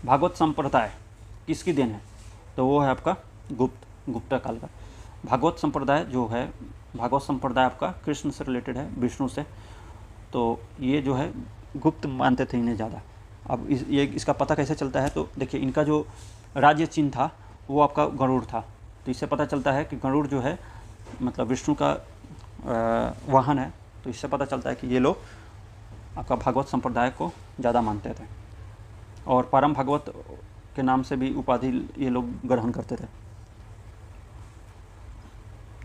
भागवत संप्रदाय किसकी देन है? तो वो है आपका गुप्त काल का। भागवत संप्रदाय आपका कृष्ण से रिलेटेड है, विष्णु से। तो ये जो है गुप्त मानते थे इन्हें ज़्यादा। अब इसका पता कैसे चलता है? तो देखिए, इनका जो राज्य चिन्ह था वो आपका गरुड़ था। तो इससे पता चलता है कि गरुड़ जो है मतलब विष्णु का वाहन है। तो इससे पता चलता है कि ये लोग आपका भागवत संप्रदाय को ज़्यादा मानते थे, और परम भागवत के नाम से भी उपाधि ये लोग ग्रहण करते थे।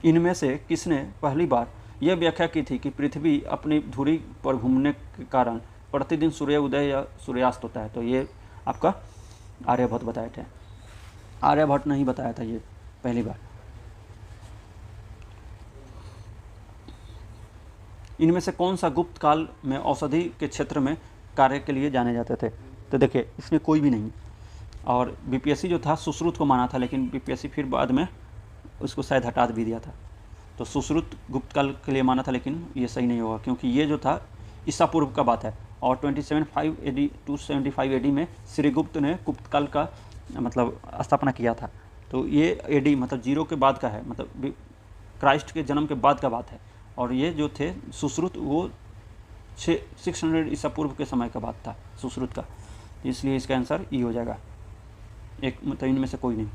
इनमें से किसने पहली बार यह व्याख्या की थी कि पृथ्वी अपनी धुरी पर घूमने के कारण प्रतिदिन सूर्य उदय या सूर्यास्त होता है? तो ये आपका आर्यभट्ट बताए थे। आर्यभट्ट ने ही बताया था ये पहली बार। इनमें से कौन सा गुप्त काल में औषधि के क्षेत्र में कार्य के लिए जाने जाते थे? तो देखिए, इसमें कोई भी नहीं। और बीपीएससी जो था सुश्रुत को माना था, लेकिन बीपीएससी फिर बाद में उसको शायद हटा भी दिया था। तो सुश्रुत गुप्त काल के लिए माना था, लेकिन ये सही नहीं होगा, क्योंकि ये जो था ईसा पूर्व का बात है। और 275 AD में श्रीगुप्त ने गुप्त काल का मतलब स्थापना किया था। तो ये AD मतलब 0 के बाद का है, मतलब क्राइस्ट के जन्म के बाद का बात है। और ये जो थे सुश्रुत, वो 600 ईसा पूर्व के समय का बात था सुश्रुत का। इसलिए इसका आंसर ई हो जाएगा, एक मतलब इनमें से कोई नहीं।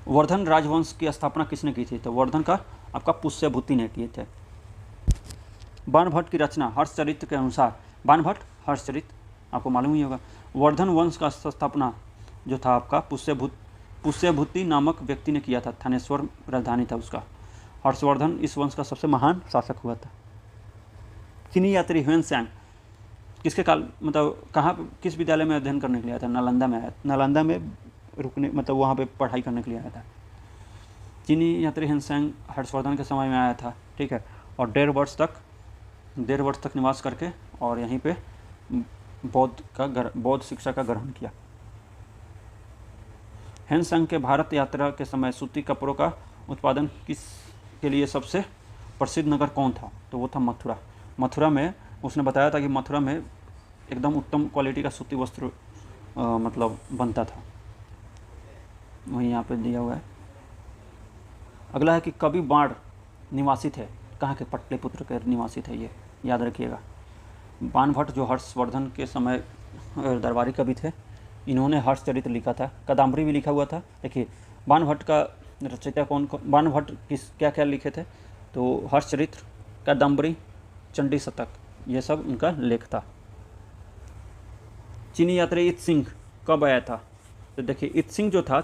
वर्धन राजवंश की स्थापना किसने की थी? तो वर्धन का आपका पुष्यभूति ने किए थे। बाणभट्ट की रचना हर्षचरित्र के अनुसार, बाणभट्ट हर्षचरित्र आपको मालूम ही होगा। वर्धन वंश का स्थापना जो था आपका पुष्यभूति नामक व्यक्ति ने किया था, थानेश्वर राजधानी था उसका। हर्षवर्धन इस वंश का सबसे महान शासक हुआ था। चीनी यात्री ह्वेनसांग किसके काल मतलब कहाँ किस विद्यालय में अध्ययन करने के लिए आया था? नालंदा में आया। नालंदा में रुकने मतलब वहाँ पे पढ़ाई करने के लिए आया था। चीनी यात्री ह्वेनसांग हर्षवर्धन के समय में आया था, ठीक है। और 1.5 वर्ष तक निवास करके और यहीं पे बौद्ध शिक्षा का ग्रहण किया। ह्वेनसांग के भारत यात्रा के समय सूती कपड़ों का उत्पादन के लिए सबसे प्रसिद्ध नगर कौन था? तो वो था मथुरा। मथुरा में उसने बताया था कि मथुरा में एकदम उत्तम क्वालिटी का सूती वस्त्र मतलब बनता था। वही यहाँ पे दिया हुआ है। अगला है कि कवि बाण निवासी थे, कहाँ के? पटलिपुत्र के निवासी थे, ये याद रखिएगा। बाणभट्ट जो हर्षवर्धन के समय दरबारी कवि थे, इन्होंने हर्षचरित्र लिखा था, कादम्बरी भी लिखा हुआ था। देखिए, बाणभट्ट का रचयिता कौन? बाणभट्ट क्या क्या लिखे थे? तो हर्षचरित्र, कादम्बरी, चंडी शतक, ये सब उनका लेख था। चीनी यात्री इत सिंह कब आया था? तो देखिए, इत सिंह जो था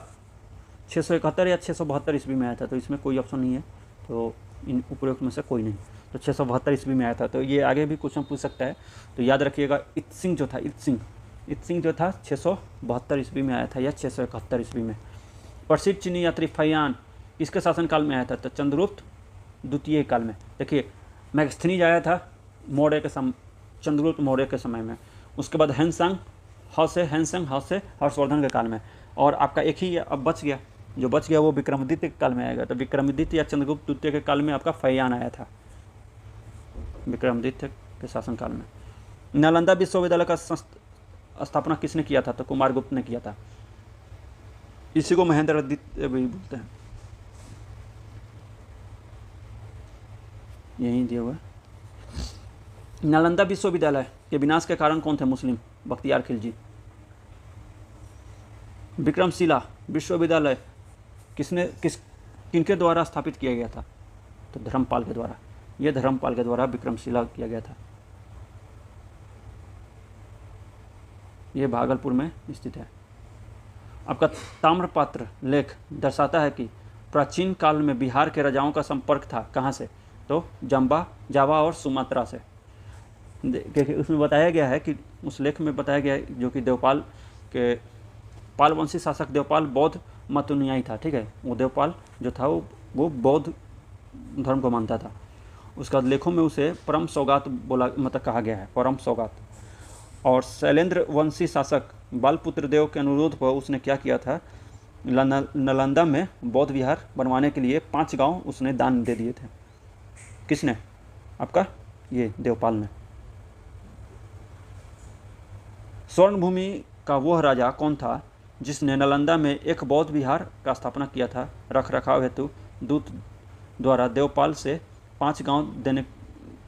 671 या 672 ईस्वी में आया था। तो इसमें कोई ऑप्शन नहीं है, तो इन उपरोक्त में से कोई नहीं। तो 672 ईस्वी में आया था। तो ये आगे भी क्वेश्चन पूछ सकता है, तो याद रखिएगा। इत सिंह जो था, इत सिंह जो था 672 ईस्वी में आया था या 671 ईस्वी में। प्रसिद्ध चीनी यात्री फैयान किसके शासनकाल में आया था? तो चंद्रगुप्त द्वितीय काल में। देखिए, मैगस्थनीज आया था चंद्रगुप्त मौर्य के समय में। उसके बाद ह्वेनसांग से हर्षवर्धन के काल में। और आपका एक ही अब बच गया, जो बच गया वो विक्रमादित्य के काल में आएगा। तो विक्रमादित्य या चंद्रगुप्त द्वितीय के काल में आपका फैयान आया था, विक्रमादित्य के शासनकाल में। नालंदा विश्वविद्यालय का स्थापना किसने किया था? तो कुमारगुप्त ने किया था। इसी को महेंद्र द्वितीय भी बोलते हैं। यही दिया हुआ है। नालंदा विश्वविद्यालय के विनाश के कारण कौन थे? मुस्लिम, बख्तियार खिलजी। विक्रमशिला विश्वविद्यालय किनके द्वारा स्थापित किया गया था? तो धर्मपाल के द्वारा। यह धर्मपाल के द्वारा विक्रमशिला किया गया था। यह भागलपुर में स्थित है। आपका ताम्रपत्र लेख दर्शाता है कि प्राचीन काल में बिहार के राजाओं का संपर्क था कहाँ से? तो जावा और सुमात्रा से। उसमें बताया गया है कि उस लेख में बताया गया है जो कि देवपाल के पालवंशी शासक देवपाल बौद्ध मत अनुयायी था, ठीक है। वो देवपाल जो था वो बौद्ध धर्म को मानता था। उसका लेखों में उसे परम सौगात बोला, मतलब कहा गया है, परम सौगात। और शैलेंद्र वंशी शासक बालपुत्र देव के अनुरोध पर उसने क्या किया था, नालंदा में बौद्ध विहार बनवाने के लिए 5 गांव उसने दान दे दिए थे। किसने? आपका ये देवपाल ने। स्वर्णभूमि का वह राजा कौन था जिसने नालंदा में एक बौद्ध विहार का स्थापना किया था? रख रखाव हेतु दूत द्वारा देवपाल से 5 गांव देने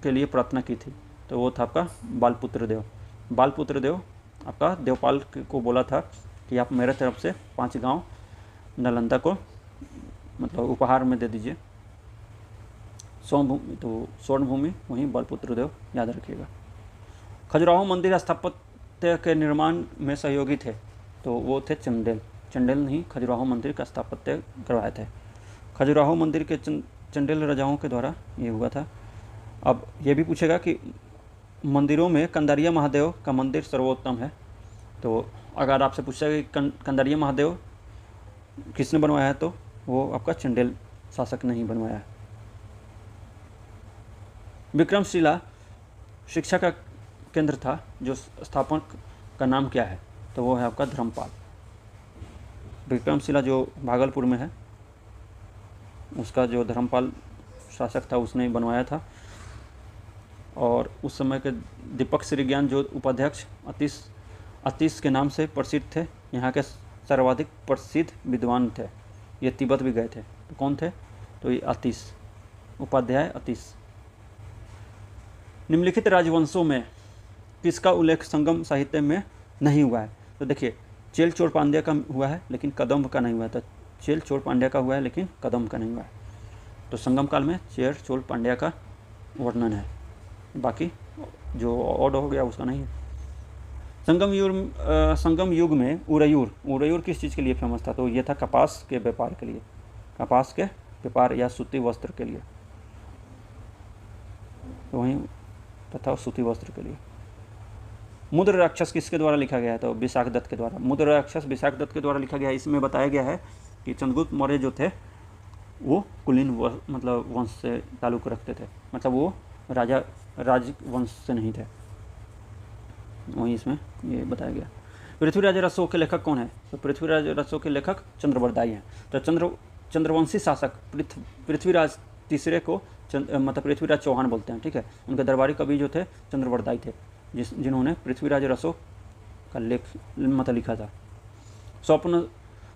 के लिए प्रार्थना की थी। तो वो था आपका बालपुत्र देव। बालपुत्र देव आपका देवपाल को बोला था कि आप मेरे तरफ से 5 गांव नालंदा को मतलब उपहार में दे दीजिए। स्वर्णभूमि, तो स्वर्णभूमि वहीं बालपुत्र देव, याद रखिएगा। खजुराहो मंदिर स्थापत्य के निर्माण में सहयोगी थे, तो वो थे चंदेल। चंदेल ने ही खजुराहो मंदिर का स्थापत्य करवाए थे। खजुराहो मंदिर के चंदेल राजाओं के द्वारा ये हुआ था। अब ये भी पूछेगा कि मंदिरों में कंदारिया महादेव का मंदिर सर्वोत्तम है। तो अगर आपसे पूछा कि कंदारिया महादेव किसने बनवाया है, तो वो आपका चंदेल शासक ने ही बनवाया है। विक्रमशिला शिक्षा का केंद्र था, जो स्थापक का नाम क्या है, तो वो है आपका धर्मपाल। विक्रमशिला जो भागलपुर में है, उसका जो धर्मपाल शासक था उसने बनवाया था। और उस समय के दीपक श्रीज्ञान जो उपाध्यक्ष अतीश के नाम से प्रसिद्ध थे, यहाँ के सर्वाधिक प्रसिद्ध विद्वान थे। ये तिब्बत भी गए थे। तो कौन थे? तो ये अतीश, उपाध्याय अतीश। निम्नलिखित राजवंशों में किसका उल्लेख संगम साहित्य में नहीं हुआ है? तो देखिए, चेल चोर पांड्या का हुआ है लेकिन कदम्ब का नहीं हुआ है। तो चेल चोर पांड्या का हुआ है लेकिन कदम्ब का नहीं हुआ है। तो संगम काल में चेल चोर पांड्या का वर्णन है, बाकी जो ऑड हो गया उसका नहीं है। संगम युग में उरयूर किस चीज़ के लिए फेमस था? तो ये था कपास के व्यापार के लिए, कपास के व्यापार या सूती वस्त्र के लिए। तो वहीं तथा सूती वस्त्र के लिए। मुद्र राक्षस किसके द्वारा लिखा गया है? तो विशाखदत्त के द्वारा। मुद्र राक्षस विशाखदत्त के द्वारा लिखा गया है। इसमें बताया गया है कि चंद्रगुप्त मौर्य जो थे वो कुलीन मतलब वंश से ताल्लुक़ रखते थे, मतलब वो राजवंश से नहीं थे। वहीं इसमें ये बताया गया। पृथ्वीराज रसो के लेखक कौन है? तो पृथ्वीराज रसो के लेखक चंद्रवरदाई हैं। तो चंद्रवंशी शासक पृथ्वीराज तीसरे को मतलब पृथ्वीराज चौहान बोलते हैं, ठीक है। उनके दरबारी कवि जो थे चंद्रवरदाई थे, जिन्होंने पृथ्वीराज रसो का लेख मतलब लिखा था।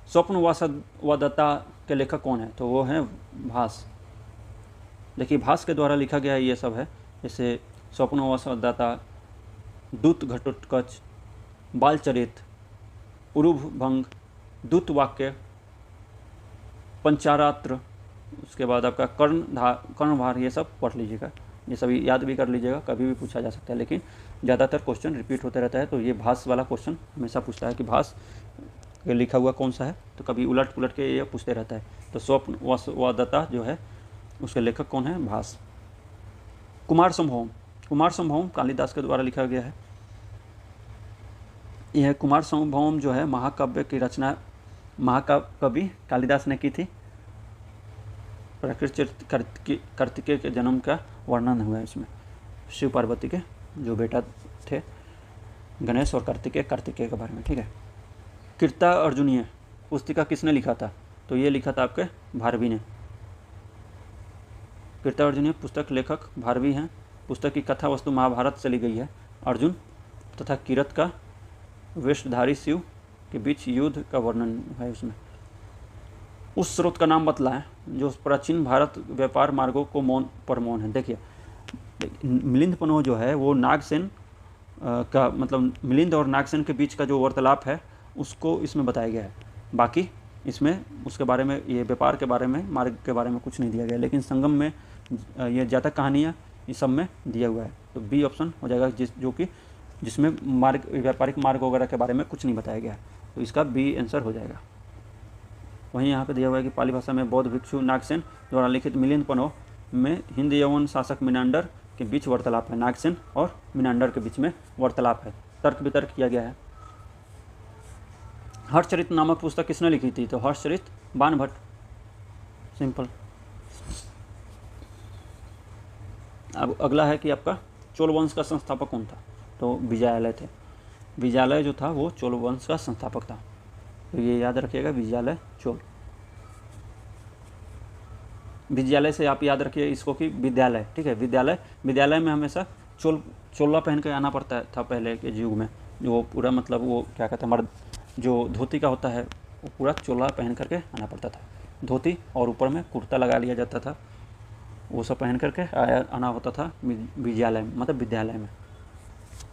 स्वप्नवासवदत्ता के लेखक कौन है? तो वो हैं भास। देखिए, भास के द्वारा लिखा गया ये सब है, जैसे स्वप्नवासवदत्ता, दूत घटोत्कच, बालचरित, उरुभंग, दूत वाक्य, पंचारात्र, उसके बाद आपका कर्णभार, ये सब पढ़ लीजिएगा। ये सभी याद भी कर लीजिएगा, कभी भी पूछा जा सकता है, लेकिन ज़्यादातर क्वेश्चन रिपीट होते रहता है। तो ये भास वाला क्वेश्चन हमेशा पूछता है कि भास लिखा हुआ कौन सा है, तो कभी उलट पुलट के ये पूछते रहता है। तो स्वप्नवासवदत्ता जो है उसके लेखक कौन है? भास। कुमार संभवम कालिदास के द्वारा लिखा गया है। यह कुमार संभवम जो है महाकाव्य की रचना महाकवि कालिदास ने की थी। प्रकृत कार्तिकेय के जन्म का वर्णन हुआ है इसमें। शिव पार्वती के जो बेटा थे गणेश और कार्तिकेय के बारे में, ठीक है। कीर्ता अर्जुनीय पुस्तिका किसने लिखा था? तो ये लिखा था आपके भारवी ने। कीर्ता अर्जुनीय पुस्तक लेखक भारवी हैं। पुस्तक की कथा वस्तु महाभारत से ली गई है। अर्जुन तथा कीरत का वेशधारी शिव के बीच युद्ध का वर्णन है उसमें। उस स्रोत का नाम बतलाएं जो प्राचीन भारत व्यापार मार्गों को मौन है। देखिए, मिलिंद पन्हो जो है वो नागसेन का मतलब मिलिंद और नागसेन के बीच का जो वार्तालाप है उसको इसमें बताया गया है। बाकी इसमें उसके बारे में, ये व्यापार के बारे में, मार्ग के बारे में कुछ नहीं दिया गया, लेकिन संगम में ये जातक कहानियाँ इस सब में दिया हुआ है। तो बी ऑप्शन हो जाएगा, जिसमें मार्ग, व्यापारिक मार्ग वगैरह के बारे में कुछ नहीं बताया गया है, तो इसका बी आंसर हो जाएगा। वहीं यहाँ पे दिया हुआ है कि पाली भाषा में बौद्ध भिक्षु नागसेन द्वारा लिखित मिलिंद पन्हो में हिंद यवन शासक मिनांडर के बीच वार्तालाप है। नागसेन और मिनांडर के बीच में वार्तालाप है। तर्क वितर्क किया गया है। हर्षचरित नामक पुस्तक किसने लिखी थी? तो हर्षचरित बाणभट्ट, सिंपल। अब अगला है कि आपका चोल वंश का संस्थापक कौन था, तो विजयालय थे। विजयालय जो था वो चोल वंश का संस्थापक था, तो ये याद रखिएगा, विजयालय चोल। विद्यालय से आप याद रखिए इसको कि विद्यालय, ठीक है, विद्यालय। विद्यालय में हमेशा चोला पहन के आना पड़ता था पहले के युग में, जो पूरा मतलब वो क्या कहते हैं, मर्द जो धोती का होता है वो पूरा चोला पहन करके आना पड़ता था, धोती और ऊपर में कुर्ता लगा लिया जाता था, वो सब पहन करके आना होता था विद्यालय मतलब विद्यालय में।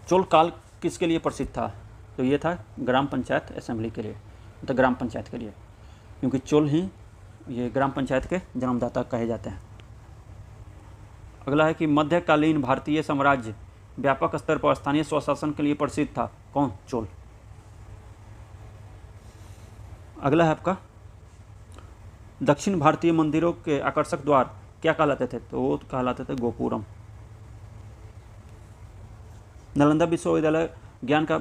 चोल काल किसके लिए प्रसिद्ध था, तो ये था ग्राम पंचायत असेंबली के लिए, मतलब ग्राम पंचायत के लिए, क्योंकि चोल ही ये ग्राम पंचायत के जन्मदाता कहे जाते हैं। अगला है कि मध्यकालीन भारतीय साम्राज्य व्यापक स्तर पर स्थानीय स्वशासन के लिए प्रसिद्ध था, कौन, चोल। अगला है आपका दक्षिण भारतीय मंदिरों के आकर्षक द्वार क्या कहलाते थे, तो वो कहलाते थे गोपुरम। नालंदा विश्वविद्यालय ज्ञान का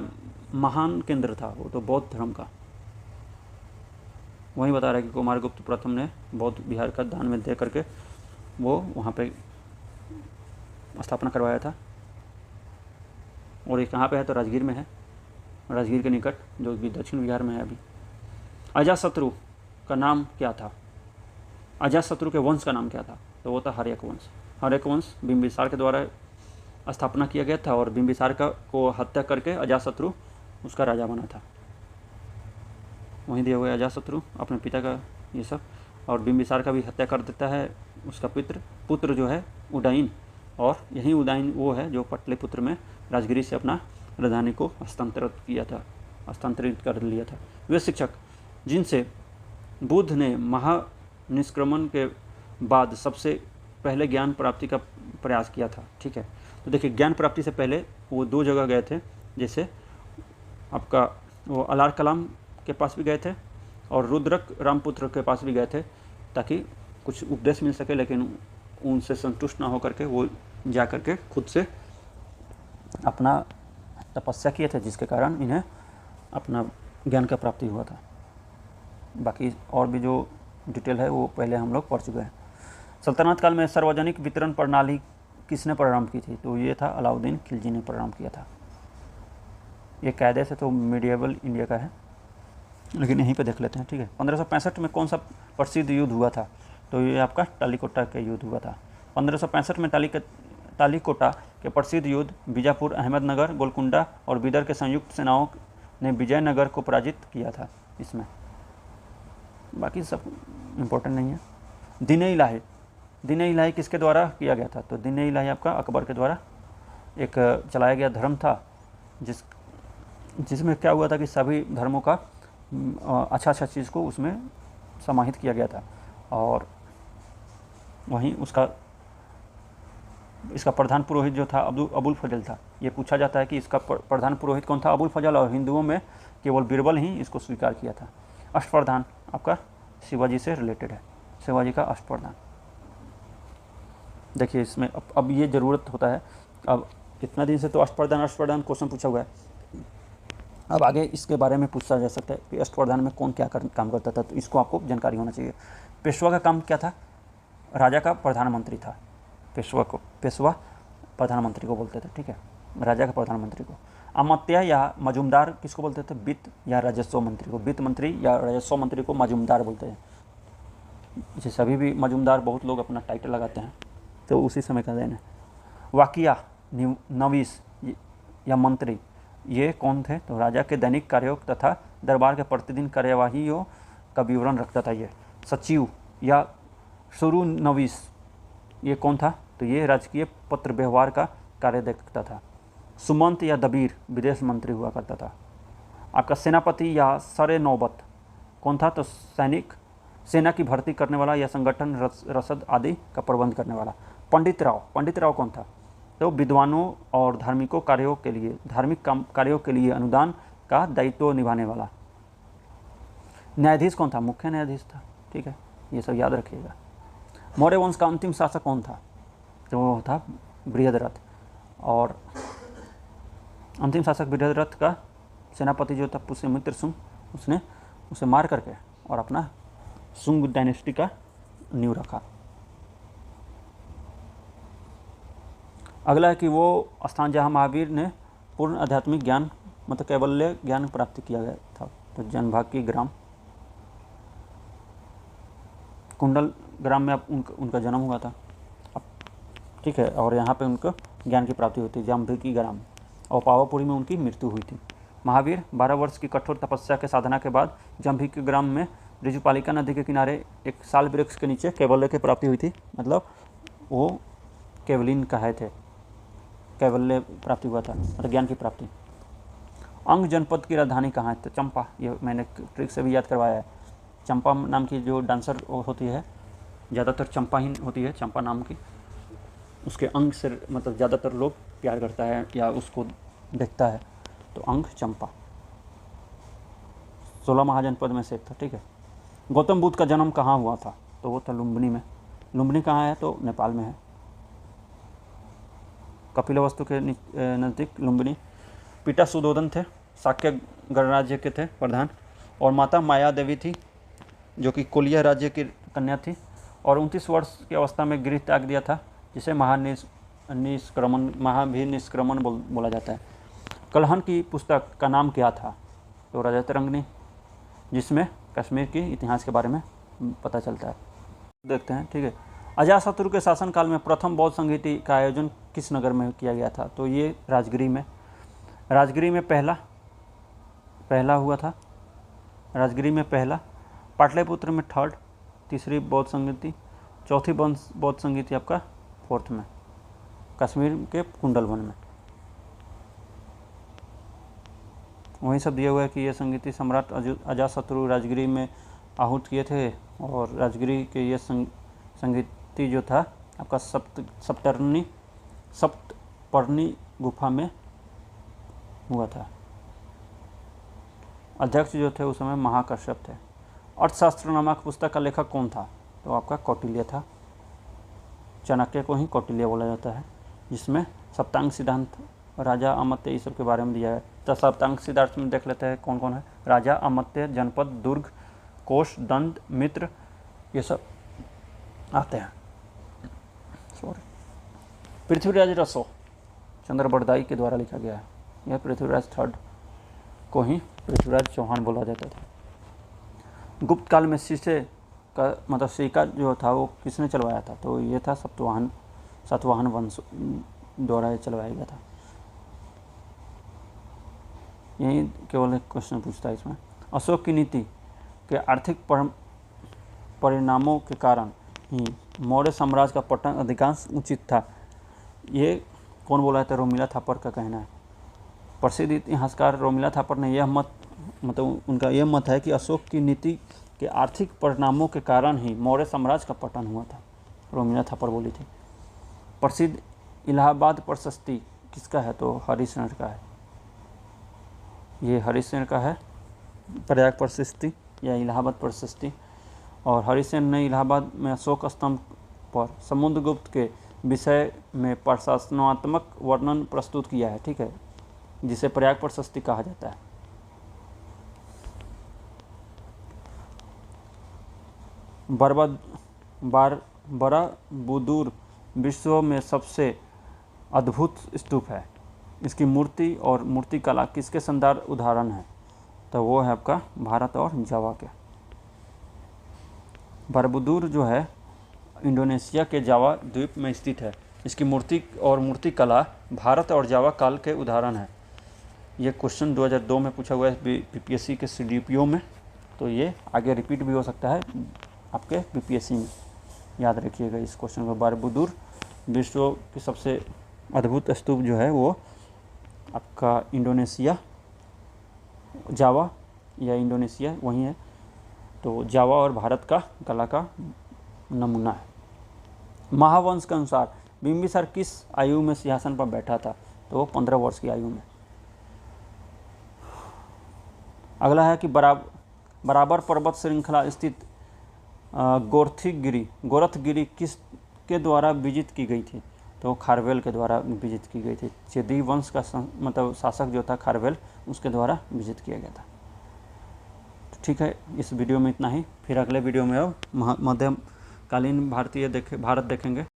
महान केंद्र था, वो तो बौद्ध धर्म का, वही बता रहा है कि कुमारगुप्त प्रथम ने बौद्ध विहार का दान में दे करके वो वहाँ पे स्थापना करवाया था। और ये कहाँ पे है, तो राजगीर में है, राजगीर के निकट, जो कि दक्षिण बिहार में है अभी। अजातशत्रु का नाम क्या था, अजातशत्रु के वंश का नाम क्या था, तो वो था हर्यक वंश। हर्यक वंश बिंबिसार के द्वारा स्थापना किया गया था, और बिंबिसार को हत्या करके अजातशत्रु उसका राजा बना था। वहीं दिया हुआ है अजातशत्रु अपने पिता का ये सब, और बिंबिसार का भी हत्या कर देता है उसका पुत्र जो है उदयन, और यही उदयन वो है जो पाटलिपुत्र में राजगिरी से अपना राजधानी को हस्तांतरित कर लिया था। वे शिक्षक जिनसे बुद्ध ने महानिष्क्रमण के बाद सबसे पहले ज्ञान प्राप्ति का प्रयास किया था, ठीक है। तो देखिए ज्ञान प्राप्ति से पहले वो 2 जगह गए थे, जैसे आपका वो अलार कलाम के पास भी गए थे और रुद्रक रामपुत्र के पास भी गए थे, ताकि कुछ उपदेश मिल सके, लेकिन उनसे संतुष्ट ना होकर के वो जा कर के खुद से अपना तपस्या किए थे, जिसके कारण इन्हें अपना ज्ञान का प्राप्ति हुआ था। बाकी और भी जो डिटेल है वो पहले हम लोग पढ़ चुके हैं। सल्तनत काल में सार्वजनिक वितरण प्रणाली किसने प्रारंभ की थी, तो ये था अलाउद्दीन खिलजी ने प्रारंभ किया था। ये कायदे से तो मीडिएवल इंडिया का है, लेकिन यहीं पे देख लेते हैं, ठीक है। 1565 में कौन सा प्रसिद्ध युद्ध हुआ था, तो ये आपका टालीकोटा का युद्ध हुआ था। 1565 में टालीकोटा के प्रसिद्ध युद्ध बीजापुर, अहमदनगर, गोलकुंडा और बीदर के संयुक्त सेनाओं ने विजयनगर को पराजित किया था इसमें। बाकी सब इम्पोर्टेंट नहीं है। दीन इलाही किसके द्वारा किया गया था, तो दीन इलाही आपका अकबर के द्वारा एक चलाया गया धर्म था, जिसमें क्या हुआ था कि सभी धर्मों का अच्छा चीज़ को उसमें समाहित किया गया था। और वहीं इसका प्रधान पुरोहित जो था अबुल फजल था। ये पूछा जाता है कि इसका प्रधान पुरोहित कौन था, अबुल फजल, और हिंदुओं में केवल बीरबल ही इसको स्वीकार किया था। अष्टप्रधान आपका शिवाजी से रिलेटेड है, शिवाजी का अष्टप्रधान। देखिए इसमें अब ये ज़रूरत होता है, अब इतना दिन से तो अष्टप्रधान क्वेश्चन पूछा हुआ है, अब आगे इसके बारे में पूछा जा सकता है कि अष्टप्रधान में कौन क्या काम करता था, तो इसको आपको जानकारी होना चाहिए। पेशवा का काम क्या था, राजा का प्रधानमंत्री था। पेशवा प्रधानमंत्री को बोलते थे, ठीक है, राजा का प्रधानमंत्री को। अमात्य या मजूमदार किसको बोलते थे, वित्त या राजस्व मंत्री को, वित्त मंत्री या राजस्व मंत्री को मजूमदार बोलते हैं। जैसे अभी भी मजूमदार बहुत लोग अपना टाइटल लगाते हैं, तो उसी समय का देन है। वाकिया, नवीस या मंत्री, ये कौन थे, तो राजा के दैनिक कार्यों तथा दरबार के प्रतिदिन कार्यवाहियों का विवरण रखता था ये। सचिव या शुरू नवीस, ये कौन था, तो ये राजकीय पत्र व्यवहार का कार्य देखता था। सुमंत या दबीर विदेश मंत्री हुआ करता था। आपका सेनापति या सरे नौबत कौन था, तो सेना की भर्ती करने वाला या संगठन रसद आदि का प्रबंध करने वाला। पंडित राव कौन था, तो विद्वानों और धार्मिक कार्यों के लिए अनुदान का दायित्व निभाने वाला। न्यायाधीश कौन था, मुख्य न्यायाधीश था, ठीक है, ये सब याद रखिएगा। मौर्य वंश का अंतिम शासक कौन था, तो वो था बृहद्रथ, और अंतिम शासक बृहद्रथ का सेनापति जो था पुष्यमित्र शुंग, उसने उसे मार करके और अपना शुंग डायनेस्टी का नींव रखा। अगला है कि वो स्थान जहाँ महावीर ने पूर्ण आध्यात्मिक ज्ञान मतलब कैवल्य ज्ञान प्राप्त किया गया था। तो जनभाकी ग्राम, कुंडल ग्राम में अब उनका जन्म हुआ था। अब ठीक है, और यहाँ पे उनको ज्ञान की प्राप्ति हुई थी जाम्भिकी ग्राम, और पावापुरी में उनकी मृत्यु हुई थी। महावीर 12 वर्ष की कठोर तपस्या के साधना के बाद जाम्भिकी ग्राम में ऋजुपालिका नदी के किनारे एक साल वृक्ष के नीचे कैवल्य की प्राप्ति हुई थी। मतलब वो कैवलिन कहे थे, कैवल्य प्राप्ति हुआ था, मतलब ज्ञान की प्राप्ति। अंग जनपद की राजधानी कहाँ है? तो चंपा, ये मैंने ट्रिक से भी याद करवाया है। चंपा नाम की जो डांसर होती है, ज़्यादातर चंपा ही होती है, चंपा नाम की। उसके अंग से मतलब ज़्यादातर लोग प्यार करता है या उसको देखता है, तो अंग चंपा 16 महाजनपद में से एक था। ठीक है। गौतम बुद्ध का जन्म कहाँ हुआ था? तो वो था लुम्बिनी में। लुम्बिनी कहाँ है? तो नेपाल में है, कपिलवस्तु के नज़दीक लुम्बिनी। पिता सुदोधन थे, शाक्य गणराज्य के थे प्रधान, और माता माया देवी थी जो कि कोलिया राज्य की कन्या थी, और 29 वर्ष की अवस्था में गृह त्याग दिया था, जिसे महावीर निष्क्रमण बोला जाता है। कलहन की पुस्तक का नाम क्या था? तो राजा तरंगिणी, जिसमें कश्मीर के इतिहास के बारे में पता चलता है। देखते हैं। ठीक है। अजातशत्रु के शासनकाल में प्रथम बौद्ध संगीति का आयोजन किस नगर में किया गया था? तो ये राजगिरी में। राजगिरी में पहला हुआ था, राजगिरी में पहला। पाटलिपुत्र में थर्ड, तीसरी बौद्ध संगीति। चौथी बौद्ध संगीति आपका 4th में, कश्मीर के कुंडलवन में। वहीं सब दिया हुआ है कि ये संगीति सम्राट अजातशत्रु राजगिरी में आहूत किए थे, और राजगिरी के ये संगीति जो था आपका सप्तपर्णी गुफा में हुआ था। अध्यक्ष जो थे उस समय महाकश्यप थे। अर्थशास्त्र नामक पुस्तक का लेखक कौन था? तो आपका कौटिल्य था। चाणक्य को ही कौटिल्य बोला जाता है, जिसमें सप्तांग सिद्धांत, राजा अमत्य, इस सब के बारे में दिया है। तो सप्तांग सिद्धांत में देख लेते हैं कौन कौन है। राजा, अमत्य, जनपद, दुर्ग, कोश, दंड, मित्र, ये सब आते हैं। पृथ्वीराज रसो चंद्रबरदाई के द्वारा लिखा गया है। यह पृथ्वीराज 3rd को ही पृथ्वीराज चौहान बोला जाता था। गुप्त काल में शीशे का मतलब सिक्का जो था वो किसने चलवाया था? तो ये था सातवाहन वंश द्वारा चलवाया गया था। यही केवल एक क्वेश्चन पूछता है इसमें। अशोक की नीति के आर्थिक परिणामों के कारण ही मौर्य साम्राज्य का पतन अधिकांश उचित था। ये कौन बोला था? रोमिला थापर का कहना है। प्रसिद्ध इतिहासकार रोमिला थापर ने यह मतलब उनका यह मत है कि अशोक की नीति के आर्थिक परिणामों के कारण ही मौर्य साम्राज्य का पतन हुआ था। रोमिला थापर बोली थी। प्रसिद्ध इलाहाबाद प्रशस्ति किसका है? तो हरिशरण का है। ये हरिशरण का है, प्रयाग प्रशस्ति या इलाहाबाद प्रशस्ति। और हरिशरण ने इलाहाबाद में अशोक स्तंभ पर समुद्रगुप्त के विषय में प्रशासनात्मक वर्णन प्रस्तुत किया है। ठीक है, जिसे प्रयाग प्रशस्ति कहा जाता है। बराबुदुर विश्व में सबसे अद्भुत स्तूप है। इसकी मूर्ति और मूर्तिकला किसके शानदार उदाहरण है? तो वो है आपका भारत और जावा के। बराबुदुर जो है इंडोनेशिया के जावा द्वीप में स्थित है। इसकी मूर्ति और मूर्तिकला भारत और जावा काल के उदाहरण है। ये क्वेश्चन 2002 में पूछा हुआ है बीपीएससी के सीडीपीओ में, तो ये आगे रिपीट भी हो सकता है आपके बीपीएससी में। याद रखिएगा इस क्वेश्चन को। बराबुदुर विश्व की सबसे अद्भुत स्तूप जो है वो आपका इंडोनेशिया, जावा या इंडोनेशिया वही है। तो जावा और भारत का कला का नमूना है। महावंश के अनुसार बिंबिसार किस आयु में सिंहासन पर बैठा था? तो वो 15 वर्ष की आयु में। अगला है कि बराबर पर्वत श्रृंखला स्थित गोरखगिरी किसके द्वारा विजित की गई थी? तो खारवेल के द्वारा विजित की गई थी। चेदी वंश का मतलब शासक जो था खारवेल, उसके द्वारा विजित किया गया था। तो ठीक है, इस वीडियो में इतना ही। फिर अगले वीडियो में अब मध्यकालीन भारत देखेंगे।